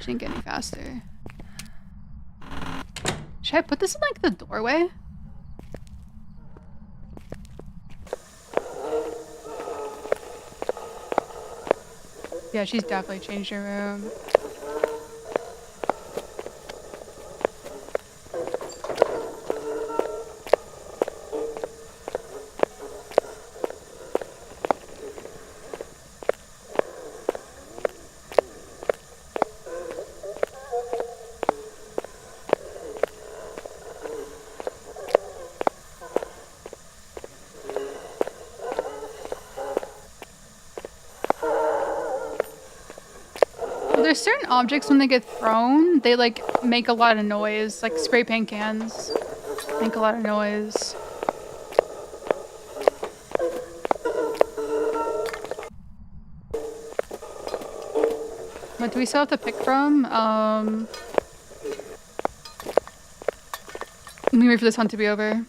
She didn't get any faster. Should I put this in, like, the doorway? Yeah, she's definitely changed her room. Well, there's certain objects when they get thrown, they like make a lot of noise. Like spray paint cans make a lot of noise. What do we still have to pick from? Let me wait for this hunt to be over.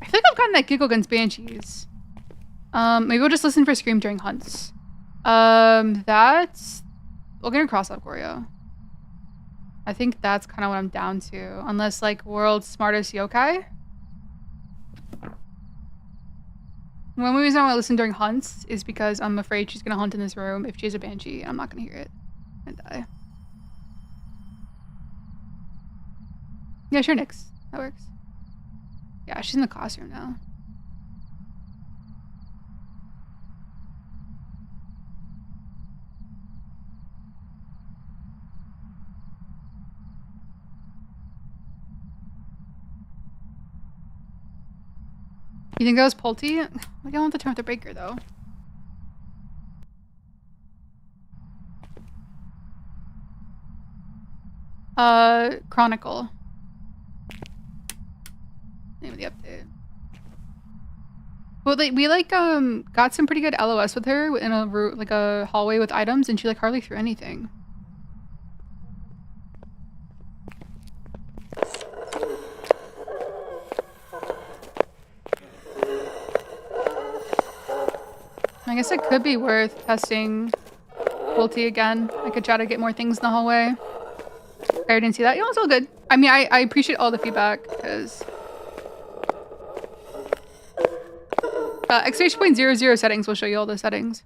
I feel like I've gotten that giggle against banshees. Maybe we'll just listen for scream during hunts. That's... We'll get a cross-up Goryo. I think that's kind of what I'm down to. Unless, like, world's smartest yokai. One reason I want to listen during hunts is because I'm afraid she's gonna hunt in this room if she has a banshee, and I'm not gonna hear it. I'm gonna die. Yeah, sure, Nyx. That works. Yeah, she's in the classroom now. You think that was Pulte? Like, I don't want to turn off the breaker, though. Chronicle. Name of the update. Well, we like, got some pretty good LOS with her in a like a hallway with items, and she like hardly threw anything. I guess it could be worth testing Pulte again. I could try to get more things in the hallway. I didn't see that. You know, it's all good. I mean, I appreciate all the feedback, because... Exclamation point 00 settings will show you all the settings.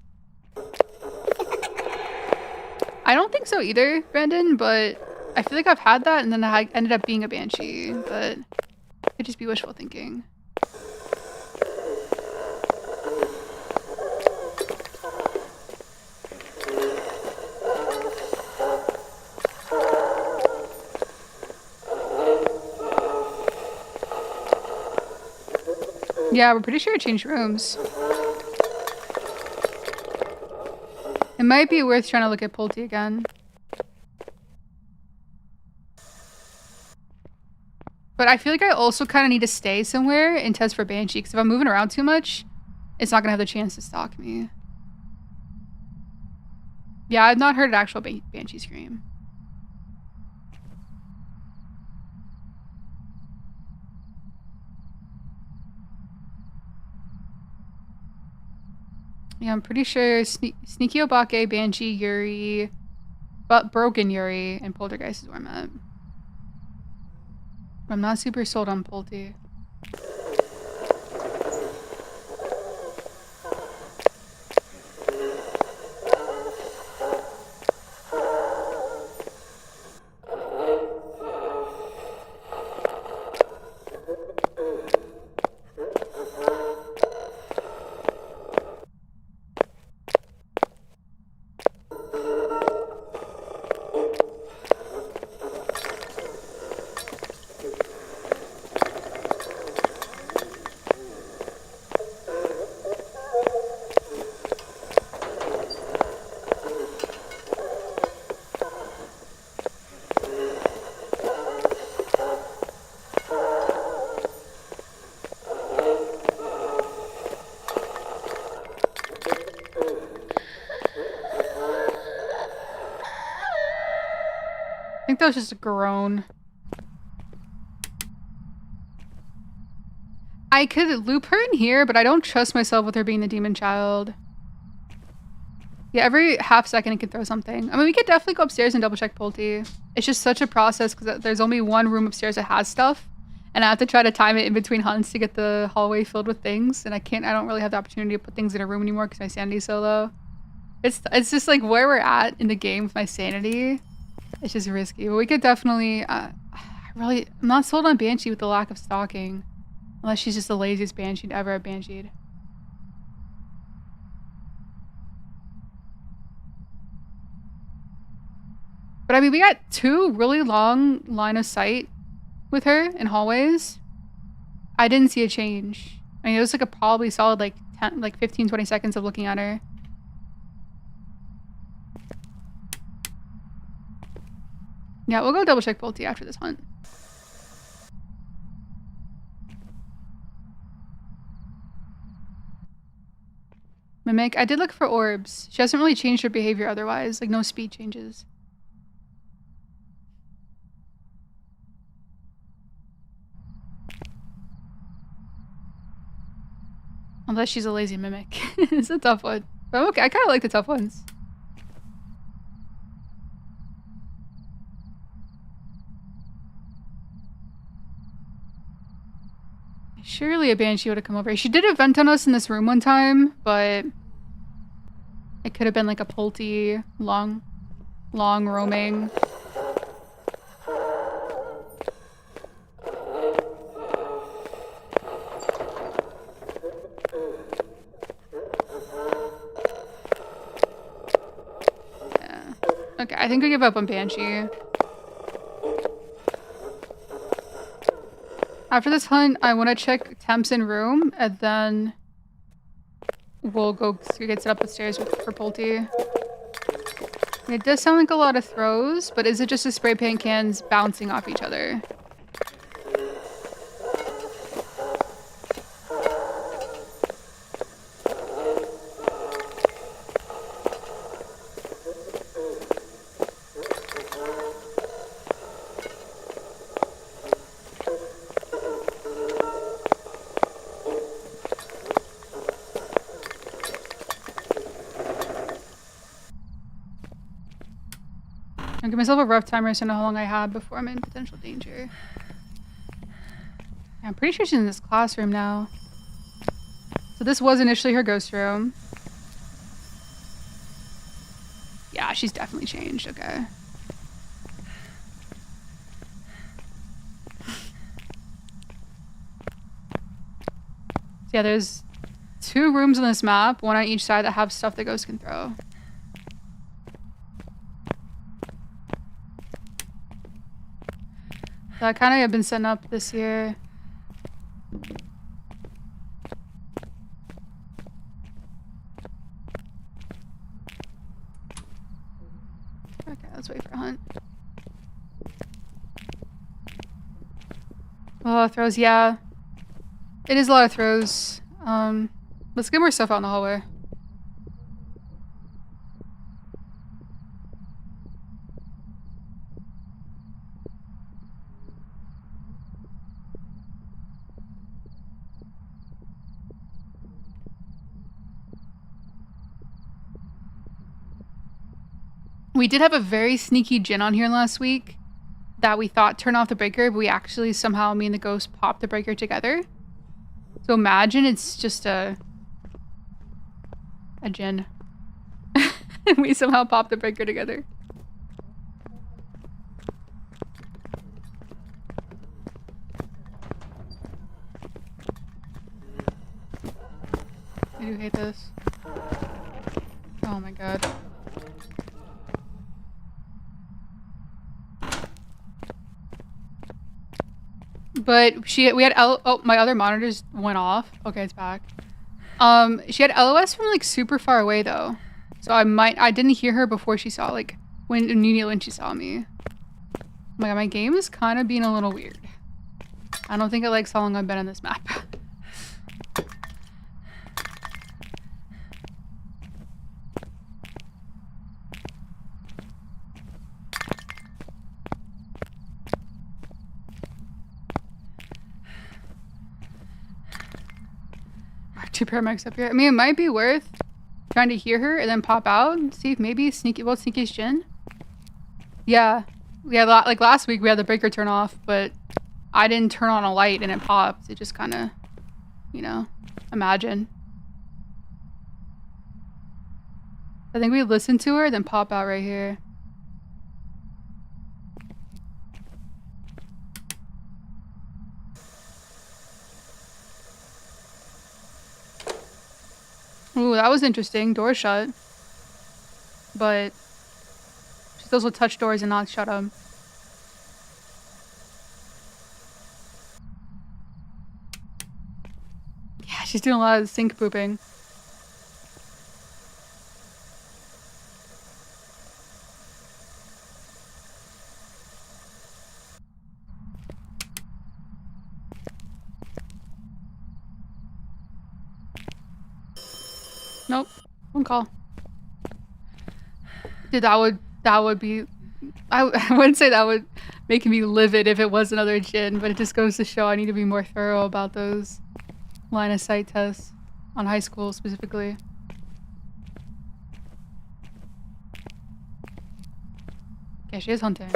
I don't think so either, Brandon, but I feel like I've had that, and then I ended up being a banshee, but it could just be wishful thinking. Yeah, we're pretty sure it changed rooms. It might be worth trying to look at Pulte again. But I feel like I also kind of need to stay somewhere and test for Banshee, because if I'm moving around too much, it's not going to have the chance to stalk me. Yeah, I've not heard an actual Banshee scream. Yeah, I'm pretty sure Sneaky Obake, Banshee, Yuri, but Broken Yuri, and Poltergeist is where I'm at. I'm not super sold on Pulte. I think that was just a groan. I could loop her in here, but I don't trust myself with her being the demon child. Yeah, every half second it can throw something. I mean, we could definitely go upstairs and double check Pulte. It's just such a process because there's only one room upstairs that has stuff. And I have to try to time it in between hunts to get the hallway filled with things. And I don't really have the opportunity to put things in a room anymore because my sanity's so low. It's just like where we're at in the game with my sanity. It's just risky. But we could definitely, I'm not sold on Banshee with the lack of stalking. Unless she's just the laziest Banshee to ever have Bansheed. But I mean, we got 2 really long line of sight with her in hallways. I didn't see a change. I mean, it was like a probably solid like 15, 20 seconds of looking at her. Yeah, we'll go double check Pulte after this hunt. Mimic. I did look for orbs. She hasn't really changed her behavior otherwise. Like, no speed changes. Unless she's a lazy mimic. It's a tough one. But okay, I kind of like the tough ones. Surely a banshee would have come over. She did event on us in this room one time, but it could have been like a Pulte, long roaming. Yeah. Okay, I think we give up on banshee. After this hunt, I want to check temps in room, and then we'll go get set up upstairs for Pulte. It does sound like a lot of throws, but is it just the spray paint cans bouncing off each other? I'll give myself a rough timer so I know how long I have before I'm in potential danger. Yeah, I'm pretty sure she's in this classroom now. So this was initially her ghost room. Yeah, she's definitely changed. Okay. So yeah, there's 2 rooms on this map, one on each side that have stuff that ghosts can throw. That kind of have been setting up this year. Okay, let's wait for a hunt. Oh, throws, yeah. It is a lot of throws. Let's get more stuff out in the hallway. We did have a very sneaky djinn on here last week that we thought turned off the breaker, but we actually somehow, me and the ghost, popped the breaker together. So imagine it's just a djinn. We somehow popped the breaker together. I do hate this. Oh my god. But we had oh, my other monitors went off. Okay, it's back. She had LOS from like super far away though. So I didn't hear her before she saw, like, immediately when she saw me. Oh my god, my game is kind of being a little weird. I don't think it likes how long I've been on this map. Two paramedics up here. I mean, it might be worth trying to hear her and then pop out and see if maybe sneaky's djinn. Yeah. Like last week we had the breaker turn off, but I didn't turn on a light and it popped. It just kind of, you know, imagine. I think we listen to her, then pop out right here. Ooh, that was interesting. Door shut. But she's supposed to touch doors and not shut them. Yeah, she's doing a lot of sink pooping. Nope. Phone call. Dude, that would be... I wouldn't say that would make me livid if it was another Jinn, but it just goes to show I need to be more thorough about those line of sight tests on high school specifically. Yeah, she is hunting.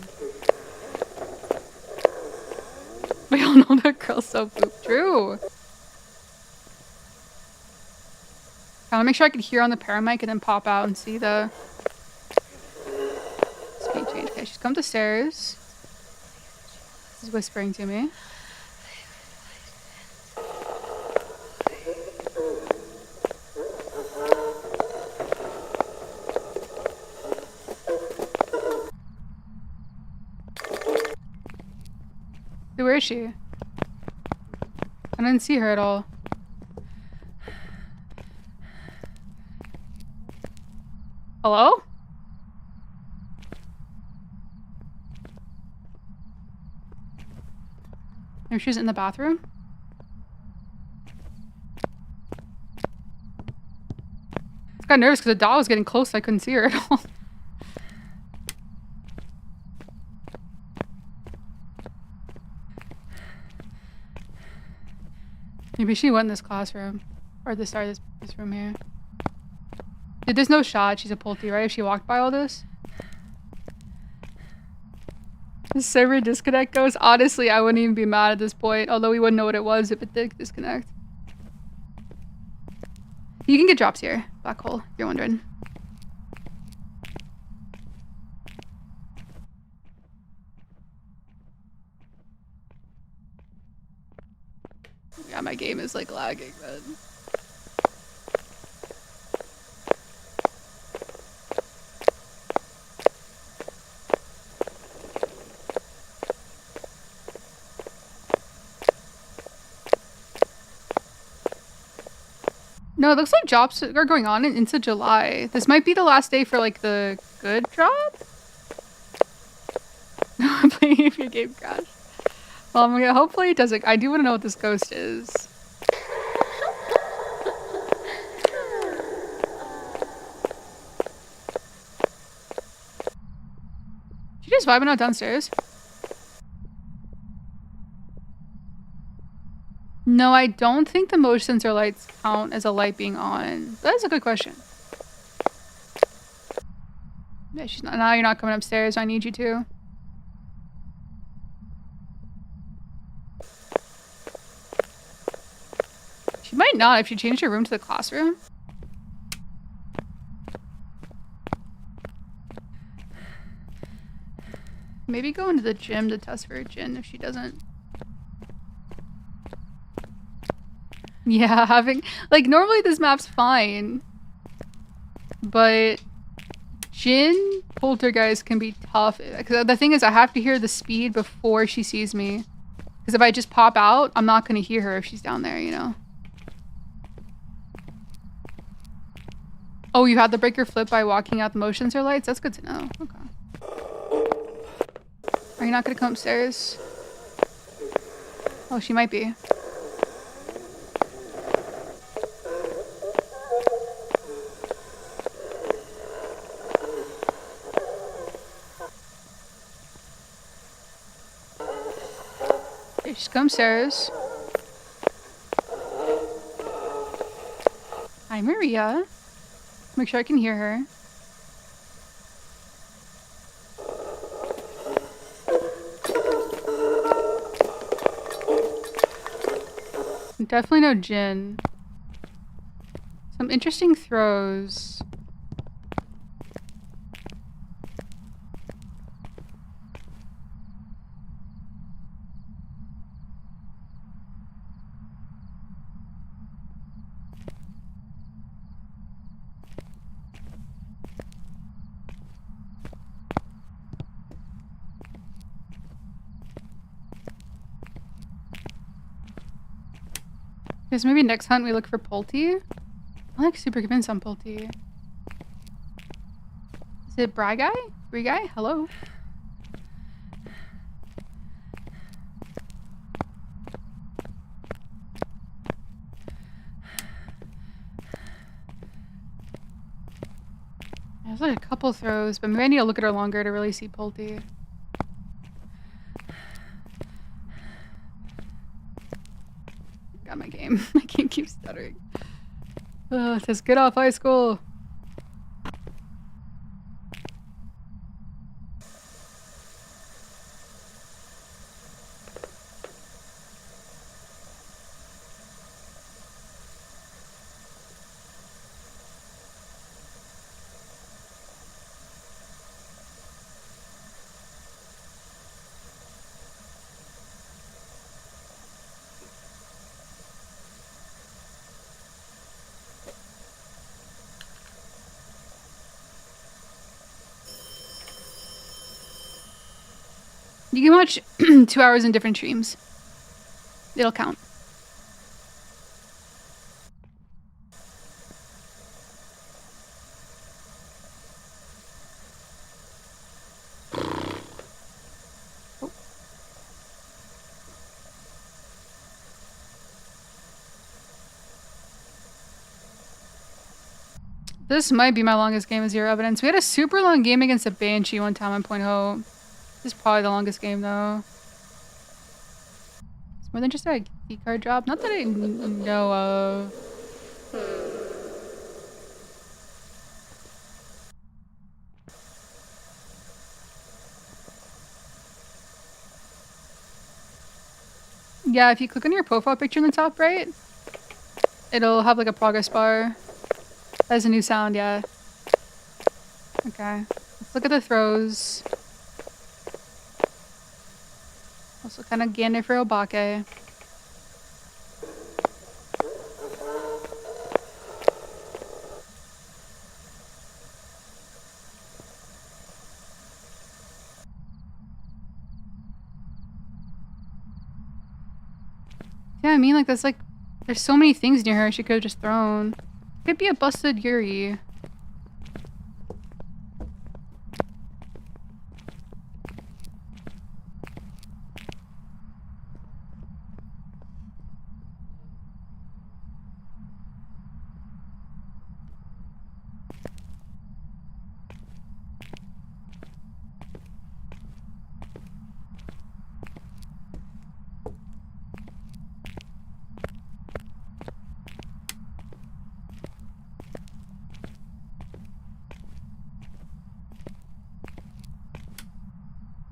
We all know that girl's so poop. True. I want to make sure I could hear on the paramic and then pop out and see the speed change. Okay, she's come to stairs. She's whispering to me. Dude, where is she? I didn't see her at all. Hello? Maybe she's in the bathroom? I got nervous because the dog was getting close, so I couldn't see her at all. Maybe she went in this classroom. Or this room here. Dude, there's no shot she's a Pulte, right? If she walked by all this? The server disconnect goes. Honestly, I wouldn't even be mad at this point. Although we wouldn't know what it was if it did disconnect. You can get drops here. Black hole, if you're wondering. Yeah, my game is like lagging, man. No, it looks like jobs are going on into July. This might be the last day for like the good job? I'm playing if your game crashed. Well, I'm gonna, hopefully it doesn't. I do want to know what this ghost is. She just vibing out downstairs? No, I don't think the motion sensor lights count as a light being on. That's a good question. Yeah, she's not. Now you're not coming upstairs. I need you to. She might not if she changed her room to the classroom. Maybe go into the gym to test for a Jinn if she doesn't. Yeah, having... Like, normally this map's fine. But... Jinn poltergeist can be tough. The thing is, I have to hear the speed before she sees me. Because if I just pop out, I'm not going to hear her if she's down there, you know? Oh, you had the breaker flip by walking out the motion sensor lights? That's good to know. Okay. Are you not going to come upstairs? Oh, she might be. She's come upstairs. Hi, Maria. Make sure I can hear her. Definitely no Jinn. Some interesting throws. Guess maybe next hunt we look for Pulte. I'm like super convinced on Pulte. Is it Bry Guy? Bry Guy? Hello? like a couple throws, but maybe I need to look at her longer to really see Pulte. Got my game. My game keeps stuttering. It says get off high school. You can watch 2 hours in different streams. It'll count. Oh. This might be my longest game of Zero Evidence. We had a super long game against a Banshee one time on Point Hope. This is probably the longest game, though. It's more than just a key card drop. Not that I know of. Yeah, if you click on your profile picture in the top right, it'll have like a progress bar. That has a new sound, yeah. Okay. Let's look at the throws. Also kind of gander for Obake. Yeah, I mean, like, that's like, there's so many things near her she could have just thrown. Could be a busted Yuri.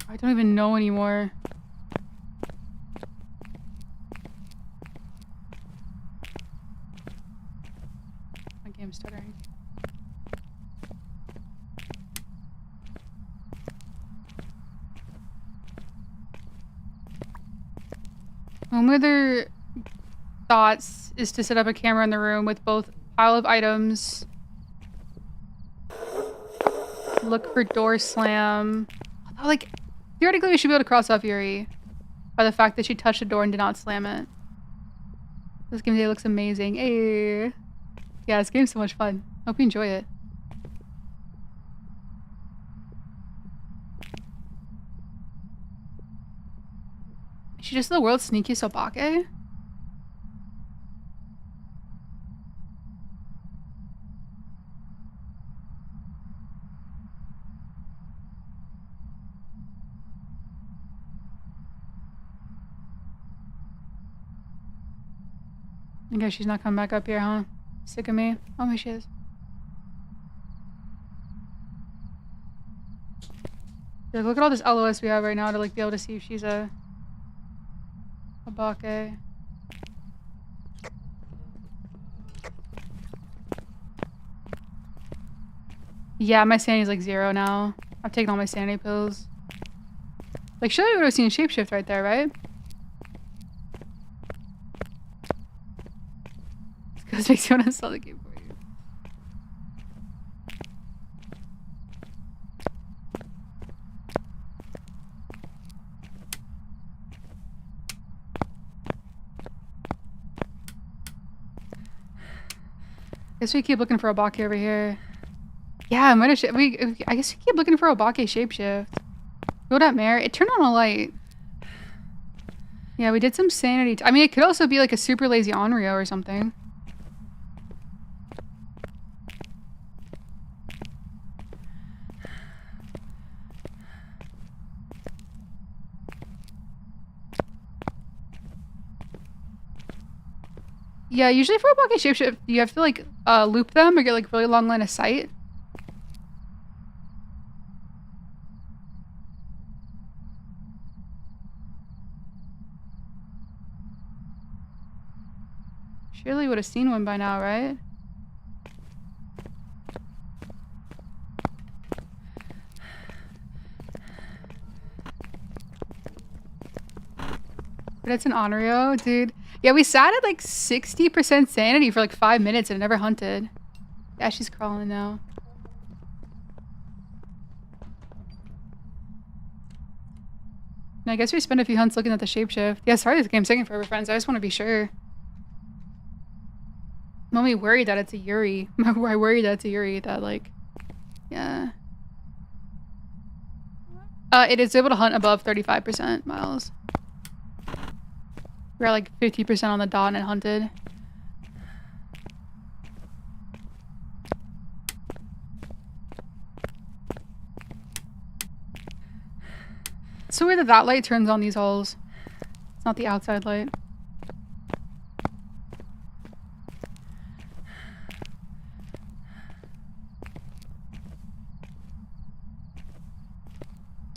I don't even know anymore. My game's stuttering. One of their thoughts is to set up a camera in the room with both pile of items. Look for door slam. Like, theoretically, we should be able to cross off Yuri by the fact that she touched the door and did not slam it. This game today looks amazing. Hey. Yeah, this game's so much fun. Hope you enjoy it. Is she just the world's sneakiest Obake? I guess she's not coming back up here, huh? Sick of me. Oh, maybe she is. Like, look at all this LOS we have right now to like be able to see if she's a Obake. Yeah, my sanity's like 0 now. I've taken all my sanity pills. Like, surely we would have seen a shapeshift right there, right? Because makes you want to sell the game for you. Guess we keep looking for Obake over here. Yeah, I guess we keep looking for Obake shapeshift. Go that mare. It turned on a light. Yeah, we did some sanity. I mean, it could also be like a super lazy Onryo or something. Yeah, usually for a blocky shapeshift, you have to like loop them or get like really long line of sight. Surely would have seen one by now, right? But it's an Honorio, dude. Yeah, we sat at like 60% sanity for like 5 minutes and it never hunted. Yeah, she's crawling now. And I guess we spent a few hunts looking at the shapeshift. Yeah, sorry this game's taking forever, friends. I just want to be sure. I'm only worried that it's a Yuri. I worry that it's a Yuri that like, yeah. It is able to hunt above 35%, Miles. We're at like 50% on the dot and it hunted. It's so weird that that light turns on these holes. It's not the outside light.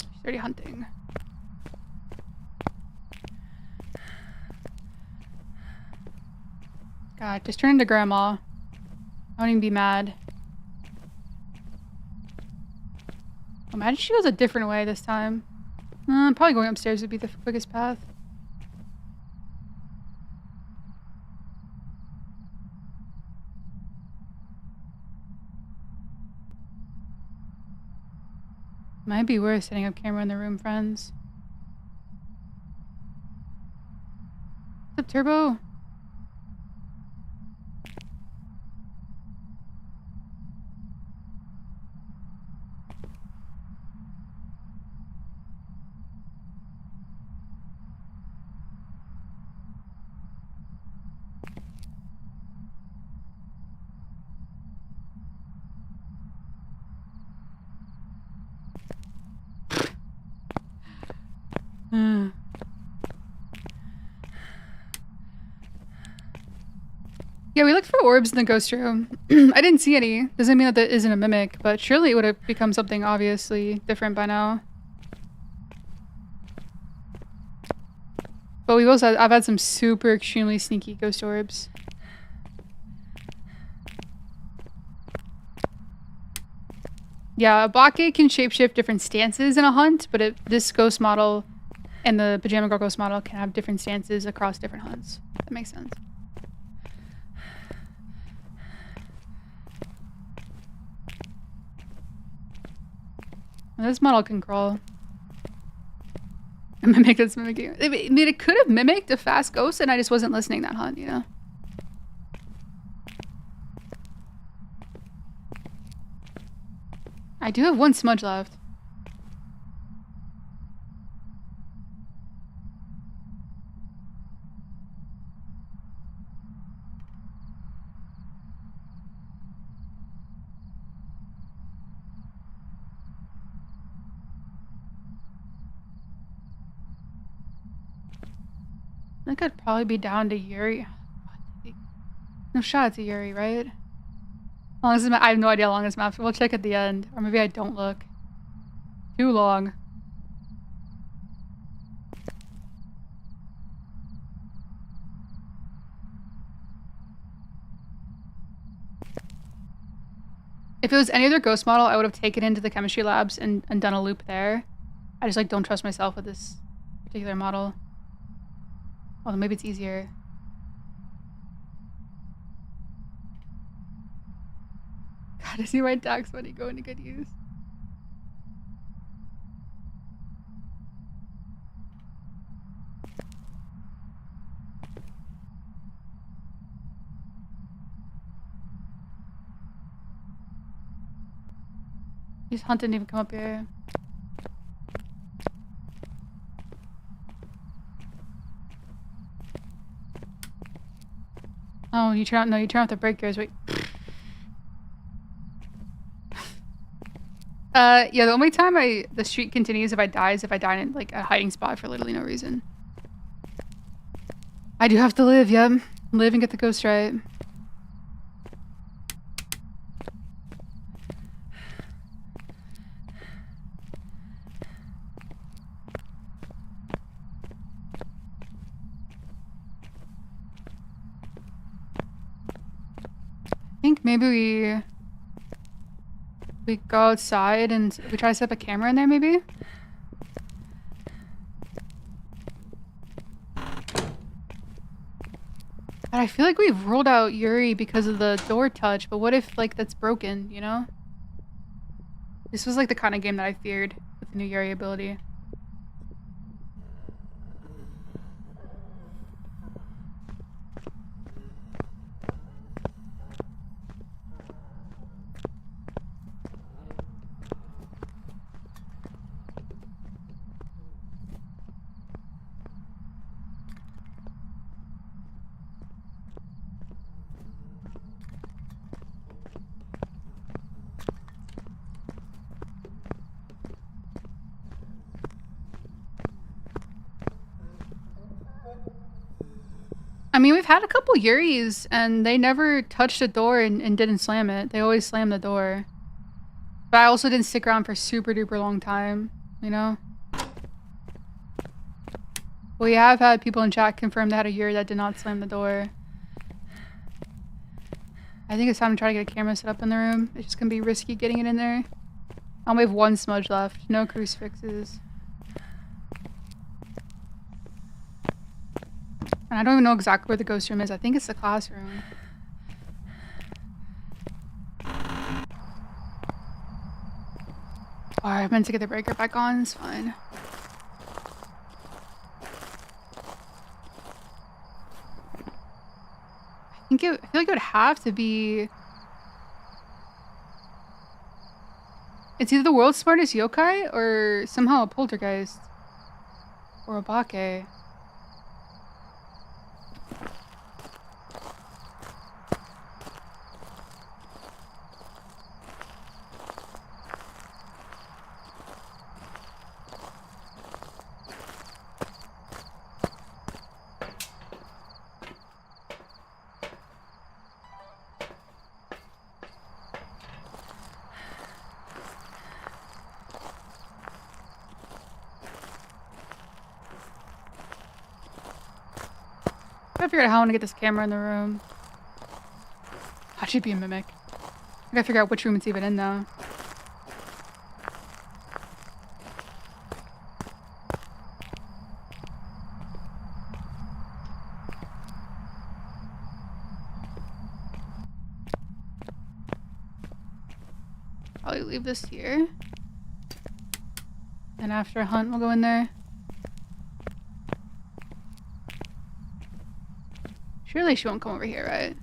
She's already hunting. God, just turn into grandma. I won't even be mad. Imagine she goes a different way this time. Probably going upstairs would be the quickest path. Might be worth setting up camera in the room, friends. What's up, Turbo? Yeah, we looked for orbs in the ghost room. I didn't see any. Doesn't mean that that isn't a mimic, but surely it would have become something obviously different by now. But we've also I've had some super extremely sneaky ghost orbs. Yeah, a Bake can shapeshift different stances in a hunt, but this ghost model and the Pajama Girl ghost model can have different stances across different hunts. That makes sense. Well, this model can crawl. A mimic that's mimicking. I mean, it could have mimicked a fast ghost and I just wasn't listening that hunt, you know? I do have one smudge left. I think I'd probably be down to Yuri. No shot it's a Yuri, right? How long is this map? I have no idea how long this map. We'll check at the end. Or maybe I don't look. Too long. If it was any other ghost model, I would have taken it into the chemistry labs and done a loop there. I just like don't trust myself with this particular model. Well, maybe it's easier. God, I see my tax money go into good use. This hunt didn't even come up here. Oh, you turn off the breakers. Wait. Yeah, the only time the streak continues if I die in like a hiding spot for literally no reason. I do have to live, yep. Live and get the ghost right. I think maybe we go outside and we try to set up a camera in there, maybe? But I feel like we've ruled out Yuri because of the door touch, but what if, like, that's broken, you know? This was, like, the kind of game that I feared with the new Yuri ability. I mean, we've had a couple Yuris, and they never touched a door and didn't slam it. They always slammed the door. But I also didn't stick around for super duper long time, you know? We have had people in chat confirm they had a Yuri that did not slam the door. I think it's time to try to get a camera set up in the room. It's just gonna be risky getting it in there. I only have one smudge left. No crucifixes. And I don't even know exactly where the ghost room is. I think it's the classroom. Alright, I meant to get the breaker back on. It's fine. I feel like it would have to be... It's either the world's smartest yokai or somehow a poltergeist. Or a bake. I figured out how I want to get this camera in the room. How should be a mimic? I gotta figure out which room it's even in though. Probably leave this here. And after a hunt, we'll go in there. Surely she won't come over here, right?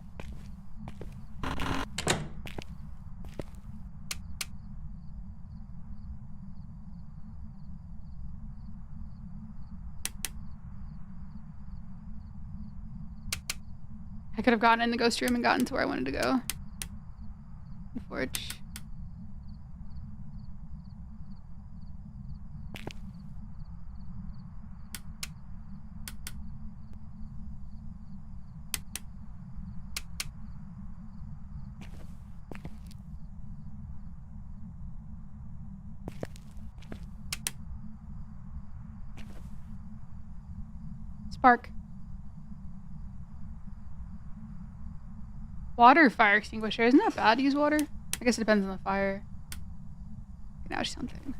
I could have gotten in the ghost room and gotten to where I wanted to go. Forge. Spark. Water fire extinguisher. Isn't that bad to use water? I guess it depends on the fire. Okay, now she's something.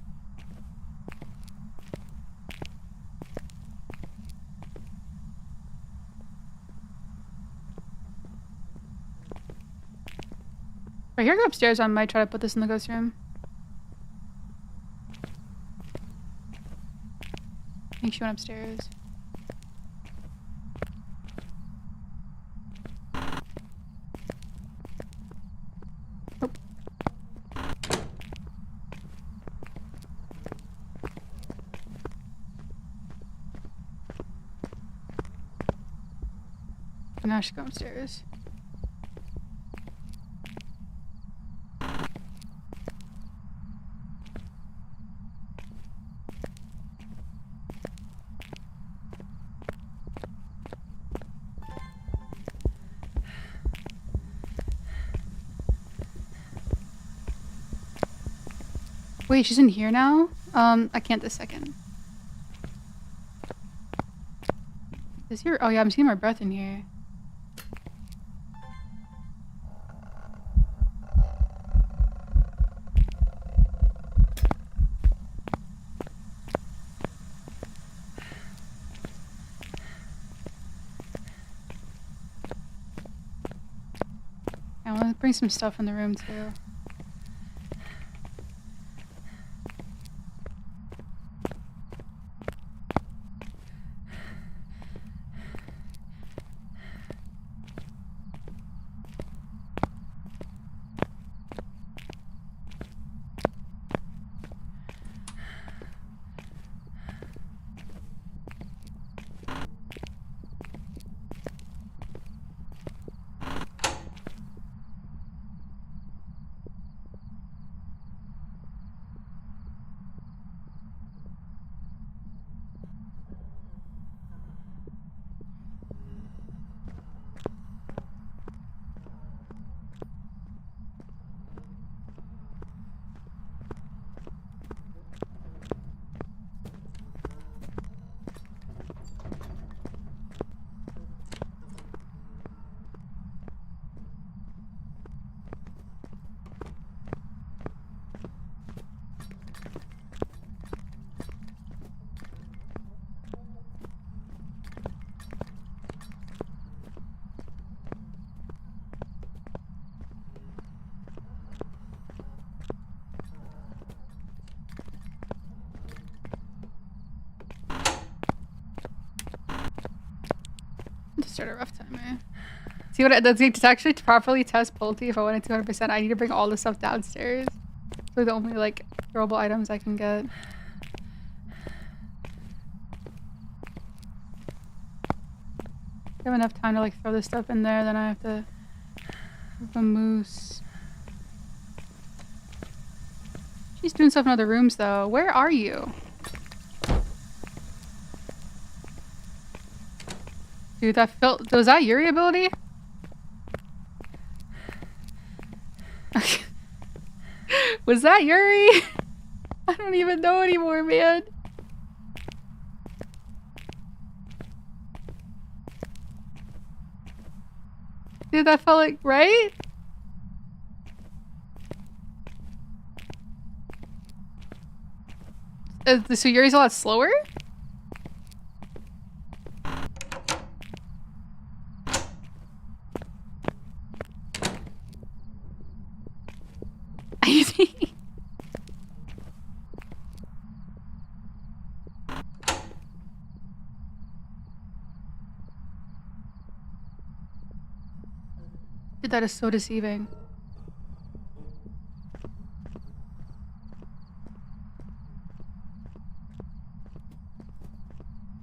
If I hear her go upstairs, I might try to put this in the ghost room. I think she went upstairs. Now she's going upstairs. Wait, she's in here now? I can't this second. Is here? Oh yeah, I'm seeing my breath in here. I want to bring some stuff in the room too. To start a rough timer. See what it does to actually properly test Pulte if I want it 200%. I need to bring all the stuff downstairs. So the only like throwable items I can get. If I have enough time to like throw this stuff in there, then I have to have a moose. She's doing stuff in other rooms though. Where are you? Dude, that felt. Was that Yuri ability? Was that Yuri? I don't even know anymore, man. Dude, that felt like, right? So Yuri's a lot slower? Dude, that is so deceiving.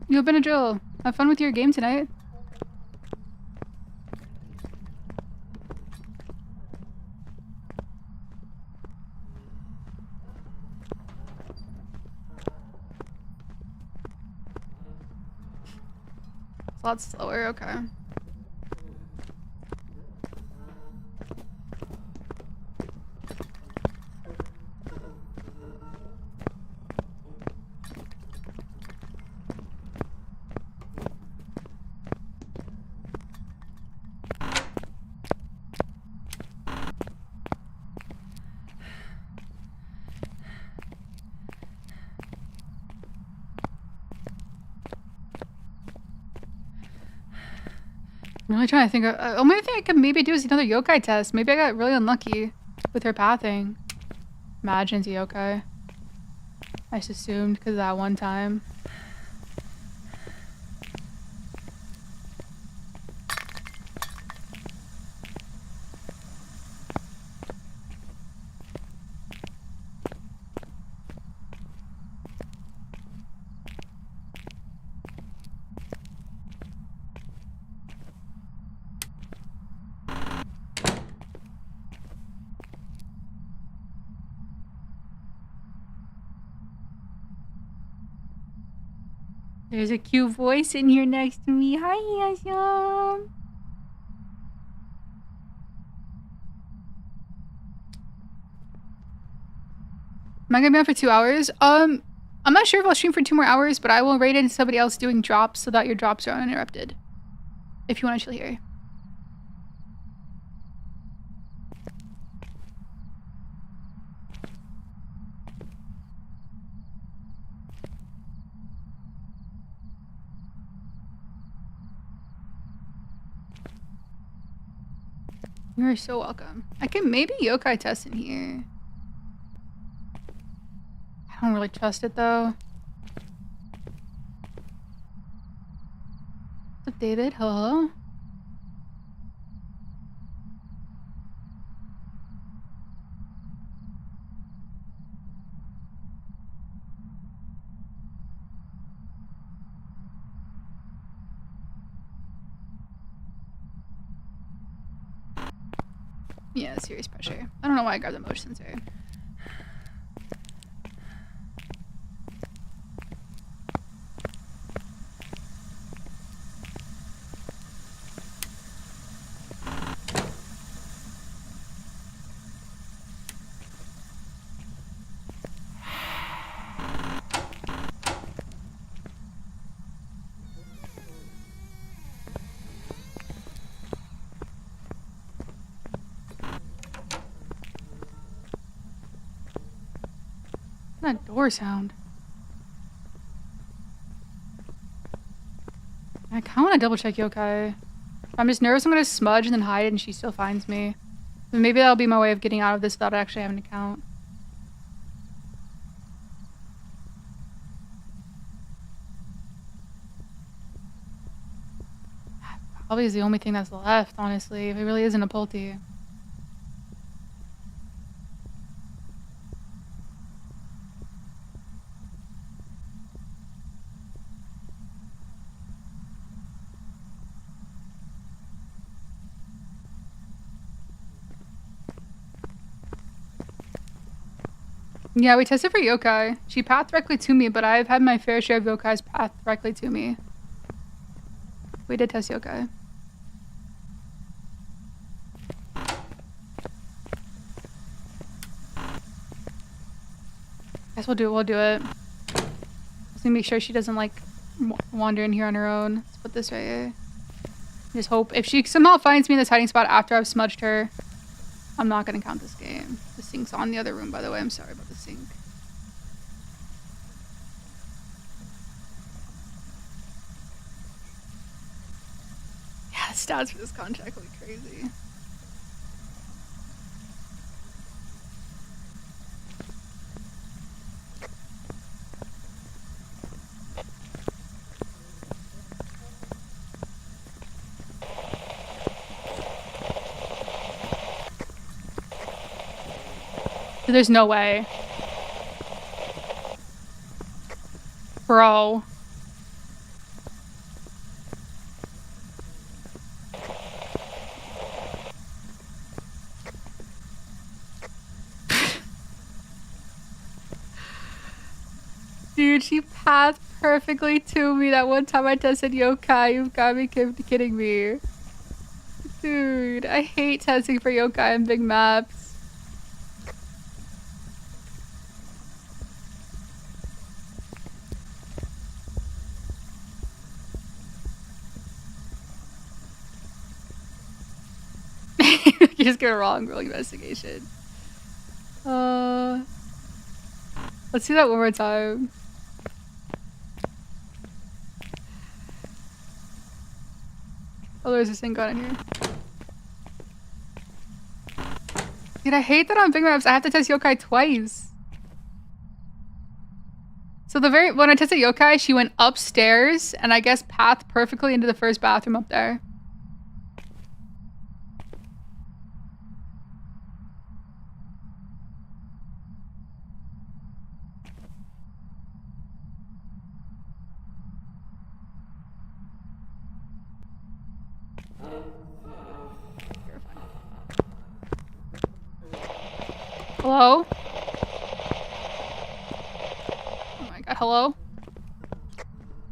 Yo, Benadryl, have fun with your game tonight. It's a lot slower, okay. I'm really trying to think of. Only thing I could maybe do is another yokai test. Maybe I got really unlucky with her pathing. Imagine it's a yokai. I just assumed because of that one time. There's a cute voice in here next to me. Hi, Yasham. Am I gonna be on for 2 hours? I'm not sure if I'll stream for 2 more hours, but I will raid in somebody else doing drops so that your drops are uninterrupted. If you want to chill here. You're so welcome. I can maybe yokai test in here. I don't really trust it though. What's up, David? Hello? Yeah, serious pressure. I don't know why I grabbed the motion sensor. That door sound. I kind of want to double check yokai. I'm just nervous I'm going to smudge and then hide it and she still finds me. But maybe that'll be my way of getting out of this without actually having to count. Probably is the only thing that's left, honestly. If it really isn't a Pulte. Yeah, we tested for yokai. She pathed directly to me, but I've had my fair share of yokais path directly to me. We did test yokai. Guess we'll do it. Just need to make sure she doesn't like wander in here on her own. Let's put this right here. Just hope if she somehow finds me in this hiding spot after I've smudged her, I'm not gonna count this game. The sink's on the other room, by the way. I'm sorry about the sink. Yeah, the stats for this contract will be crazy. There's no way. Bro. Dude, she passed perfectly to me that one time I tested yokai. You've got me kidding me. Dude, I hate testing for yokai in big maps. You just get a wrong roll investigation. Let's do that one more time. Oh, there's a sink on in here. Dude, I hate that on big maps I have to test yokai twice. So when I tested yokai, she went upstairs and I guess pathed perfectly into the first bathroom up there. Hello? Oh my god, hello?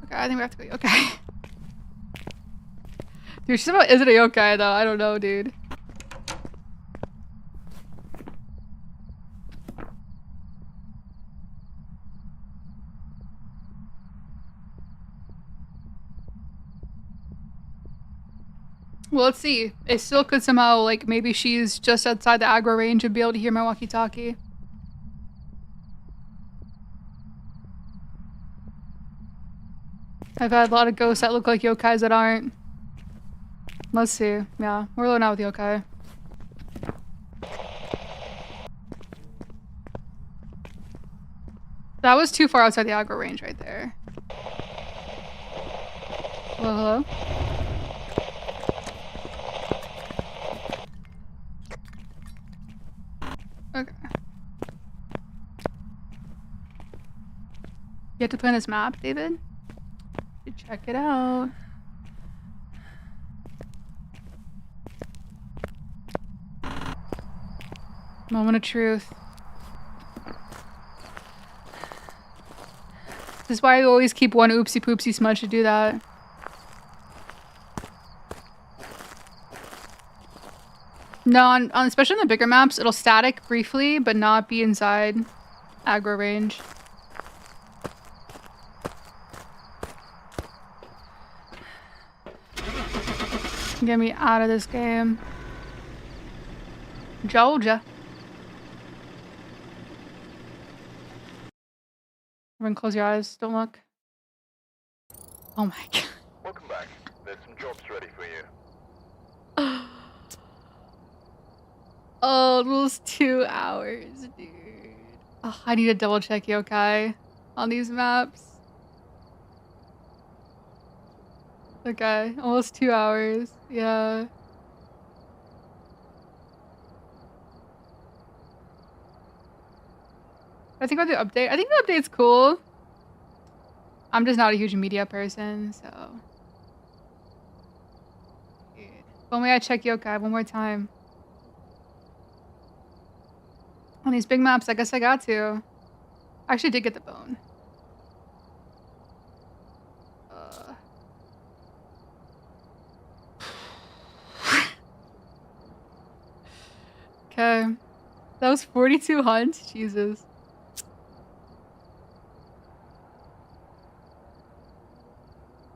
Okay, I think we have to go yokai. Dude, she's about isn't a yokai though, I don't know, dude. Well, let's see. It still could somehow, like, maybe she's just outside the aggro range and be able to hear my walkie-talkie. I've had a lot of ghosts that look like yokais that aren't. Let's see. Yeah, we're loading out with yokai. That was too far outside the aggro range right there. Hello, hello? Okay. You have to play on this map, David? Check it out. Moment of truth. This is why I always keep one oopsie poopsie smudge to do that. No, on especially on the bigger maps, it'll static briefly, but not be inside aggro range. Get me out of this game. Georgia. Everyone close your eyes. Don't look. Oh my god. Welcome back. There's some jobs ready for you. Oh, those 2 hours, dude. Oh, I need to double check yokai on these maps. Okay, almost 2 hours. Yeah. I think about the update. I think the update's cool. I'm just not a huge media person, so. When may I check yokai one more time? On these big maps, I guess I got to. I actually did get the bone. Okay. That was 42 hunts? Jesus.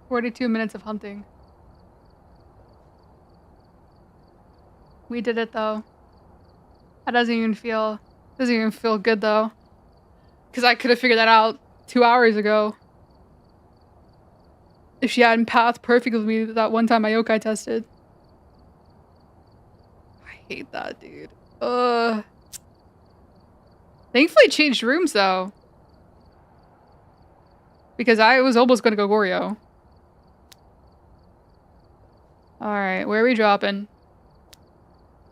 "42 minutes of hunting." We did it though. That doesn't even feel good though. Because I could have figured that out 2 hours ago. If she hadn't pathed perfect with me that one time I yokai tested. I hate that, dude. Thankfully it changed rooms though. Because I was almost gonna go Goryo. Alright, where are we dropping?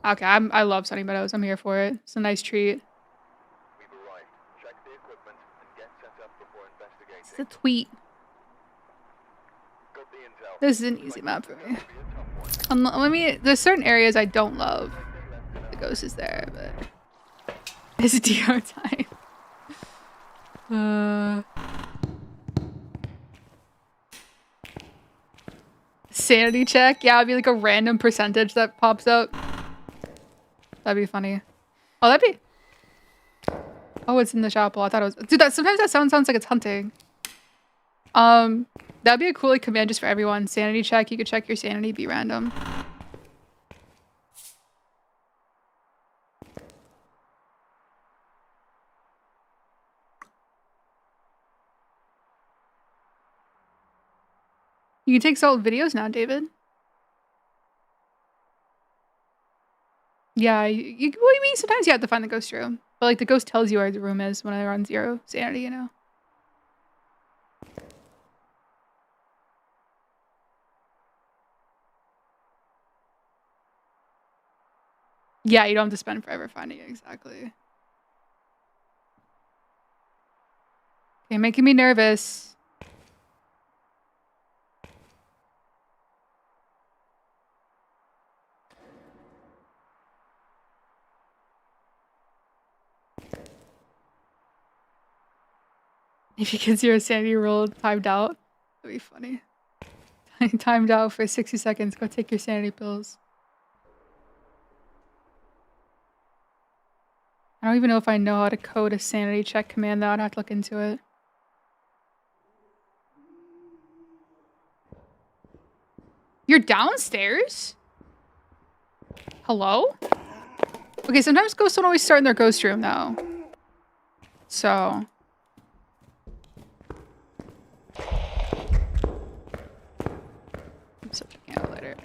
Okay, I love Sunny Meadows. I'm here for it. It's a nice treat. We've arrived. Check the equipment and get set up before investigating. It's a tweet. Got the intel. This is an easy map for me. Be a tough one. There's certain areas I don't love. The ghost is there, but it's DR time. Sanity check? Yeah, it'd be like a random percentage that pops up. That'd be funny. Oh, that'd be... Oh, it's in the chapel. I thought it was... Dude, sometimes that sounds like it's hunting. That'd be a cool like, command just for everyone. Sanity check. You could check your sanity, be random. You can take solid videos now, David. Yeah, what do you mean? Sometimes you have to find the ghost room. But like the ghost tells you where the room is when they're on 0 sanity, you know? Yeah, you don't have to spend forever finding it, exactly. Okay, making me nervous. If you can see your sanity roll timed out, that'd be funny. Timed out for 60 seconds. Go take your sanity pills. I don't even know if I know how to code a sanity check command though. I'd have to look into it. You're downstairs? Hello? Okay, sometimes ghosts don't always start in their ghost room, though. So... I'm still checking out later.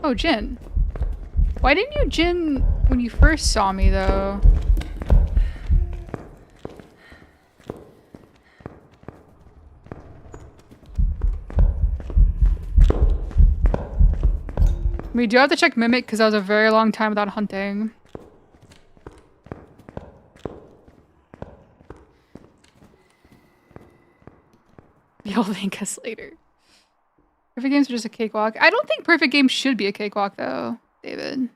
Oh, Jin. Why didn't you Jin when you first saw me, though? We do have to check Mimic because that was a very long time without hunting. You'll thank us later. Perfect games are just a cakewalk. I don't think perfect games should be a cakewalk, though, David.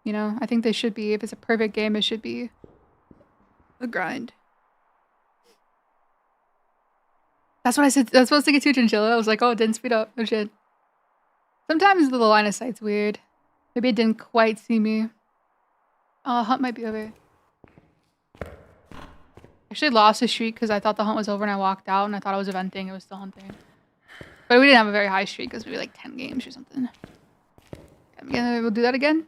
You know, I think they should be. If it's a perfect game, it should be a grind. That's what I said. That's supposed to get to Chinchilla. I was like, oh, it didn't speed up. No shit. Sometimes the line of sight's weird. Maybe it didn't quite see me. Hunt might be over. Actually lost a streak because I thought the hunt was over and I walked out and I thought I was eventing. It was still hunting. But we didn't have a very high streak because we were like 10 games or something. Again, we'll do that again.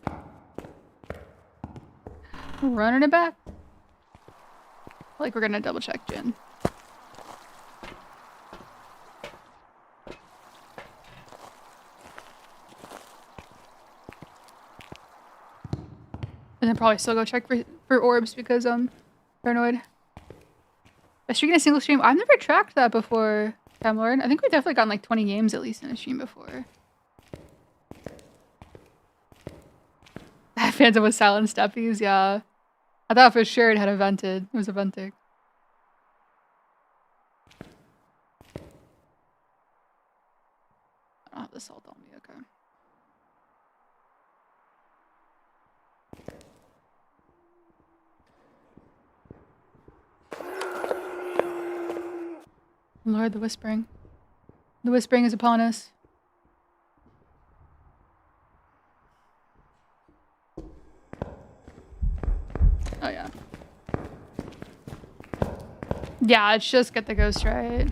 Running it back. Like we're gonna double check Jin. And then probably still go check for orbs because I'm paranoid. A streak in a single stream? I've never tracked that before, Lord. I think we've definitely gotten like 20 games at least in a stream before. Phantom with silent steppies, yeah. I thought for sure it had evented. It was eventing. I don't have the salt on me, okay. Lord, the whispering. The whispering is upon us. Oh, yeah. Yeah, let's just get the ghost right.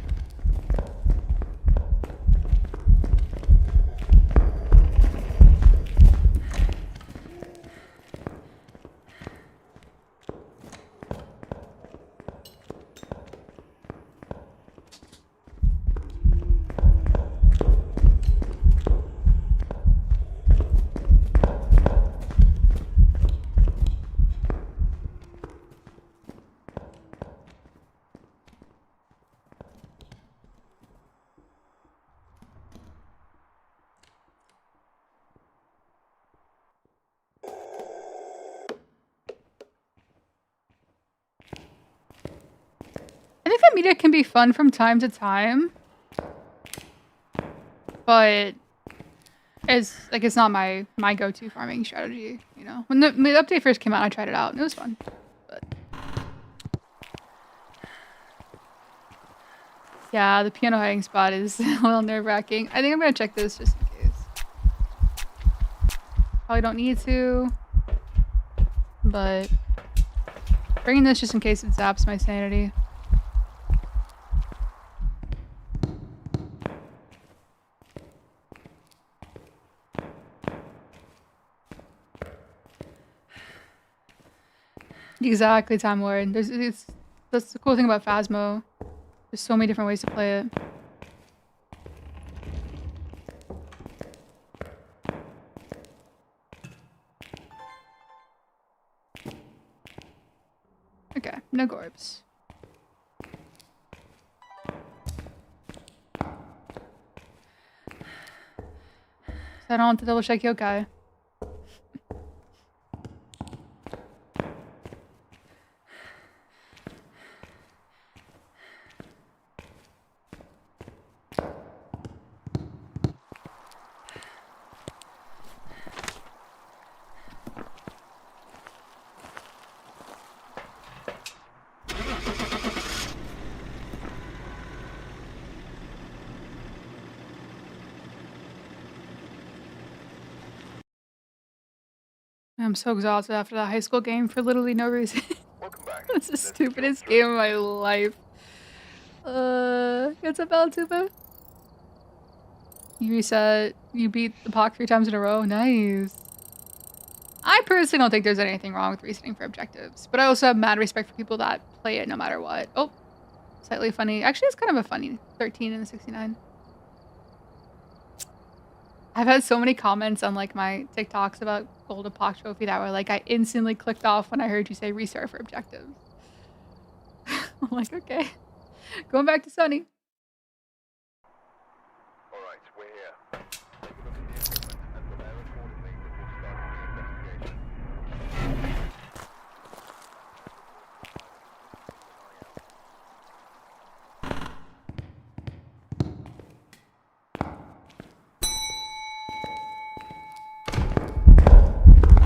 I think that media can be fun from time to time, but it's like it's not my go-to farming strategy. You know, when the update first came out, I tried it out and it was fun. But yeah, the piano hiding spot is a little nerve-wracking. I think I'm gonna check this just in case. Probably don't need to, but bringing this just in case it zaps my sanity. Exactly, Time Lord. That's the cool thing about Phasmo. There's so many different ways to play it. Okay, no gorbs. So I don't have to double check yokai. I'm so exhausted after that high school game for literally no reason. Welcome back. It's the stupidest game of my life. It's about to be. Yuri said you beat the POC 3 times in a row. Nice. I personally don't think there's anything wrong with resetting for objectives, but I also have mad respect for people that play it no matter what. Oh, slightly funny. Actually, it's kind of a funny 13 and a 69. I've had so many comments on like my TikToks about Gold POC Trophy that were like, I instantly clicked off when I heard you say restart for objectives. I'm like, okay. Going back to Sunny. Alright, we're here. Take a look at the equipment and prepare accordingly before starting the investigation.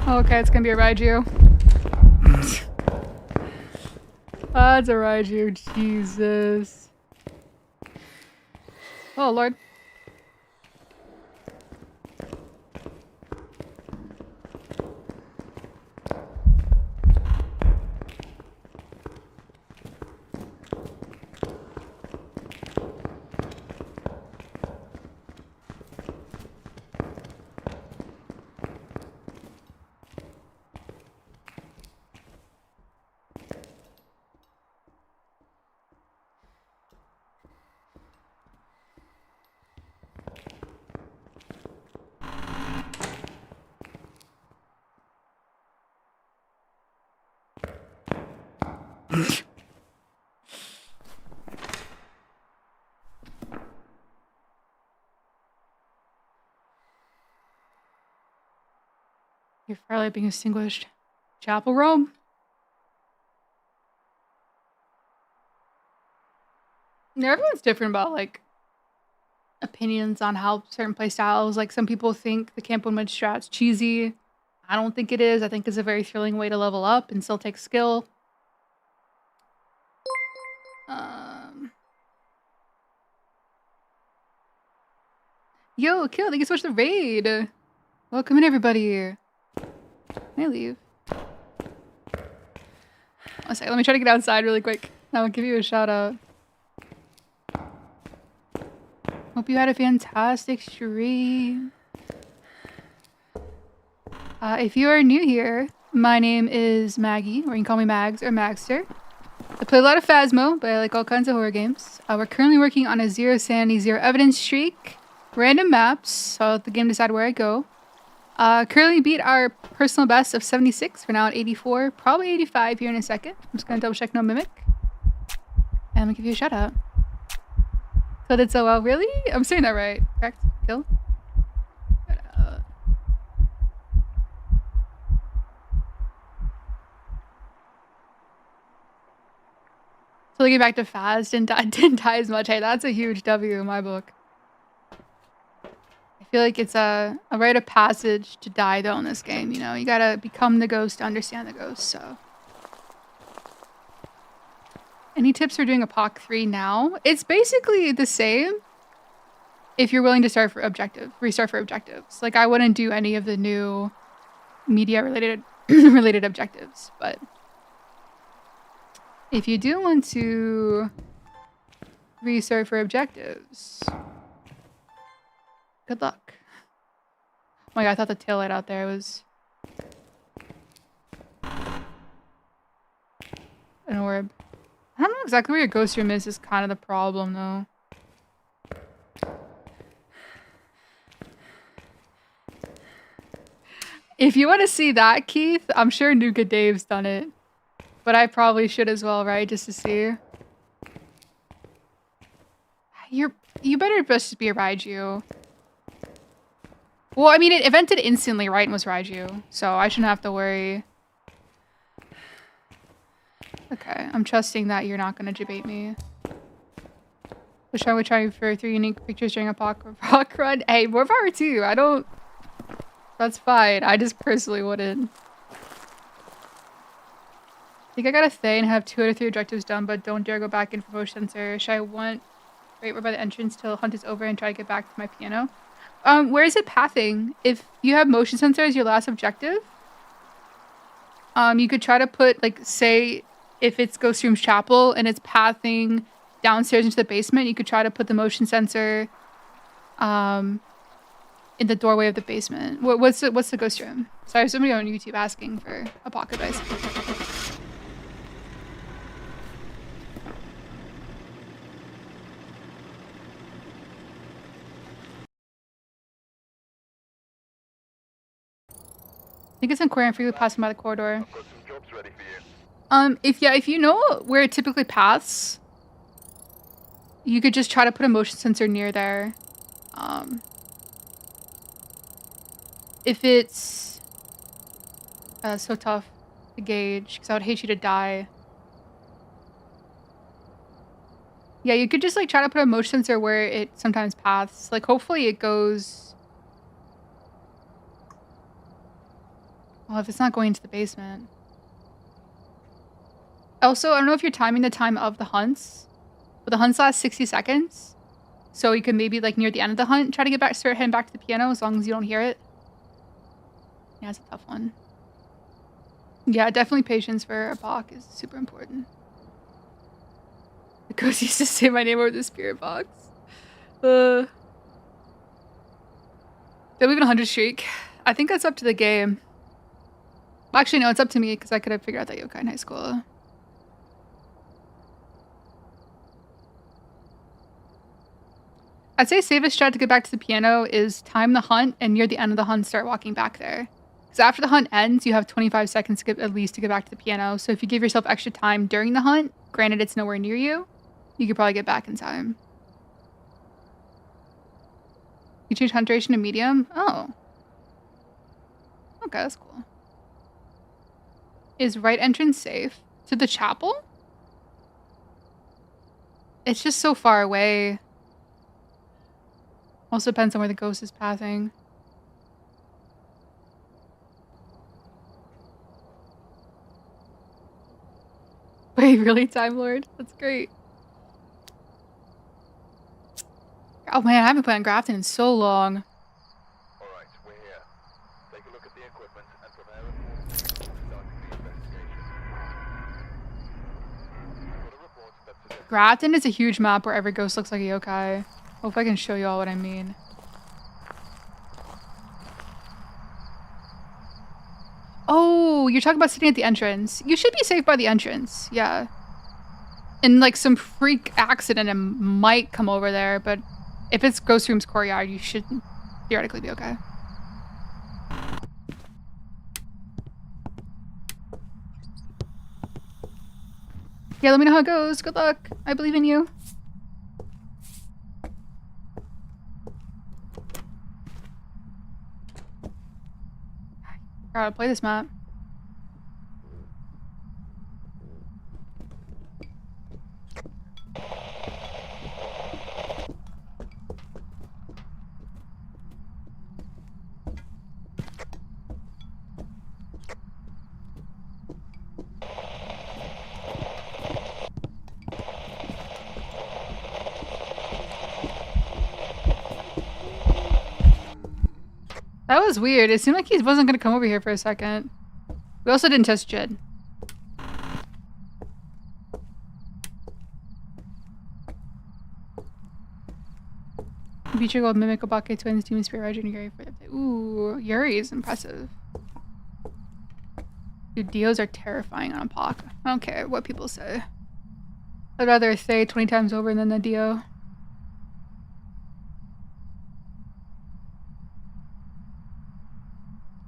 Okay, it's gonna be a Raiju. It's a Raiju. Jesus. Oh, Lord. You're fairly being extinguished. Chapel Rome. Yeah, everyone's different about like opinions on how certain play styles. Like some people think the Camp 1 mid strat's cheesy. I don't think it is. I think it's a very thrilling way to level up and still take skill. Yo, Kill, thank you so much for the raid. Welcome in, everybody. Can I leave? One second, let me try to get outside really quick. I'll give you a shout out. Hope you had a fantastic stream. If you are new here, my name is Maggie, or you can call me Mags or Magster. I play a lot of Phasmo, but I like all kinds of horror games. We're currently working on a 0 sanity, 0 evidence streak. Random maps, so I'll let the game decide where I go. Currently beat our personal best of 76. We're now at 84, probably 85 here in a second. I'm just gonna double check no mimic. And I'm gonna give you a shout out. So did so well, really? I'm saying that right, correct? Kill? So to get back to Phas, didn't die as much. Hey, that's a huge W in my book. I feel like it's a rite of passage to die though in this game, you know? You gotta become the ghost to understand the ghost, so. Any tips for doing a POC 3 now? It's basically the same if you're willing to restart for objectives. Like I wouldn't do any of the new media related objectives, but if you do want to restart for objectives, good luck. Oh my god, I thought the tail light out there was an orb. I don't know exactly where your ghost room is kind of the problem though. If you want to see that, Keith, I'm sure Nuka Dave's done it. But I probably should as well, right? Just to see. You better just be a Raiju. Well, I mean, it evented instantly, right? And was Raiju. So I shouldn't have to worry. Okay, I'm trusting that you're not going to debate me. Wish I would try for 3 unique pictures during a POC run. Hey, more power too. I don't... That's fine. I just personally wouldn't. I think I got a Thay and have 2 out of 3 objectives done, but don't dare go back in for motion sensor. Should I wait by the entrance till hunt is over and try to get back to my piano? Where is it pathing? If you have motion sensor as your last objective, you could try to put, like, say, if it's Ghost Room's Chapel and it's pathing downstairs into the basement, you could try to put the motion sensor in the doorway of the basement. What's the ghost room? Sorry, somebody on YouTube asking for a pocket advice. I think it's in Korean for you passing by the corridor. I've got some jobs ready for you. If you know where it typically paths, you could just try to put a motion sensor near there. If it's so tough to gauge, because I would hate you to die. Yeah, you could just like try to put a motion sensor where it sometimes paths. Like hopefully it goes. Well, if it's not going to the basement. Also, I don't know if you're timing the time of the hunts, but the hunts last 60 seconds. So you can maybe like near the end of the hunt, try to get back, start heading back to the piano as long as you don't hear it. Yeah, it's a tough one. Yeah, definitely patience for a Bach is super important. The ghost used to say my name over the spirit box. Did we even 100 streak? I think that's up to the game. Well, actually, no, it's up to me because I could have figured out that yokai in high school. I'd say safest strat to get back to the piano is time the hunt and near the end of the hunt start walking back there. Because after the hunt ends, you have 25 seconds at least to get back to the piano. So if you give yourself extra time during the hunt, granted it's nowhere near you, you could probably get back in time. You change hunt duration to medium? Oh. Okay, that's cool. Is right entrance safe? To the chapel? It's just so far away. Also depends on where the ghost is passing. Wait, really, Time Lord? That's great. Oh man, I haven't played on Grafton in so long. Alright, we're here. Take a look at the equipment and prepare accordingly before starting the investigation. Got a report that suggests Grafton is a huge map where every ghost looks like a yokai. Hope I can show you all what I mean. Oh, you're talking about sitting at the entrance. You should be safe by the entrance, yeah. And like some freak accident, it might come over there, but if it's Ghost Room's courtyard, you should theoretically be okay. Yeah, let me know how it goes. Good luck. I believe in you. Gotta play this map. That was weird. It seemed like he wasn't gonna come over here for a second. We also didn't test Jed. Feature gold mimic Obake twins, demon spirit Roger and Yuri for the update. Ooh, Yuri is impressive. Dude, Dios are terrifying on a Pock. I don't care what people say. I'd rather say 20 times over than the Dio.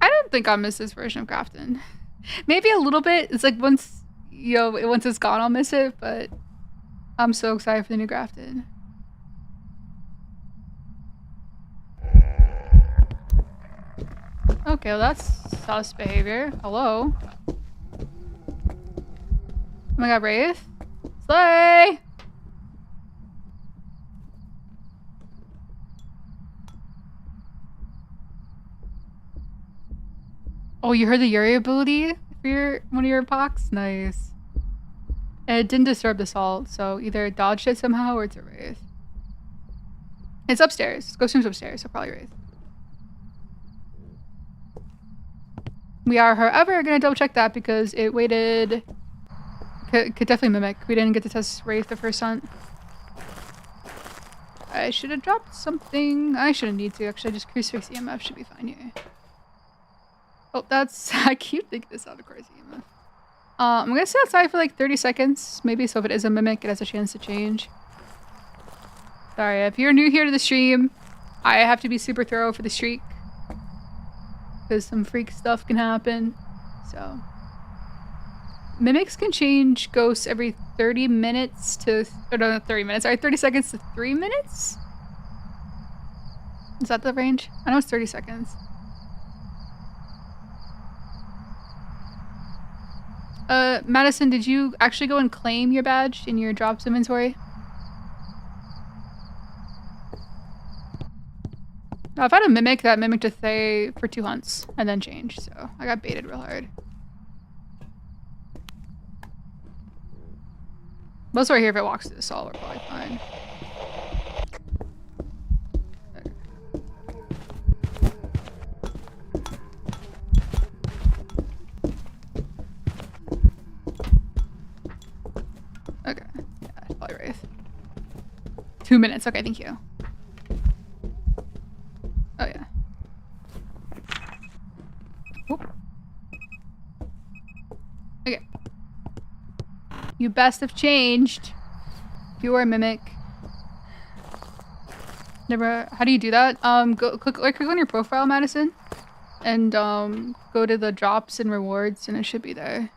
I don't think I'll miss this version of Grafton. Maybe a little bit. It's like once, you know, once it's gone, I'll miss it, but I'm so excited for the new Grafton. Okay, well that's sus behavior. Hello? Oh my god, Wraith? Slay! Oh, you heard the Yuri ability for one of your pox? Nice. And it didn't disturb the salt, so either it dodged it somehow or it's a Wraith. It's upstairs. Ghost Room's upstairs, so probably Wraith. We are, however, gonna double check that because it waited. Could definitely mimic. We didn't get to test Wraith the first hunt. I should have dropped something. I shouldn't need to. Actually, just crucifix EMF should be fine here. Oh, that's... I keep thinking this out of course EMF. I'm gonna sit outside for like 30 seconds, maybe, so if it is a mimic, it has a chance to change. Sorry, if you're new here to the stream, I have to be super thorough for the streak. Because some freak stuff can happen, so... Mimics can change ghosts every 30 minutes to... Or no, not 30 minutes. Sorry, 30 seconds to 3 minutes? Is that the range? I know it's 30 seconds. Madison, did you actually go and claim your badge in your drops inventory? I've had a mimic that mimicked a Thay for 2 hunts and then changed, so I got baited real hard. Most right here, if it walks to the stall, we're probably fine. Okay, yeah, it's probably Wraith. 2 minutes, okay, thank you. Oh yeah. Whoop. Okay. You best have changed. You are a mimic. Never. How do you do that? Click on your profile, Madison, and go to the drops and rewards, and it should be there.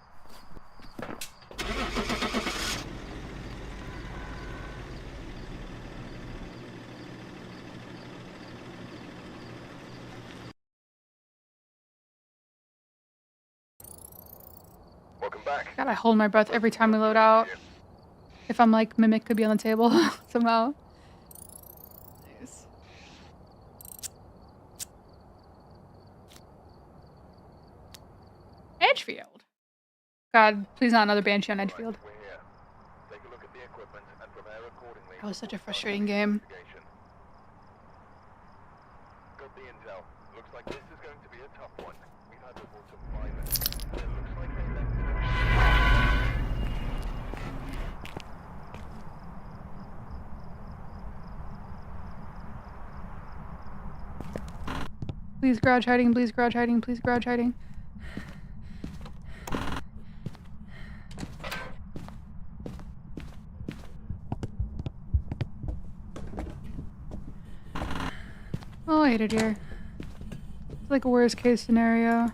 Welcome back. God, I hold my breath every time we load out. If I'm like, mimic could be on the table somehow. Nice. Edgefield. God, please not another Banshee on Edgefield. We're here. Take a look at the equipment and prepare accordingly. That was such a frustrating game. Got the intel. Looks like this is going to be a tough one. We've had reports of violence. It looks like they left it. Please garage hiding, please garage hiding, please garage hiding. Oh, I hate it here. It's like a worst case scenario.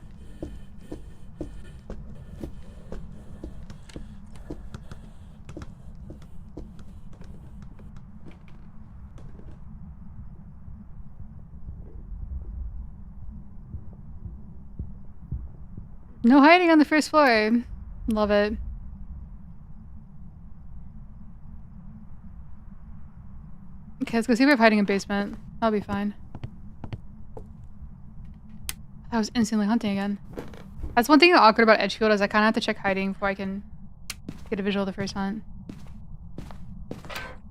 No hiding on the first floor. Love it. Okay, let's go see if we have hiding in basement. I'll be fine. I was instantly hunting again. That's one thing that's awkward about Edgefield is I kind of have to check hiding before I can get a visual of the first hunt.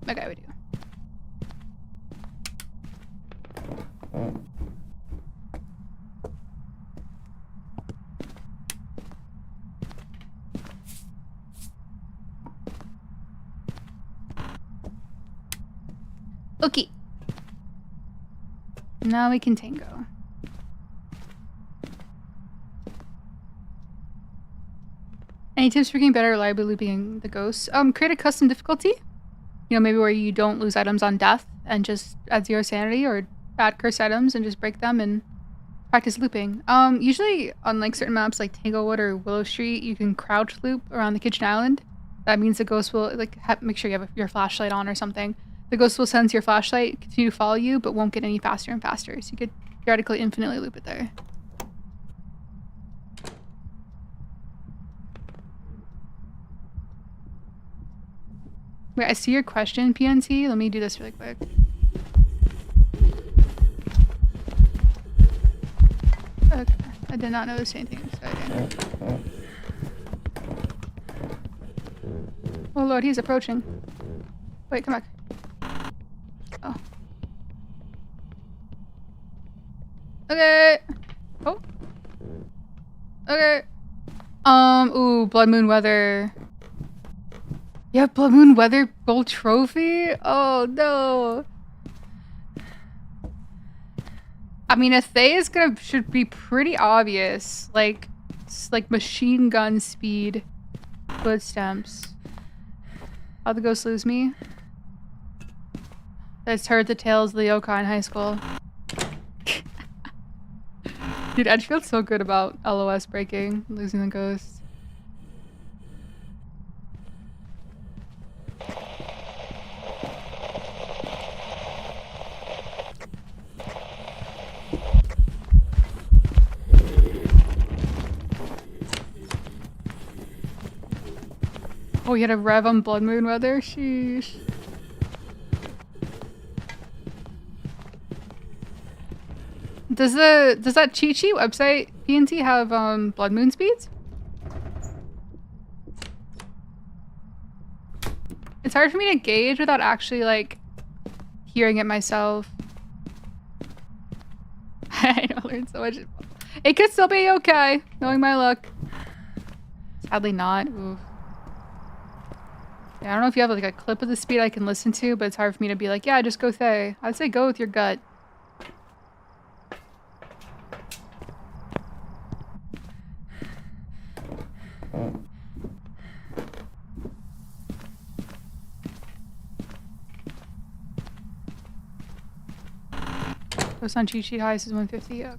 Okay, we do. Okay. Now we can tango. Any tips for getting better reliably looping the ghosts? Create a custom difficulty. You know, maybe where you don't lose items on death and just add 0 sanity, or add cursed items and just break them and practice looping. Usually on like certain maps like Tanglewood or Willow Street, you can crouch loop around the kitchen island. That means the ghost will like make sure you have your flashlight on or something. The ghost will sense your flashlight, continue to follow you, but won't get any faster and faster. So you could theoretically infinitely loop it there. Wait, I see your question, PNT. Let me do this really quick. Okay, I did not notice anything exciting. Oh lord, he's approaching. Wait, come back. Oh. Okay. Oh. Okay. Ooh, Blood Moon Weather. Yeah, Blood Moon Weather Gold Trophy? Oh no. I mean, a Thay is should be pretty obvious. Like, it's like machine gun speed footsteps. How'd the ghost lose me? That's heard the tales of the yokai in high school. Dude, I'd feel so good about LOS breaking, losing the ghost. Oh, you had a rev on Blood Moon weather? Sheesh. Does that cheat sheet website PNT have Blood Moon speeds? It's hard for me to gauge without actually like hearing it myself. I know, I learned so much. It could still be okay, knowing my luck. Sadly not. Oof. Yeah, I don't know if you have like a clip of the speed I can listen to, but it's hard for me to be like, yeah, just go Thay. I'd say go with your gut. Ghost on cheat sheet highest is 150. Okay.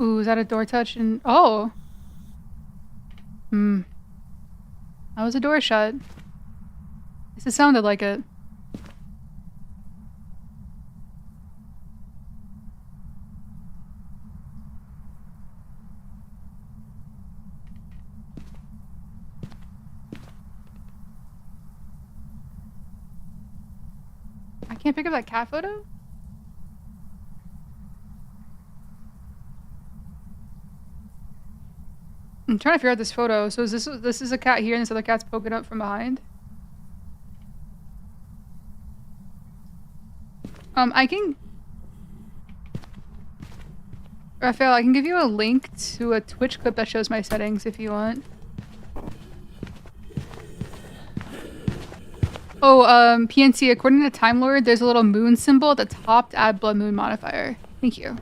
Ooh, is that a door touch? And oh. That was a door shut. At least it sounded like it. I can't pick up that cat photo? I'm trying to figure out this photo. So is this is a cat here and this other cat's poking up from behind? I can... Raphael, I can give you a link to a Twitch clip that shows my settings if you want. Oh, PNC, according to Time Lord, there's a little moon symbol at the top to add Blood Moon modifier. Thank you.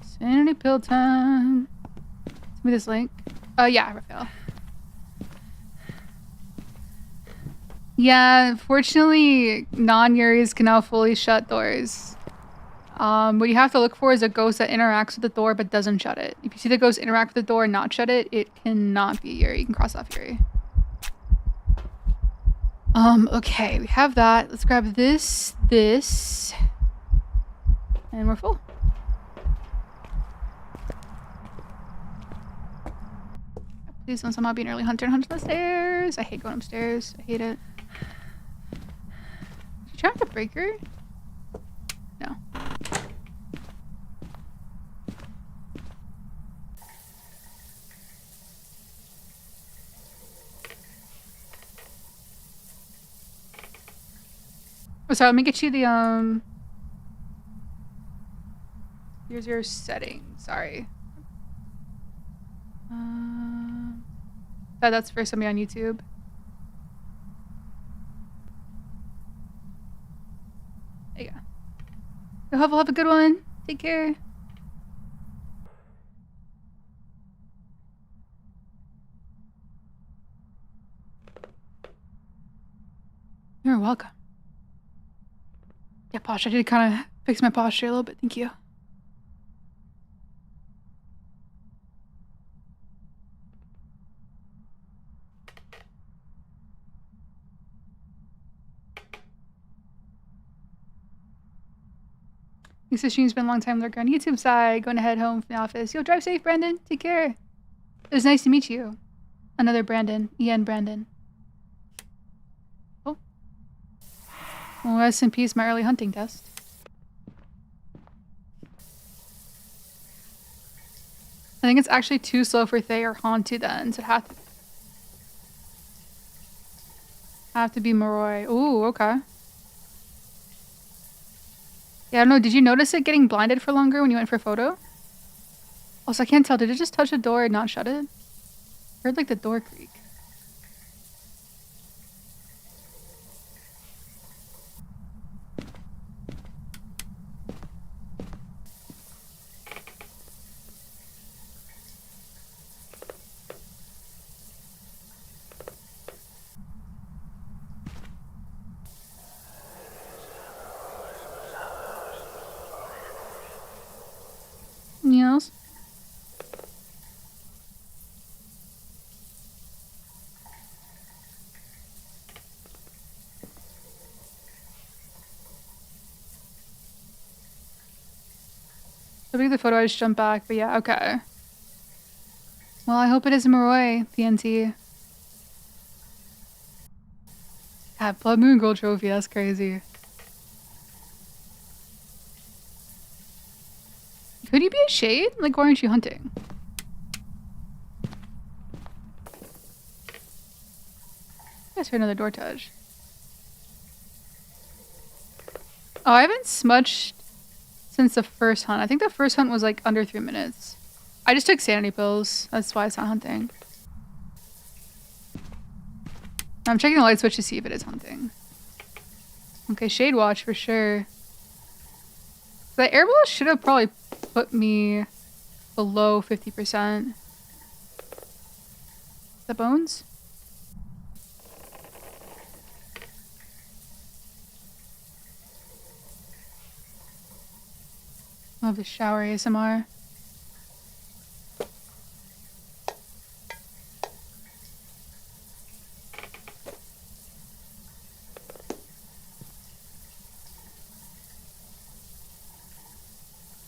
Sanity pill time. Send me this link. Yeah, Raphael. Yeah, unfortunately, non-Yuris can now fully shut doors. What you have to look for is a ghost that interacts with the door but doesn't shut it. If you see the ghost interact with the door and not shut it, it cannot be Yuri. You can cross off Yuri. Okay, we have that. Let's grab this, and we're full. Please don't somehow be an early hunter and hunt on the stairs. I hate going upstairs. I hate it. Did you try to break her? No. Oh, sorry, let me get you the, here's your settings. Sorry. That's for somebody on YouTube. There you go. Go have a good one. Take care. You're welcome. Yeah, Posh, I did kind of fix my posture a little bit. Thank you. Thanks for streaming. It's been a long time lurker on YouTube side. Going to head home from the office. Yo, drive safe, Brandon. Take care. It was nice to meet you. Another Brandon. Ian Brandon. Oh. Well, rest in peace, my early hunting test. I think it's actually too slow for Thay or Haunted then, so it'd have to be Moroi. Ooh, okay. Yeah, I don't know. Did you notice it getting blinded for longer when you went for a photo? Also, I can't tell. Did it just touch the door and not shut it? I heard like the door creak. Yes. So big the photo, I just jumped back, but yeah, okay. Well, I hope it isn't Maroi, TNT. God, Blood Moon Gold Trophy, that's crazy. Could you be a shade? Like, why aren't you hunting? I guess for another door touch. Oh, I haven't smudged since the first hunt. I think the first hunt was like under 3 minutes. I just took sanity pills. That's why it's not hunting. I'm checking the light switch to see if it is hunting. Okay, shade watch for sure. The airball should have probably put me below 50%. The bones? I love the shower ASMR.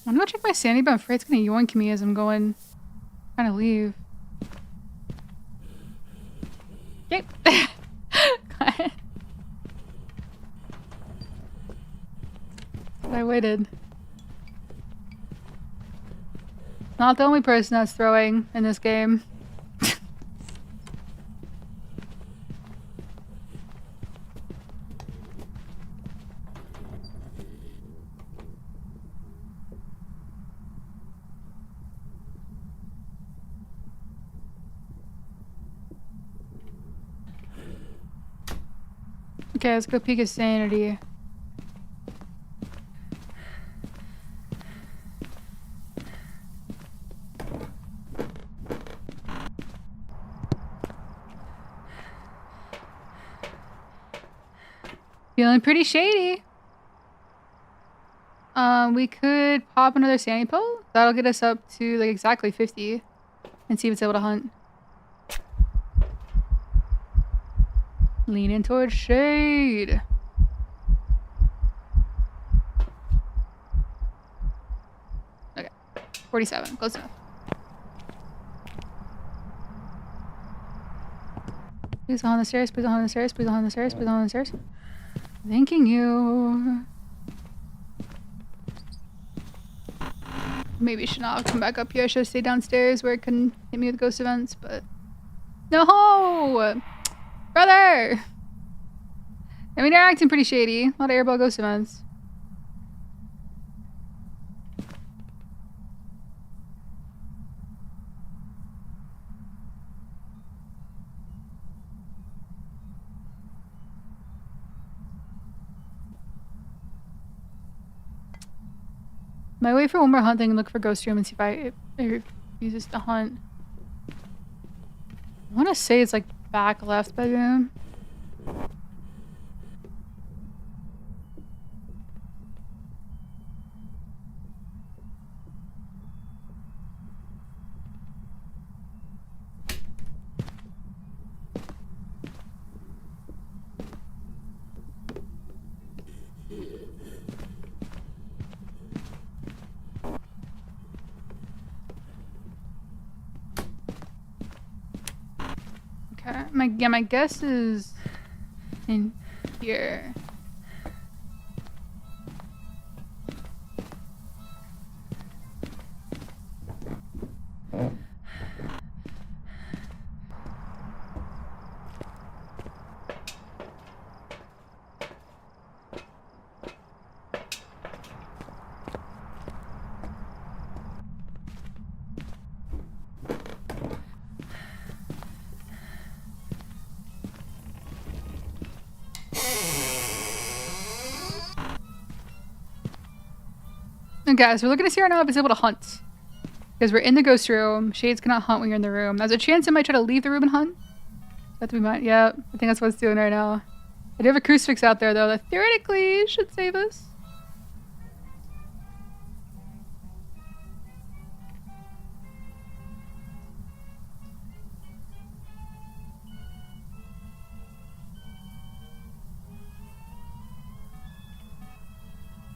I'm gonna check my sanity, but I'm afraid it's gonna yoink me as I'm trying to leave. Yep. I waited. Not the only person that's throwing in this game. Okay, let's go peek his sanity. Feeling pretty shady. We could pop another sanity pill. That'll get us up to like exactly 50 and see if it's able to hunt. Leaning towards shade. Okay, 47, close enough. Please go on the stairs, please go on the stairs, please go on the stairs, please go on the stairs. Thanking you. Maybe I should not have come back up here. I should have stayed downstairs where it couldn't hit me with ghost events, but... No! Brother! I mean, they're acting pretty shady. A lot of airball ghost events. Might wait for one more hunting and look for ghost room and see if it refuses to hunt. I want to say it's like back left bedroom. My guess is in here. Okay, so we're looking to see right now if it's able to hunt. Because we're in the ghost room. Shades cannot hunt when you're in the room. There's a chance it might try to leave the room and hunt. That we might. Yeah, I think that's what it's doing right now. I do have a crucifix out there though that theoretically should save us.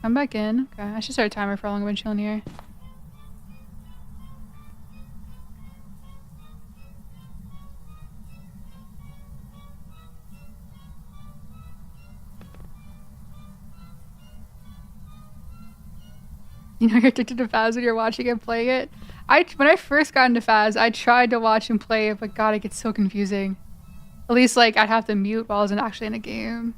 Come back in. Okay, I should start a timer for how long I've been chilling here. You know you're addicted to Phas when you're watching and playing it? When I first got into Phas, I tried to watch and play it, but god, it gets so confusing. At least, like, I'd have to mute while I wasn't actually in a game.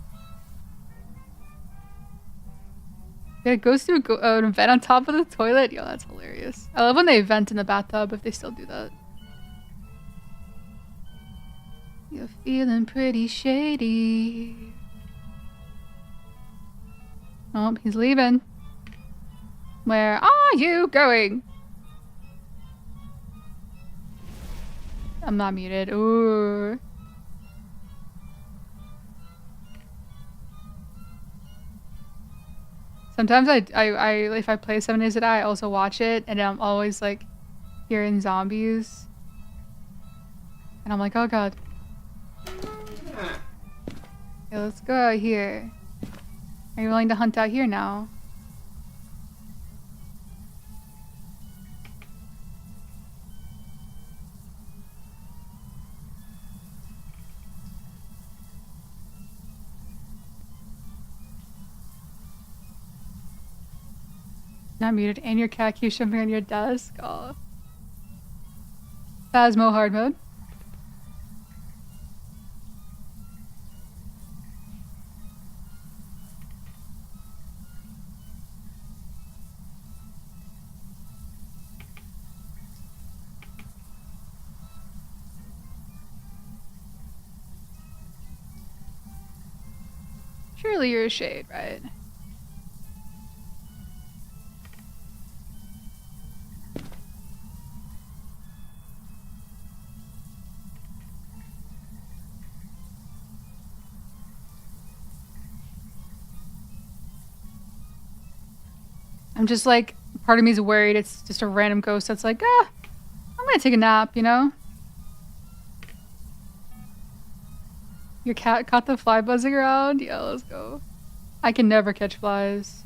Yeah, it goes through an vent on top of the toilet? Yo, that's hilarious. I love when they vent in the bathtub, if they still do that. You're feeling pretty shady. Oh, he's leaving. Where are you going? I'm not muted. Ooh. Sometimes if I play 7 Days to Die, I also watch it, and I'm always like hearing zombies, and I'm like, oh god. Okay, let's go out here. Are you willing to hunt out here now? Not muted, and your cat keeps jumping on your desk. Oh. Phasmo hard mode. Surely you're a shade, right? I'm just like, part of me is worried it's just a random ghost that's like, I'm gonna take a nap, you know? Your cat caught the fly buzzing around? Yeah, let's go. I can never catch flies.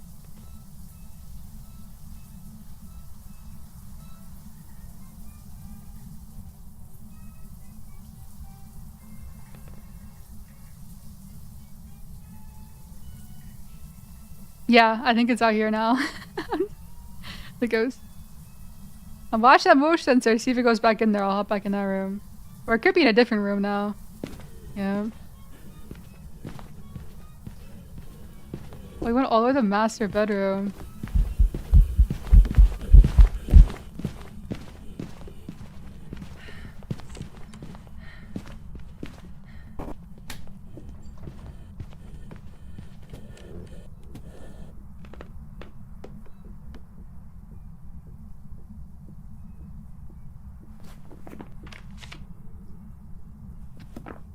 Yeah, I think it's out here now. The ghost. I'll watch that motion sensor, see if it goes back in there. I'll hop back in that room. Or it could be in a different room now. Yeah. We went all the way to the master bedroom.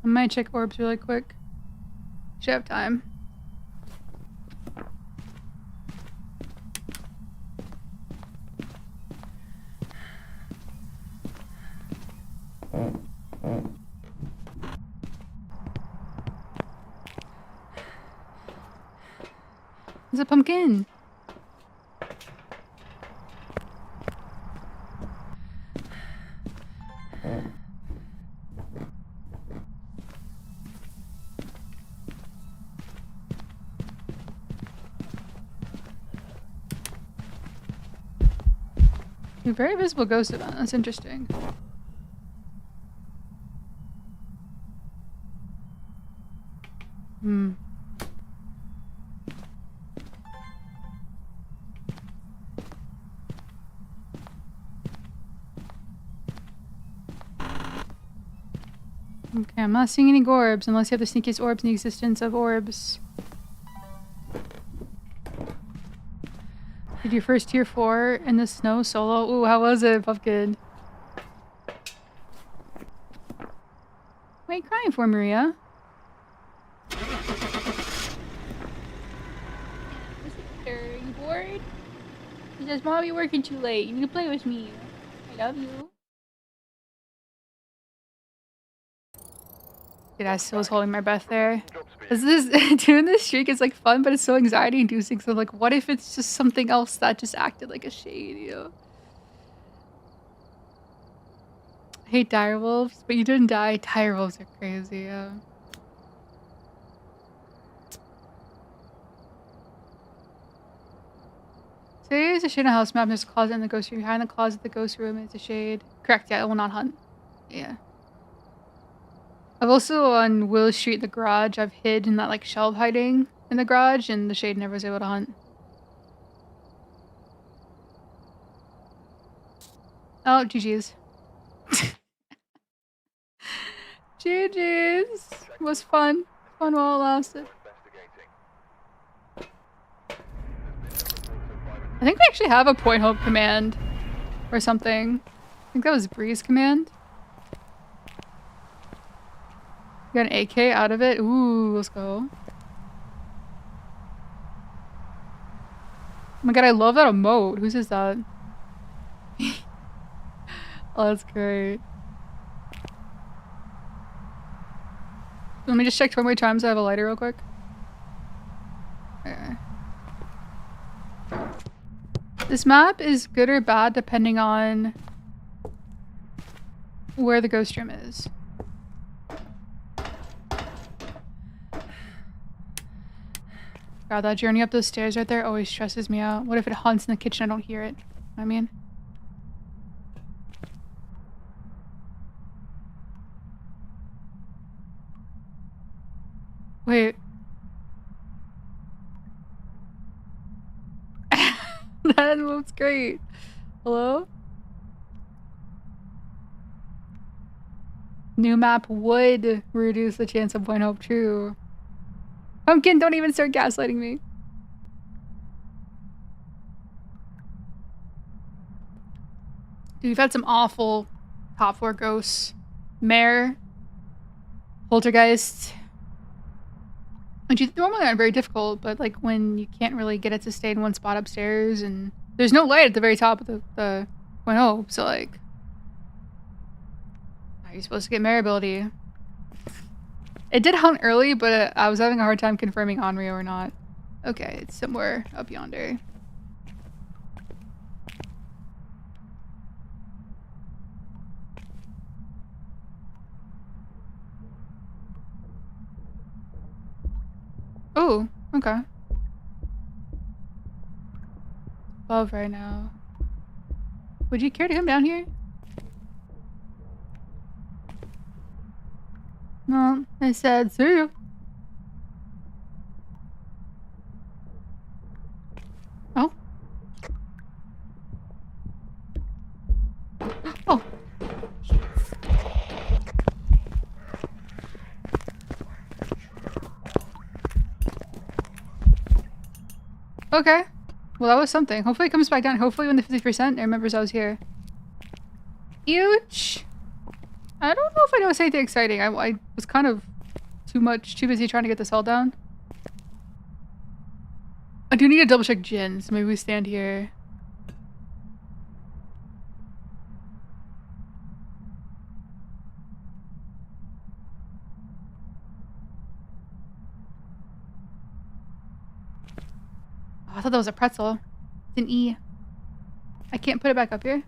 I might check orbs really quick. Should have time. There's a pumpkin. A very visible ghost event. That's interesting. Hmm. Okay, I'm not seeing any orbs unless you have the sneakiest orbs in the existence of orbs. Did Did your first tier 4 in the snow solo? Ooh, how was it, Pumpkin? What are you crying for, Maria? Are you bored? He says, Mom, you're working too late. You need to play with me. I love you. Dude, I still was holding my breath there. Doing this streak is like fun, but it's so anxiety inducing. So like, what if it's just something else that just acted like a shade, you know? I hate direwolves, but you didn't die. Direwolves are crazy, yeah. So here's a shade on house map. There's a closet in the ghost room. Behind the closet, the ghost room is a shade. Correct, yeah, it will not hunt. Yeah. I've also on Willow Street, the garage, I've hid in that like shelf hiding in the garage, and the shade never was able to hunt. Oh, GG's. GG's. It was fun. Fun while it lasted. I think we actually have a point hope command or something. I think that was Bree's command. You got an AK out of it? Ooh, let's go. Oh my god, I love that emote. Whose is that? Oh, that's great. Let me just check 20 more times. I have a lighter real quick. Okay. This map is good or bad depending on where the ghost room is. God, that journey up those stairs right there always stresses me out. What if it hunts in the kitchen? I don't hear it. You know what I mean? Wait. That looks great. Hello? New map would reduce the chance of point hope. True. Pumpkin, don't even start gaslighting me. Dude, we've had some awful top 4 ghosts. Mare. Poltergeist. Which normally aren't very difficult, but like when you can't really get it to stay in one spot upstairs and there's no light at the very top of the point hope, so like how are you supposed to get Mare ability? It did hunt early, but I was having a hard time confirming Onryo or not. Okay, it's somewhere up yonder. Oh, okay. Above right now. Would you care to come down here? No, I said see you. Oh. Oh. Okay. Well, that was something. Hopefully it comes back down. Hopefully when the 50% remembers I was here. Huge. I don't know if I know anything exciting. I was kind of too busy trying to get this hell down. I do need to double check Jin, so maybe we stand here. Oh, I thought that was a pretzel. It's an E. I can't put it back up here.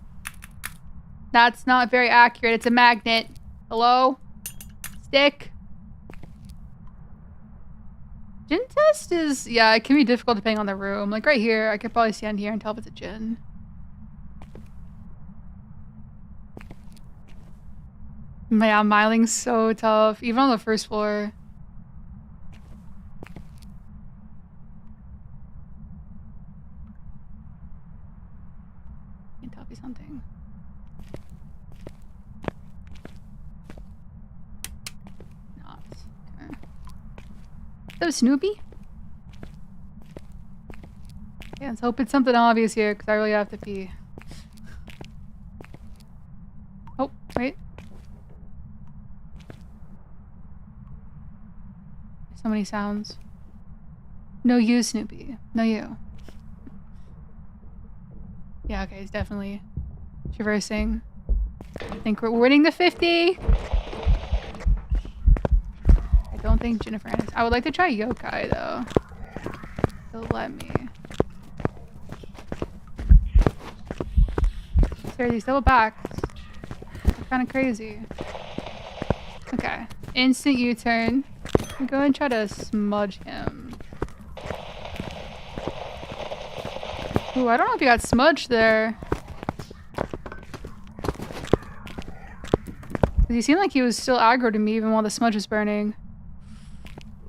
That's not very accurate. It's a magnet. Hello? Stick. Gin test is, yeah, it can be difficult depending on the room. Like right here, I could probably stand here and tell if it's a gin. Yeah, miling's so tough, even on the first floor. I can tell you something. Not. Okay. That was Snoopy? Yeah, Let's hope it's something obvious here, because I really have to pee. Oh, wait. So many sounds. No you, Snoopy. No you. Yeah, okay, it's definitely traversing. I think we're winning the 50. I don't think Jennifer Aniston. I would like to try yokai though. They'll let me. Seriously, double back. Kind of crazy. Okay. Instant U-turn. I'm going to try to smudge him. Ooh, I don't know if he got smudged there. He seemed like he was still aggro to me even while the smudge was burning.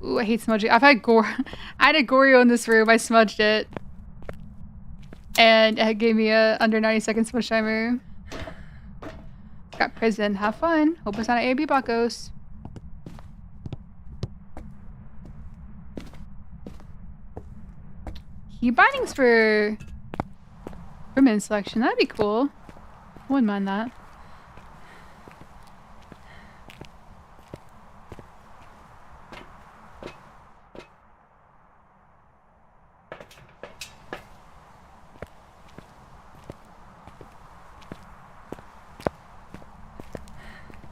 Ooh, I hate smudging. I've had gore. I had a Goryo in this room. I smudged it. And it gave me a under 90-second smudge timer. Got prison. Have fun. Hope it's not an A/B Buckos. Key bindings for women's selection. That'd be cool. Wouldn't mind that.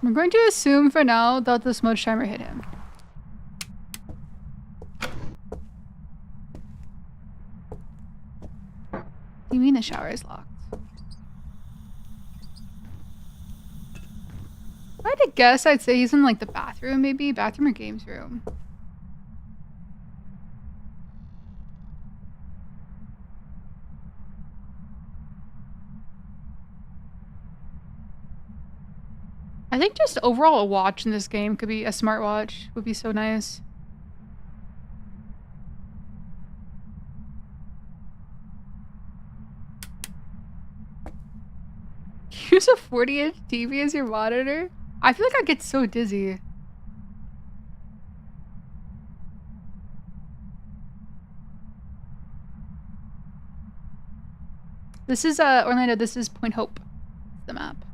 I'm going to assume for now that the smudge timer hit him. What do you mean the shower is locked? If I had to guess, I'd say he's in like the bathroom, maybe? Bathroom or games room. I think just overall a watch in this game could be a smartwatch. Would be so nice. Use a 40-inch TV as your monitor? I feel like I get so dizzy. This is Orlando, this is Point Hope, the map.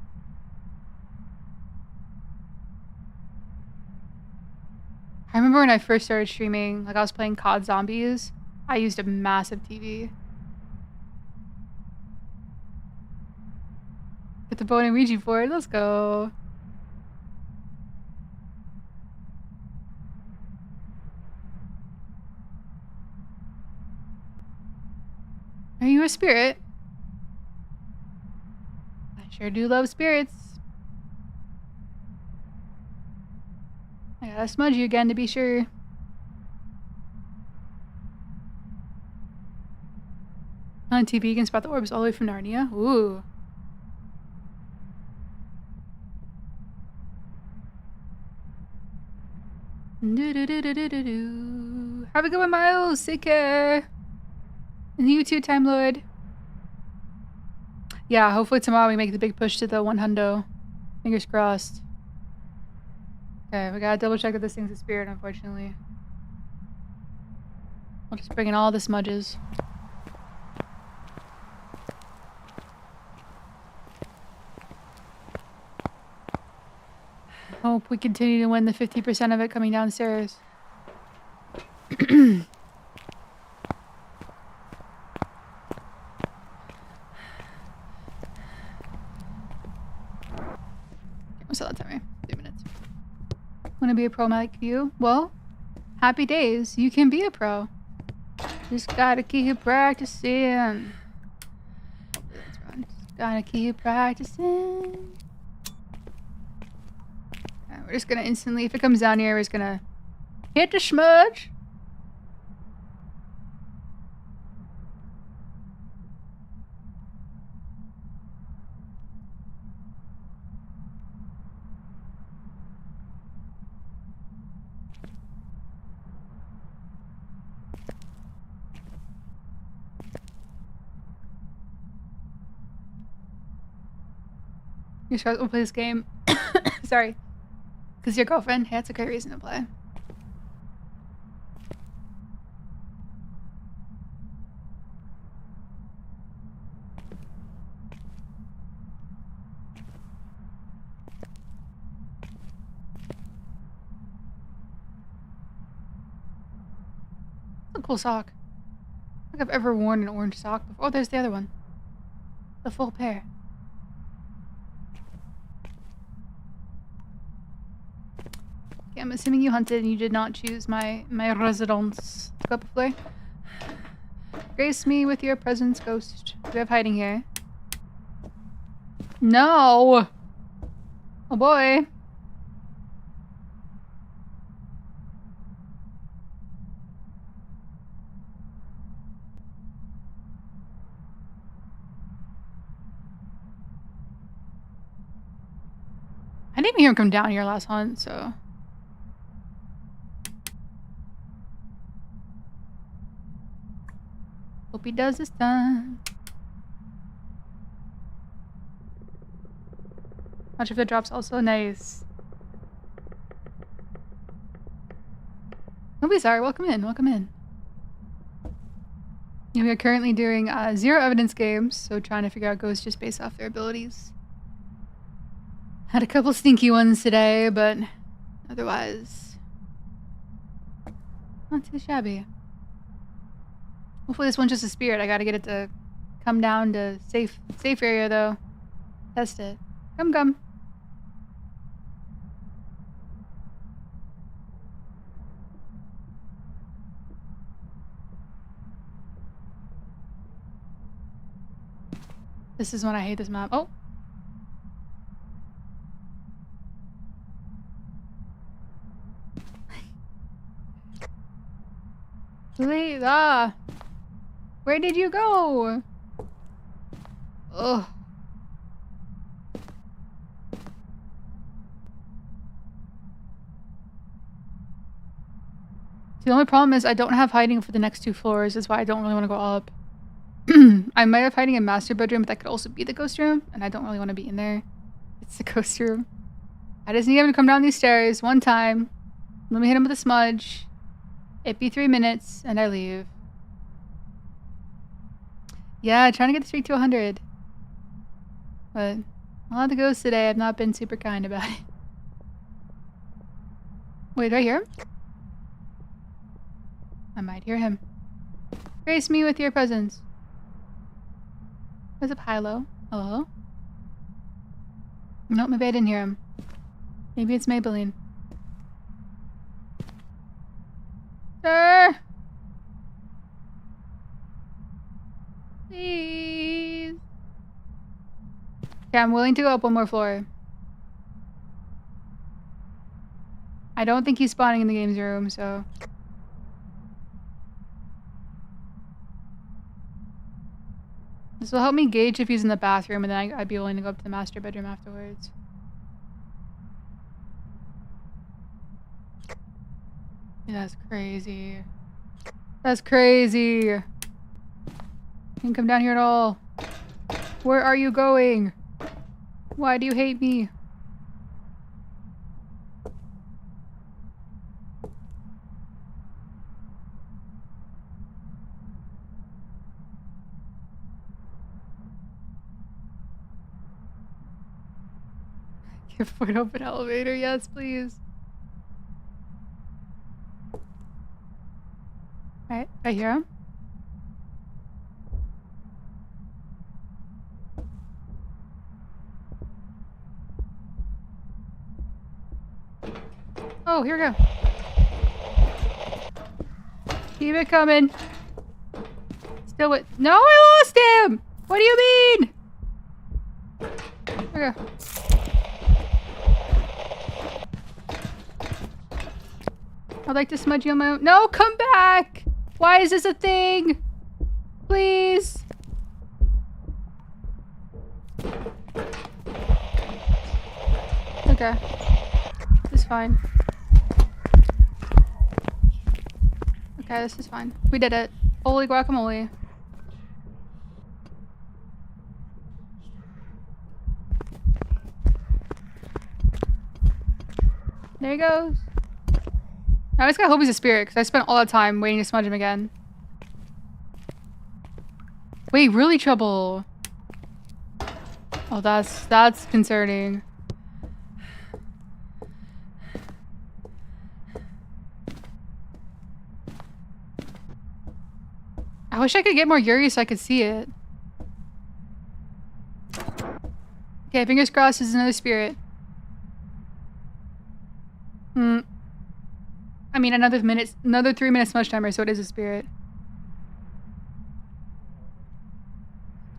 I remember when I first started streaming, like I was playing COD Zombies, I used a massive TV. Get the bone and Ouija board, let's go. Are you a spirit? I sure do love spirits. I gotta smudge you again to be sure. On TV, you can spot the orbs all the way from Narnia. Ooh. Do-do-do-do-do-do. Have a good one, Miles. Take care. And you too, Time Lord. Yeah, hopefully tomorrow we make the big push to the 100. Fingers crossed. Okay, we gotta double check that this thing's a spirit, unfortunately. I'll just bring in all the smudges. Hope we continue to win the 50% of it coming downstairs. What's that timer? 3 minutes. Wanna be a pro like you? Well, happy days. You can be a pro. Just gotta keep practicing. Just gotta keep practicing. Okay, we're just gonna instantly, if it comes down here, we're just gonna hit the smudge. You're supposed to play this game. Sorry. Because your girlfriend? Hey, that's a great reason to play. cool sock. I don't think I've ever worn an orange sock before. Oh, there's the other one. The full pair. Okay, I'm assuming you hunted and you did not choose my residence. Go up a floor. Grace me with your presence, ghost. Do we have hiding here? No! Oh boy. I didn't even hear him come down here last hunt, so. Hope he does this time. Watch if the drop's also nice. Don't be sorry. Welcome in. Welcome in. Yeah, we are currently doing zero evidence games, so trying to figure out ghosts just based off their abilities. Had a couple stinky ones today, but otherwise not too shabby. Hopefully this one's just a spirit. I gotta get it to come down to safe area though. Test it. Come. This is when I hate this map. Oh! Please, where did you go? Ugh. The only problem is I don't have hiding for the next 2 floors. That's why I don't really want to go up. I might have hiding in master bedroom, but that could also be the ghost room, and I don't really want to be in there. It's the ghost room. I just need him to come down these stairs one time. Let me hit him with a smudge. It'd be 3 minutes, and I leave. Yeah, trying to get the streak to 100. But a lot of the ghosts today have not been super kind about it. Wait, do I hear him? I might hear him. Grace me with your presence. What's up, Hilo? Hello? Nope, maybe I didn't hear him. Maybe it's Maybelline. Sir! Please. Okay, I'm willing to go up 1 more floor. I don't think he's spawning in the games room, so. This will help me gauge if he's in the bathroom, and then I'd be willing to go up to the master bedroom afterwards. That's crazy. That's crazy. You didn't come down here at all. Where are you going? Why do you hate me? Give foot open elevator, yes, please. Alright, I hear him. Oh, here we go. Keep it coming. Still with— No, I lost him! What do you mean? Here we go. I'd like to smudge you on my own— No, come back! Why is this a thing? Please. Okay. This is fine. Okay, this is fine. We did it. Holy guacamole. There he goes. I just gotta hope he's a spirit, because I spent all that time waiting to smudge him again. Wait, really trouble? Oh, that's concerning. I wish I could get more Yuri so I could see it. Okay, fingers crossed is another spirit. I mean, another 3 minutes smudge timer, so it is a spirit.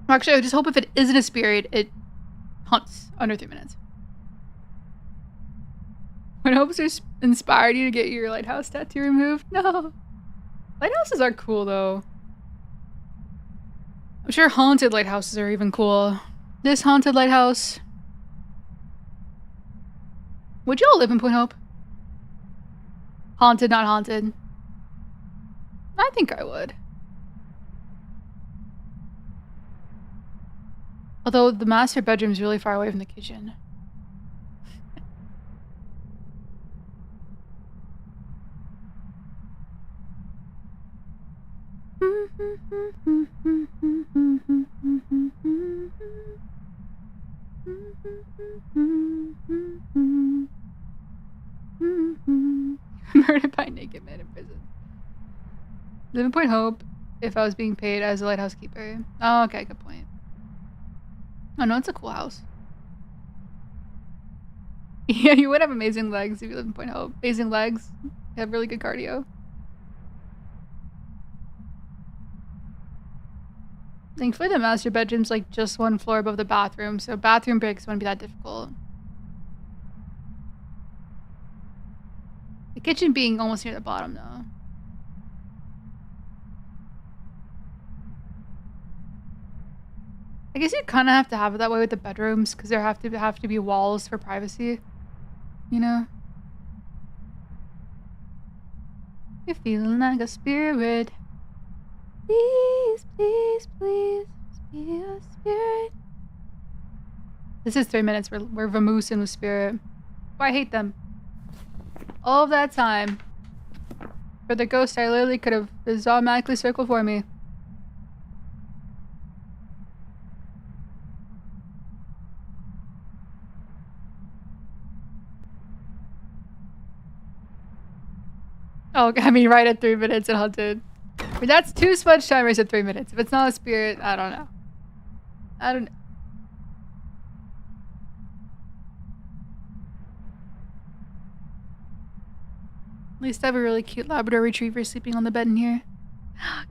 Actually, I just hope if it isn't a spirit, it hunts under 3 minutes. When hopes are inspired you to get your lighthouse tattoo removed? No. Lighthouses are cool, though. I'm sure haunted lighthouses are even cool. This haunted lighthouse. Would y'all live in Point Hope? Haunted, not haunted. I think I would. Although the master bedroom's really far away from the kitchen. Murdered by a naked man in prison. Live in Point Hope if I was being paid as a lighthouse keeper. Oh, okay, good point. Oh no, it's a cool house. Yeah, you would have amazing legs if you live in Point Hope. Amazing legs. You have really good cardio. Thankfully, the master bedroom's like just one floor above the bathroom, so bathroom breaks wouldn't be that difficult. The kitchen being almost near the bottom, though. I guess you kind of have to have it that way with the bedrooms, because there have to be walls for privacy. You know? You're feeling like a spirit. Please, please, please, be a spirit. This is 3 minutes. We're vamoosing with spirit. Oh, I hate them. All of that time. For the ghost, I literally could have just automatically circled for me. Oh, I mean, right at 3 minutes it hunted. But that's 2 smudge timers at 3 minutes. If it's not a spirit, I don't know. I don't know. At least I have a really cute Labrador Retriever sleeping on the bed in here.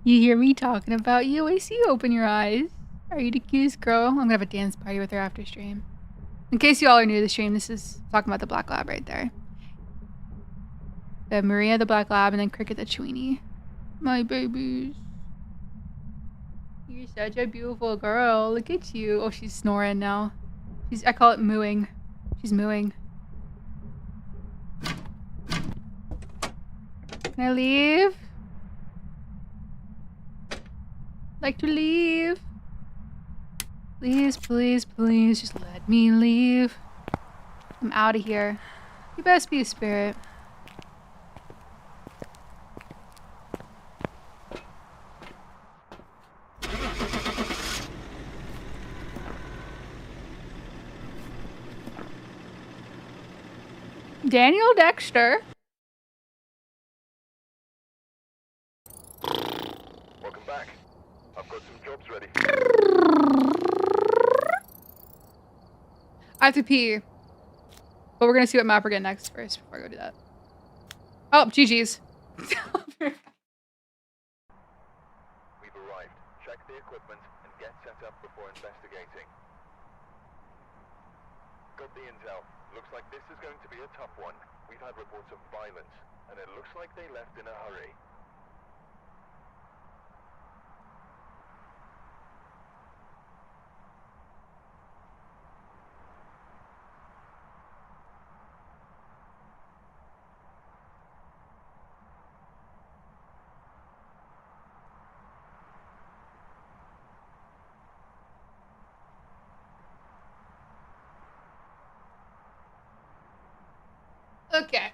You hear me talking about you? I see you open your eyes. Are you the cutest girl? I'm gonna have a dance party with her after stream. In case you all are new to the stream, this is talking about the Black Lab right there. We have Maria the Black Lab and then Cricket the Tweenie. My babies. You're such a beautiful girl. Look at you. Oh, she's snoring now. I call it mooing. She's mooing. Can I leave? Like to leave. Please, please, please, just let me leave. I'm out of here. You best be a spirit. Daniel Dexter. Welcome back. I've got some jobs ready. I have to pee. But we're gonna see what map we're getting next first before I go do that. Oh, GG's. We've arrived. Check the equipment and get set up before investigating. Got the intel. Looks like this is going to be a tough one. We've had reports of violence, and it looks like they left in a hurry. Okay.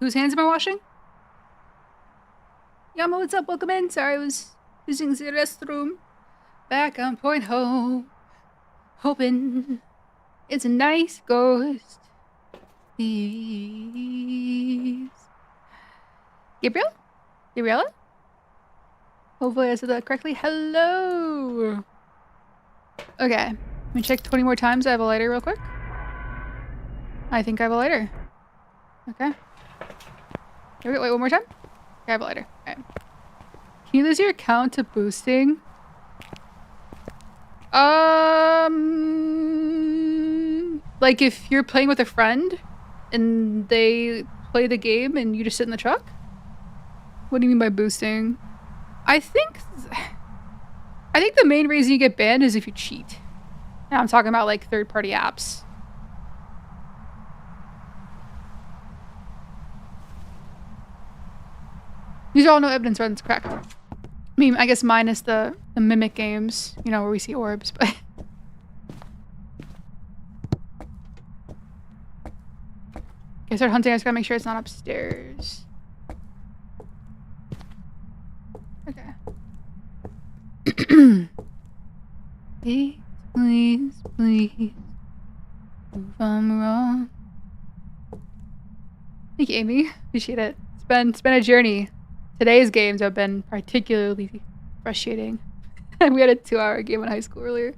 Whose hands am I washing? Yama, what's up? Welcome in. Sorry, I was using the restroom. Back on Point Hope. Hoping it's a nice ghost. Please. Gabriel? Gabriella? Hopefully I said that correctly. Hello! Okay. Let me check 20 more times. I have a lighter real quick. I think I have a lighter. Okay. Here we go. Wait, one more time. Okay, I have a lighter. Okay. Can you lose your account to boosting? Like if you're playing with a friend and they play the game and you just sit in the truck? What do you mean by boosting? I think the main reason you get banned is if you cheat. And I'm talking about like third-party apps. These are all no evidence runs, correct. I mean, I guess minus the mimic games, you know, where we see orbs, but... Okay, start hunting. I just gotta make sure it's not upstairs. Okay. Please, please, please. If I'm wrong. Thank you, Amy. Appreciate it. It's been a journey. Today's games have been particularly frustrating. We had a 2-hour game in high school earlier.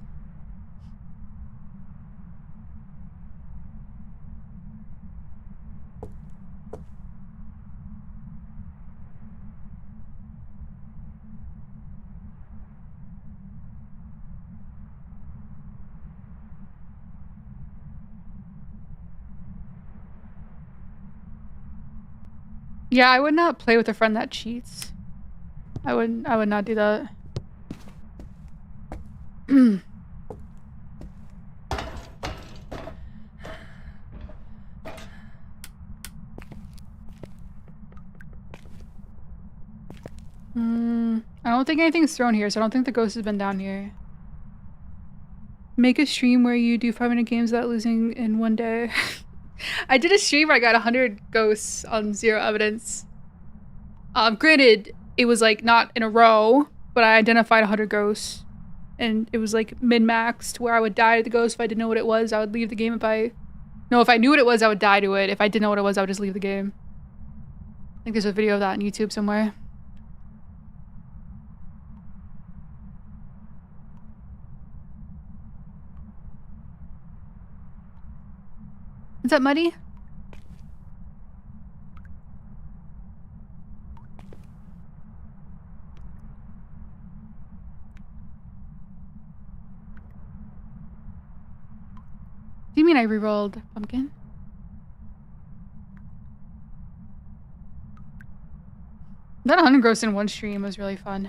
Yeah, I would not play with a friend that cheats. I would not do that. I don't think anything's thrown here, so I don't think the ghost has been down here. Make a stream where you do 500 games without losing in one day. I did a stream where I got 100 ghosts on 0 evidence. Granted, it was like not in a row, but I identified 100 ghosts. And it was like min-maxed where I would die to the ghost if I didn't know what it was. I would leave the game if I... No, if I knew what it was, I would die to it. If I didn't know what it was, I would just leave the game. I think there's a video of that on YouTube somewhere. Is that muddy? Do you mean I rerolled pumpkin? That 100 gross in one stream was really fun.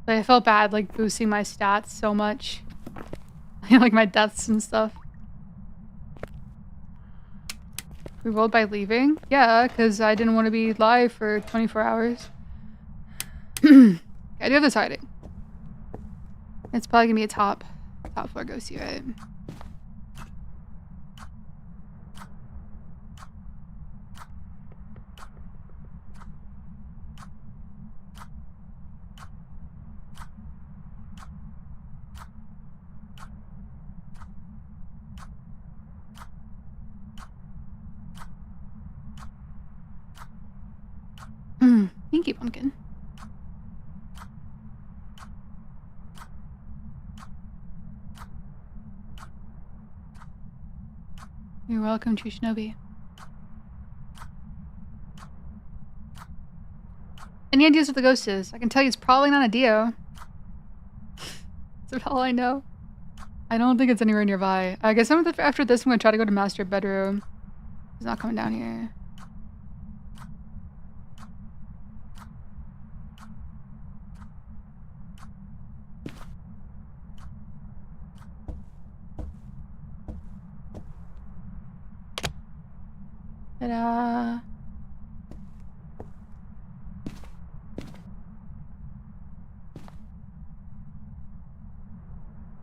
Like, I felt bad, like, boosting my stats so much. Like, my deaths and stuff. We rolled by leaving? Yeah, because I didn't want to be live for 24 hours. I do have this hiding. It's probably gonna be a top floor ghosty, right? Thank you, pumpkin. You're welcome, True Shinobi. Any ideas what the ghost is? I can tell you it's probably not a Dio. That's all I know. I don't think it's anywhere nearby. I guess after this I'm gonna try to go to master bedroom. He's not coming down here. Ta-da!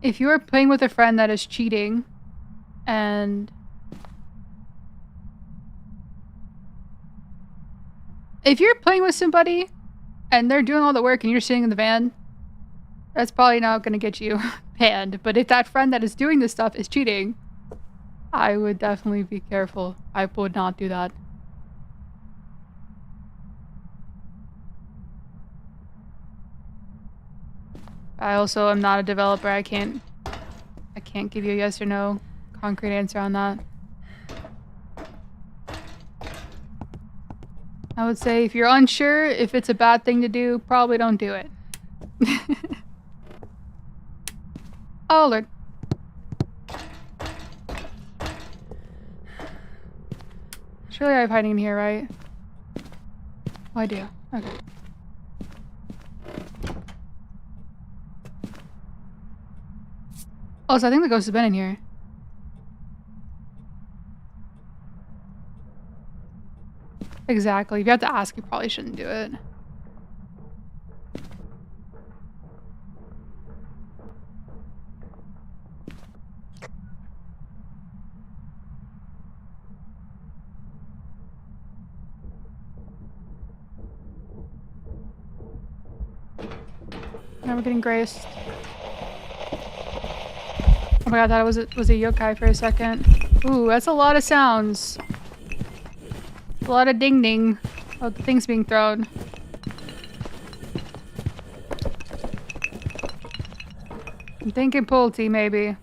If you are playing with a friend that is cheating, and if you're playing with somebody and they're doing all the work and you're sitting in the van, that's probably not gonna get you banned. But if that friend that is doing this stuff is cheating, I would definitely be careful. I would not do that. I also am not a developer. I can't give you a yes or no concrete answer on that. I would say if you're unsure if it's a bad thing to do, probably don't do it. Oh, Lord. Surely I have hiding in here, right? Oh, I do. Okay. Also, I think the ghost has been in here. Exactly. If you have to ask, you probably shouldn't do it. Now we're getting graced. Oh my god, I thought it was a yokai for a second. Ooh, that's a lot of sounds. A lot of ding ding of things being thrown. I'm thinking Pulte, maybe.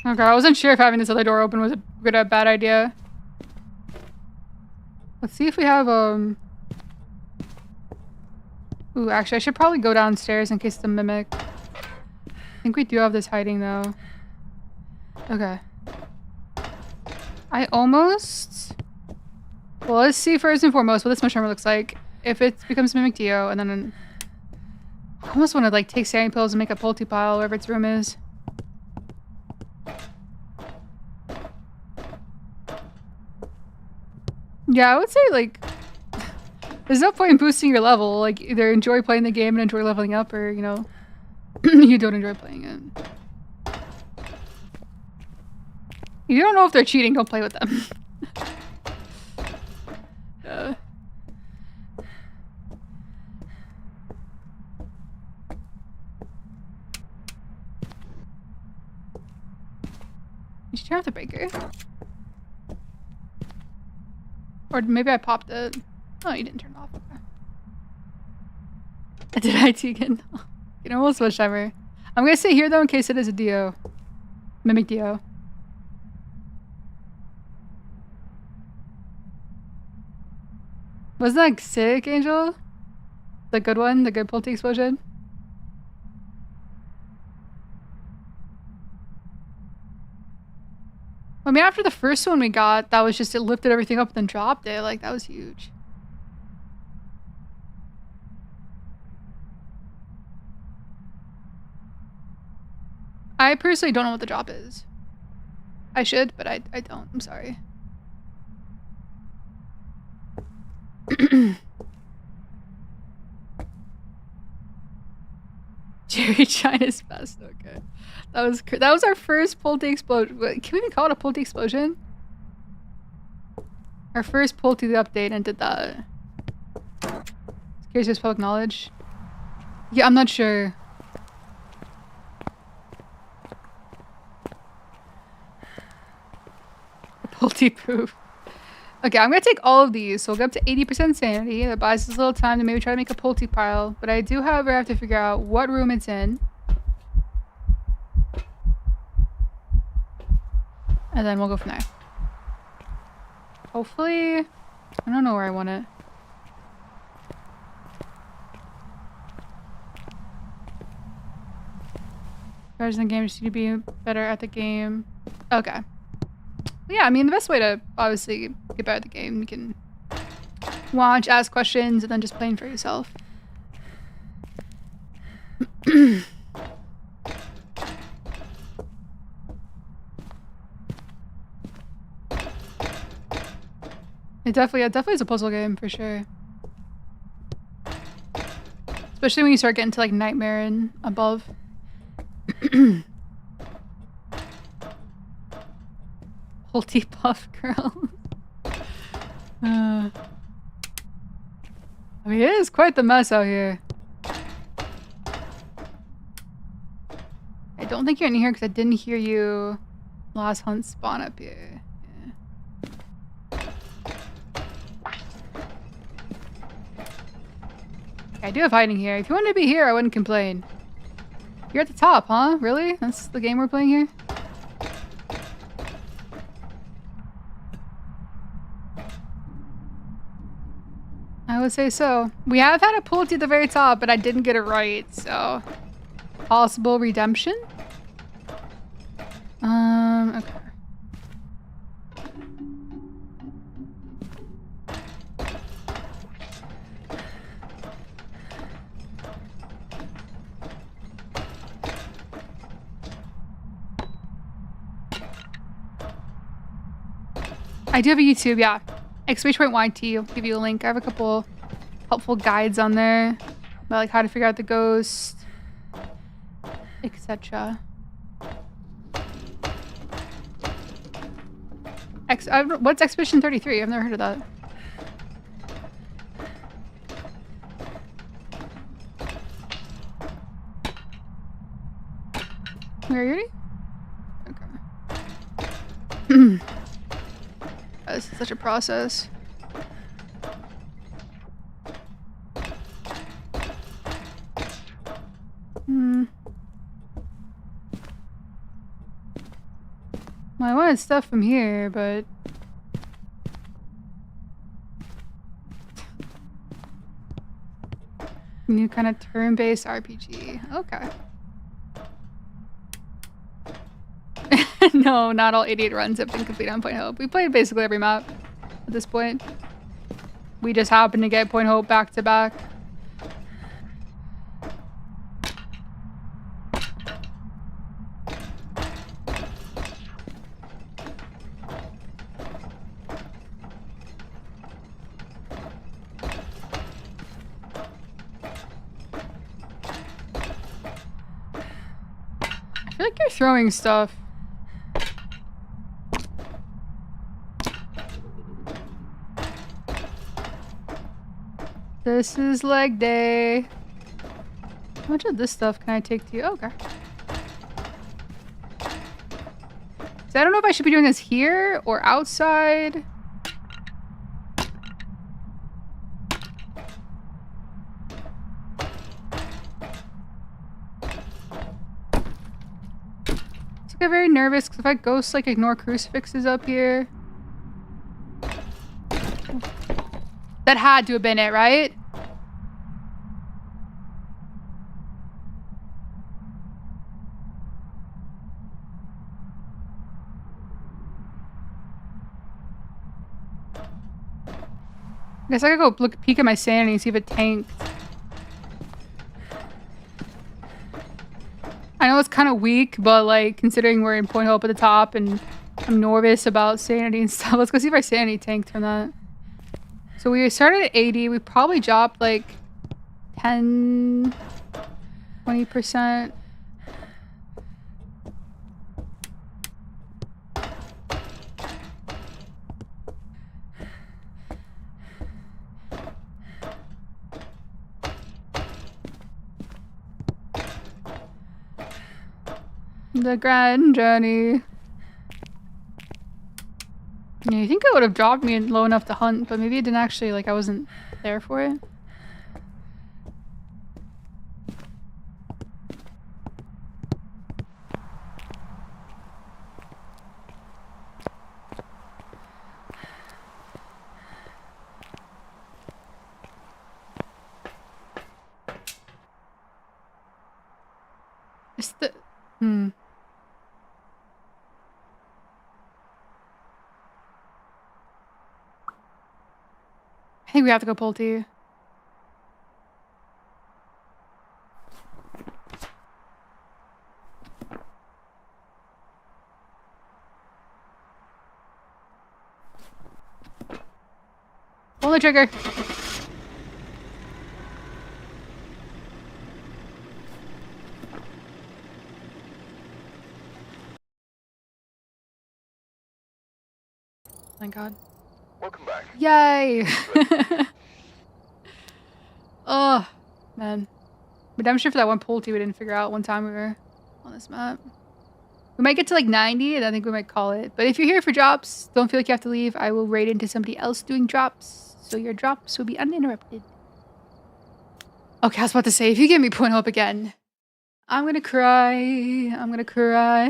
Okay, I wasn't sure if having this other door open was a good or bad idea. Let's see if we have, Ooh, actually, I should probably go downstairs in case it's a mimic. I think we do have this hiding, though. Okay. I almost... Well, let's see first and foremost what this mushroom looks like. If it becomes Mimic Dio, and then... I almost want to, like, take sanity pills and make a Pulte pile wherever its room is. Yeah, I would say, like... There's no point in boosting your level. Like, either enjoy playing the game and enjoy leveling up, or, you know... you don't enjoy playing it. If you don't know if they're cheating, don't play with them. Did you turn off the breaker? Or maybe I popped it. Oh, you didn't turn it off. Okay. Did I, Tegan? You can almost whichever. I'm gonna sit here though in case it is a Dio. Mimic Dio. Wasn't that sick, Angel? The good one? The good Pulte explosion? I mean, after the first one we got, that was just, it lifted everything up and then dropped it. Like, that was huge. I personally don't know what the drop is. I should, but I don't. I'm sorry. Jerry China's best. Okay, that was our first Pulte explosion. Can we even call it a Pulte explosion? Our first Pulte update and did that. Curious public knowledge. Yeah, I'm not sure. Pulte proof. Okay, I'm gonna take all of these, so we'll get up to 80% sanity. That buys us a little time to maybe try to make a Pulte pile. But I do, however, have to figure out what room it's in. And then we'll go from there. Hopefully... I don't know where I want it. Guys in the game just need to be better at the game. Okay. Yeah, I mean, the best way to obviously get better at the game, you can watch, ask questions, and then just playing for yourself. It definitely is a puzzle game for sure. Especially when you start getting to like Nightmare and above. Pulte puff girl. I mean, it is quite the mess out here. I don't think you're in here because I didn't hear you Last hunt spawn up here. Yeah. I do have hiding here. If you wanted to be here, I wouldn't complain. You're at the top, huh? Really? That's the game we're playing here? I would say so. We have had a pull to the very top, but I didn't get it right, so... Possible redemption? Okay. I do have a YouTube, yeah. !YT, I'll give you a link. I have a couple helpful guides on there about like how to figure out the ghost, etc. What's Expedition 33? I've never heard of that. Where are you? Okay. This is such a process. Well, I wanted stuff from here, but... New kind of turn-based RPG. Okay. No, not all 88 runs have been complete on Point Hope. We played basically every map at this point. We just happened to get Point Hope back to back. I feel like you're throwing stuff. This is leg day. How much of this stuff can I take to you? Oh, okay. So I don't know if I should be doing this here or outside. I get very nervous because if I ghost like ignore crucifixes up here. That had to have been it, right? I guess I could go peek at my sanity and see if it tanked. I know it's kind of weak, but like considering we're in Point Hope at the top and I'm nervous about sanity and stuff, let's go see if our sanity tanked from that. So we started at 80. We probably dropped like 10, 20%. The grand journey. Yeah, you think it would have dropped me low enough to hunt, but maybe it didn't actually, like, I wasn't there for it. It's the... I think we have to go pull T. Pull the trigger. Thank God. Welcome back. Yay! Oh, man. Redemption for that one pull T we didn't figure out one time we were on this map. We might get to like 90 and I think we might call it. But if you're here for drops, don't feel like you have to leave. I will raid into somebody else doing drops. So your drops will be uninterrupted. Okay, I was about to say, if you give me point hope again, I'm gonna cry. I'm gonna cry.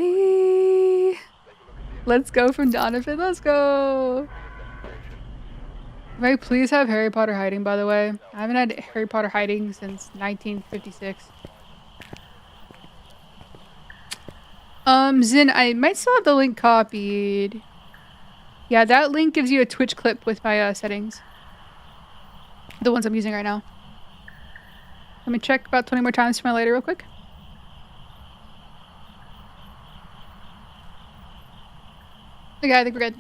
Let's go from Donovan. Let's go. May I please have Harry Potter hiding, by the way? I haven't had Harry Potter hiding since 1956. Zin, I might still have the link copied. Yeah, that link gives you a Twitch clip with my settings. The ones I'm using right now. Let me check about 20 more times for my later real quick. Okay, I think we're good.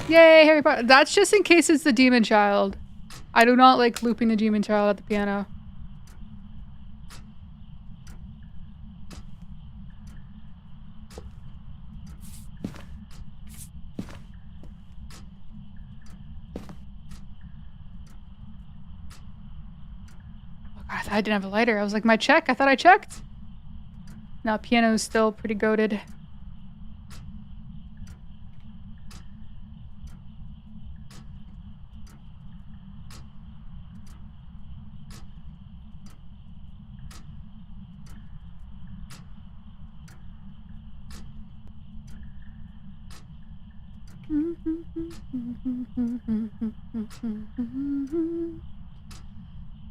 Yay, Harry Potter. That's just in case it's the demon child. I do not like looping the demon child at the piano. I thought I didn't have a lighter. I was like, my check? I thought I checked. No, piano's still pretty goated.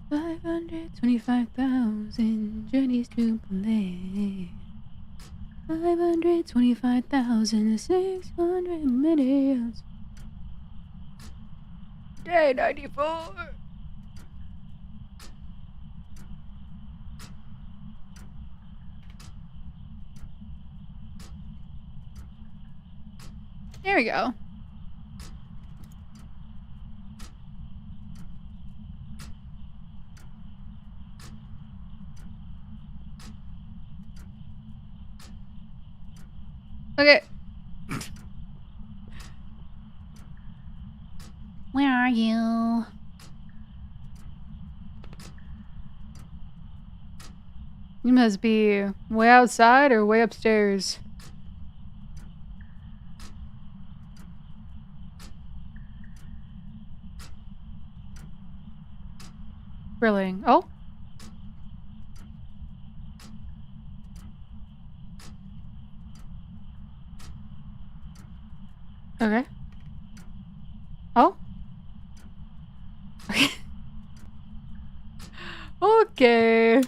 $525,000 journeys to play. 525,600 minutes. Day 94. There we go. Okay. Where are you? You must be way outside or way upstairs. Grilling. Oh. Okay. Oh. Okay. Okay.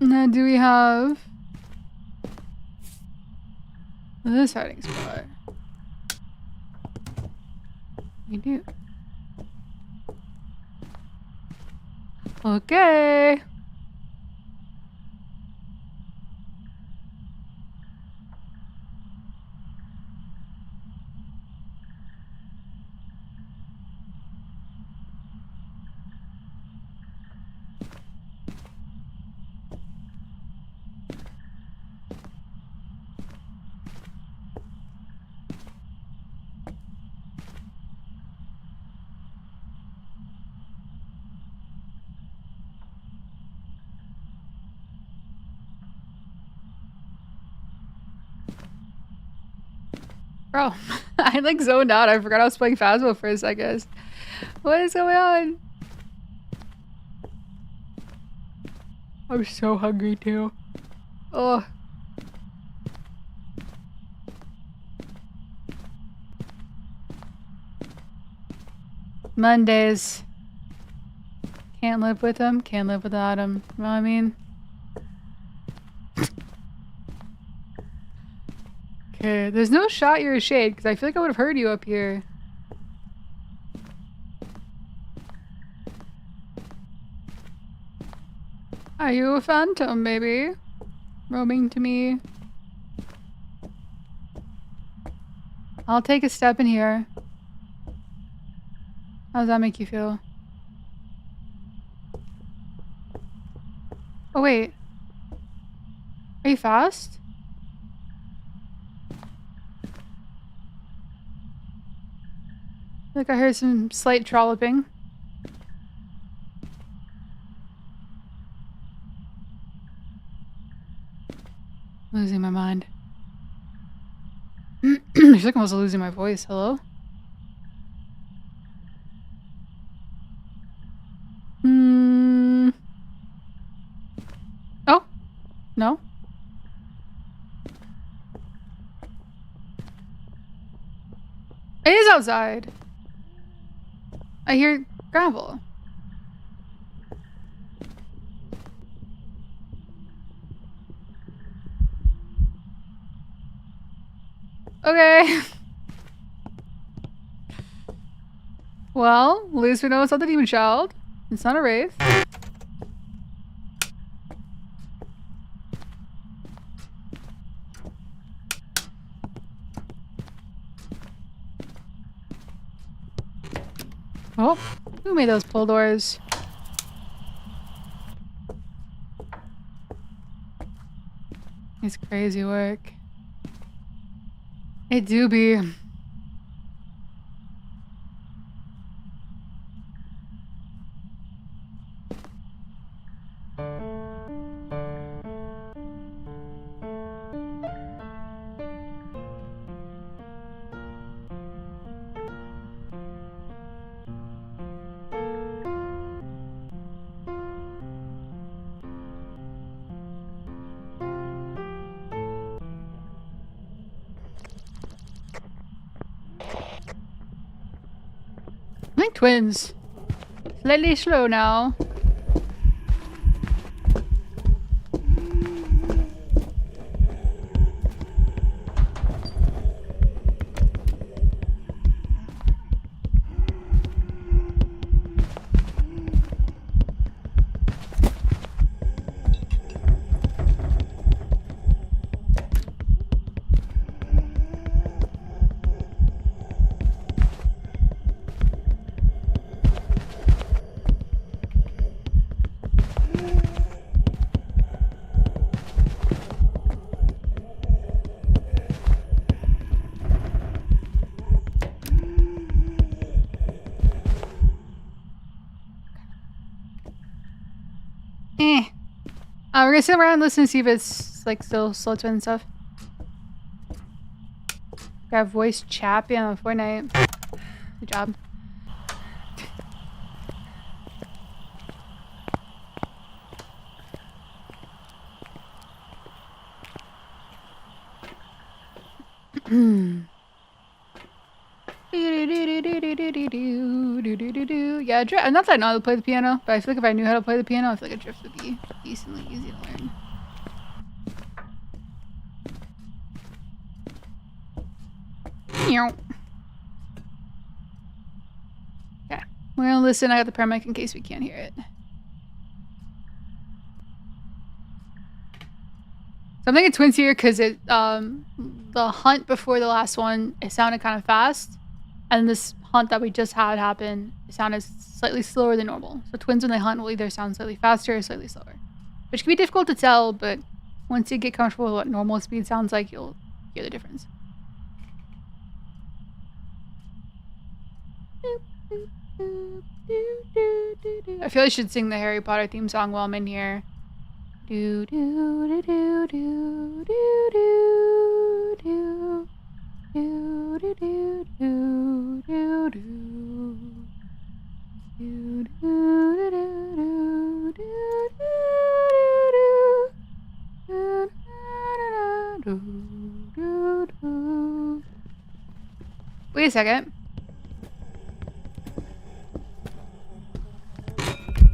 Now, do we have this hiding spot? We do. Okay. Bro, I like zoned out. I forgot I was playing Phasmo for a second. What is going on? I'm so hungry too. Oh. Mondays. Can't live with them, can't live without them. You know what I mean? Okay, there's no shot you're a shade, because I feel like I would have heard you up here. Are you a phantom, baby? Roaming to me? I'll take a step in here. How does that make you feel? Oh, wait. Are you fast? Like I heard some slight trolloping. Losing my mind. I feel like I'm also losing my voice. Hello? Oh? No? It is outside. I hear gravel. Okay. Well, at least we know it's not the demon child. It's not a wraith. Oh, who made those pull doors? It's crazy work. It do be. I think twins. Slightly slow now. We're gonna sit around and listen to see if it's like still slow twin stuff. Got voice chat on Fortnite. Good job. Yeah, not that I know how to play the piano, but I feel like if I knew how to play the piano, I feel like a drift would be decently easy to learn. Okay, we're gonna listen. I got the permic in case we can't hear it. So I'm thinking twins here because it the hunt before the last one, it sounded kind of fast, and this hunt that we just had happen, it sounded slightly slower than normal. So twins when they hunt will either sound slightly faster or slightly slower, which can be difficult to tell, but once you get comfortable with what normal speed sounds like, you'll hear the difference. I feel I should sing the Harry Potter theme song while I'm in here. Do do do do do do do do do do do do do. Wait a second.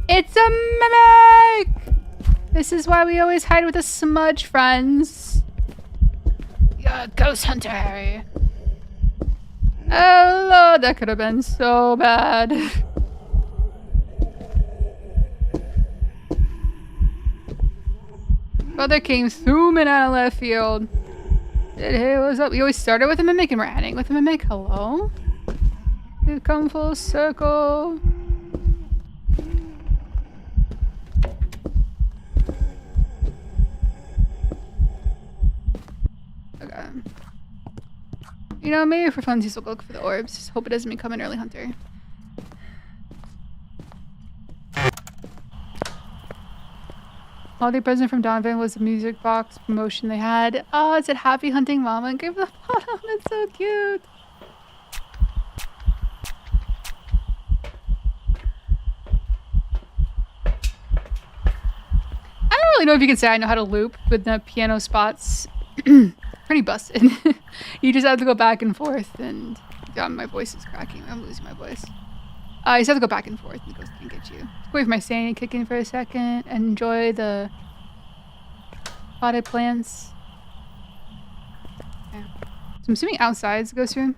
It's a mimic! This is why we always hide with the smudge friends. You're a ghost hunter, Harry. Oh lord, that could have been so bad. Brother came zooming out of left field. Hey, what's up? We always started with a mimic and we're ending with a mimic. Hello? We've come full circle. You know, maybe for funsies we'll look for the orbs. Just hope it doesn't become an early hunter. Holiday present from Donovan was the music box promotion they had. Oh, it said Happy Hunting Mama and gave the bottom. That's so cute. I don't really know if you can say I know how to loop with the piano spots. Pretty busted. You just have to go back and forth, and my voice is cracking. I'm losing my voice. You just have to go back and forth, and the ghost can't get you. Just wait for my sanity to kick in for a second and enjoy the potted plants. Okay. So I'm assuming outside's the ghost room.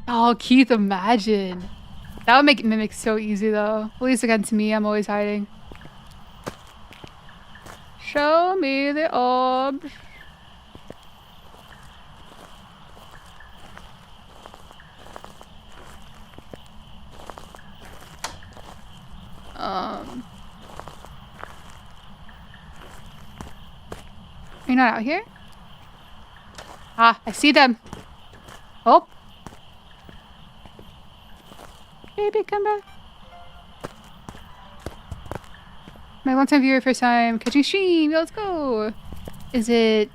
Oh, Keith, imagine. That would make mimic so easy, though. At least against me, I'm always hiding. Show me the orbs. Are you not out here? Ah, I see them. Oh. Baby, come back. My long-time viewer, first time catching stream. Let's go. Is it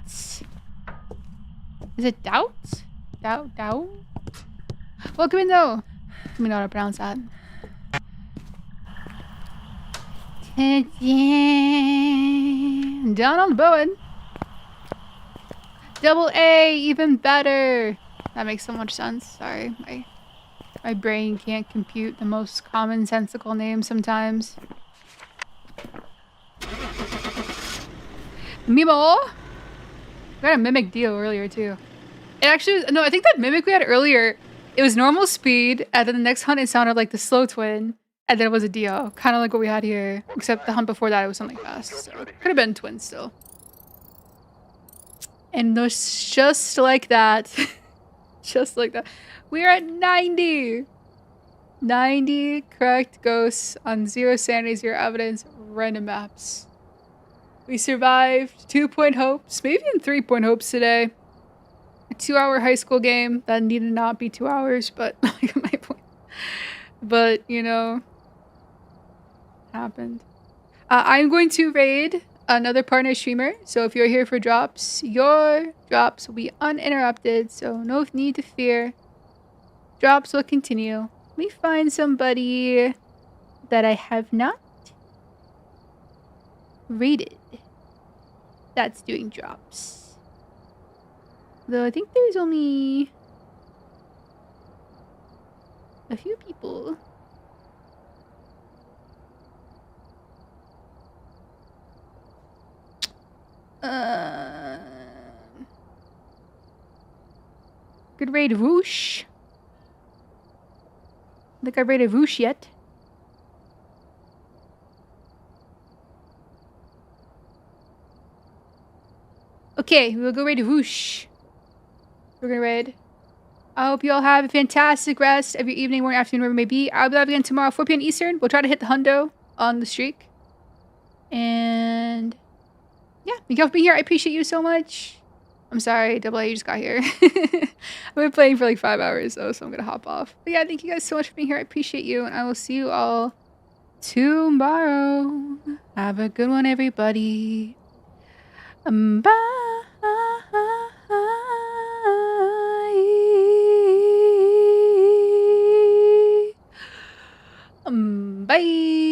Doubt? Doubt? Welcome in, though. Let me know how to pronounce that. Down on the Bowen. Double A, even better. That makes so much sense. Sorry, my brain can't compute the most commonsensical names sometimes. Mimo! We got a mimic deal earlier too. It actually was, no, I think that mimic we had earlier, it was normal speed, and then the next hunt it sounded like the slow twin, and then it was a Dio. Kind of like what we had here, except the hunt before that it was something fast. So could have been twins still. And just like that, just like that, we are at 90. 90 correct ghosts on 0 sanity, 0 evidence, random maps. We survived 2-point hopes, maybe even 3-point hopes today. A 2-hour high school game that needed not be 2 hours, but like my point. But, you know, happened. I'm going to raid another partner streamer, so if you're here for drops, your drops will be uninterrupted, so no need to fear. Drops will continue. Let me find somebody that I have not rated that's doing drops. Though I think there's only a few people. Good raid Whoosh. I think I rated Whoosh yet. Okay, we'll go raid Whoosh. We're gonna raid. I hope you all have a fantastic rest of your evening, morning, afternoon, wherever it may be. I'll be live again tomorrow, 4 p.m. Eastern. We'll try to hit the hundo on the streak. And yeah, thank you all for being here. I appreciate you so much. I'm sorry, Double A, you just got here. I've been playing for like 5 hours though, so I'm gonna hop off. But yeah, thank you guys so much for being here. I appreciate you, and I will see you all tomorrow. Have a good one, everybody. Bye. Bye.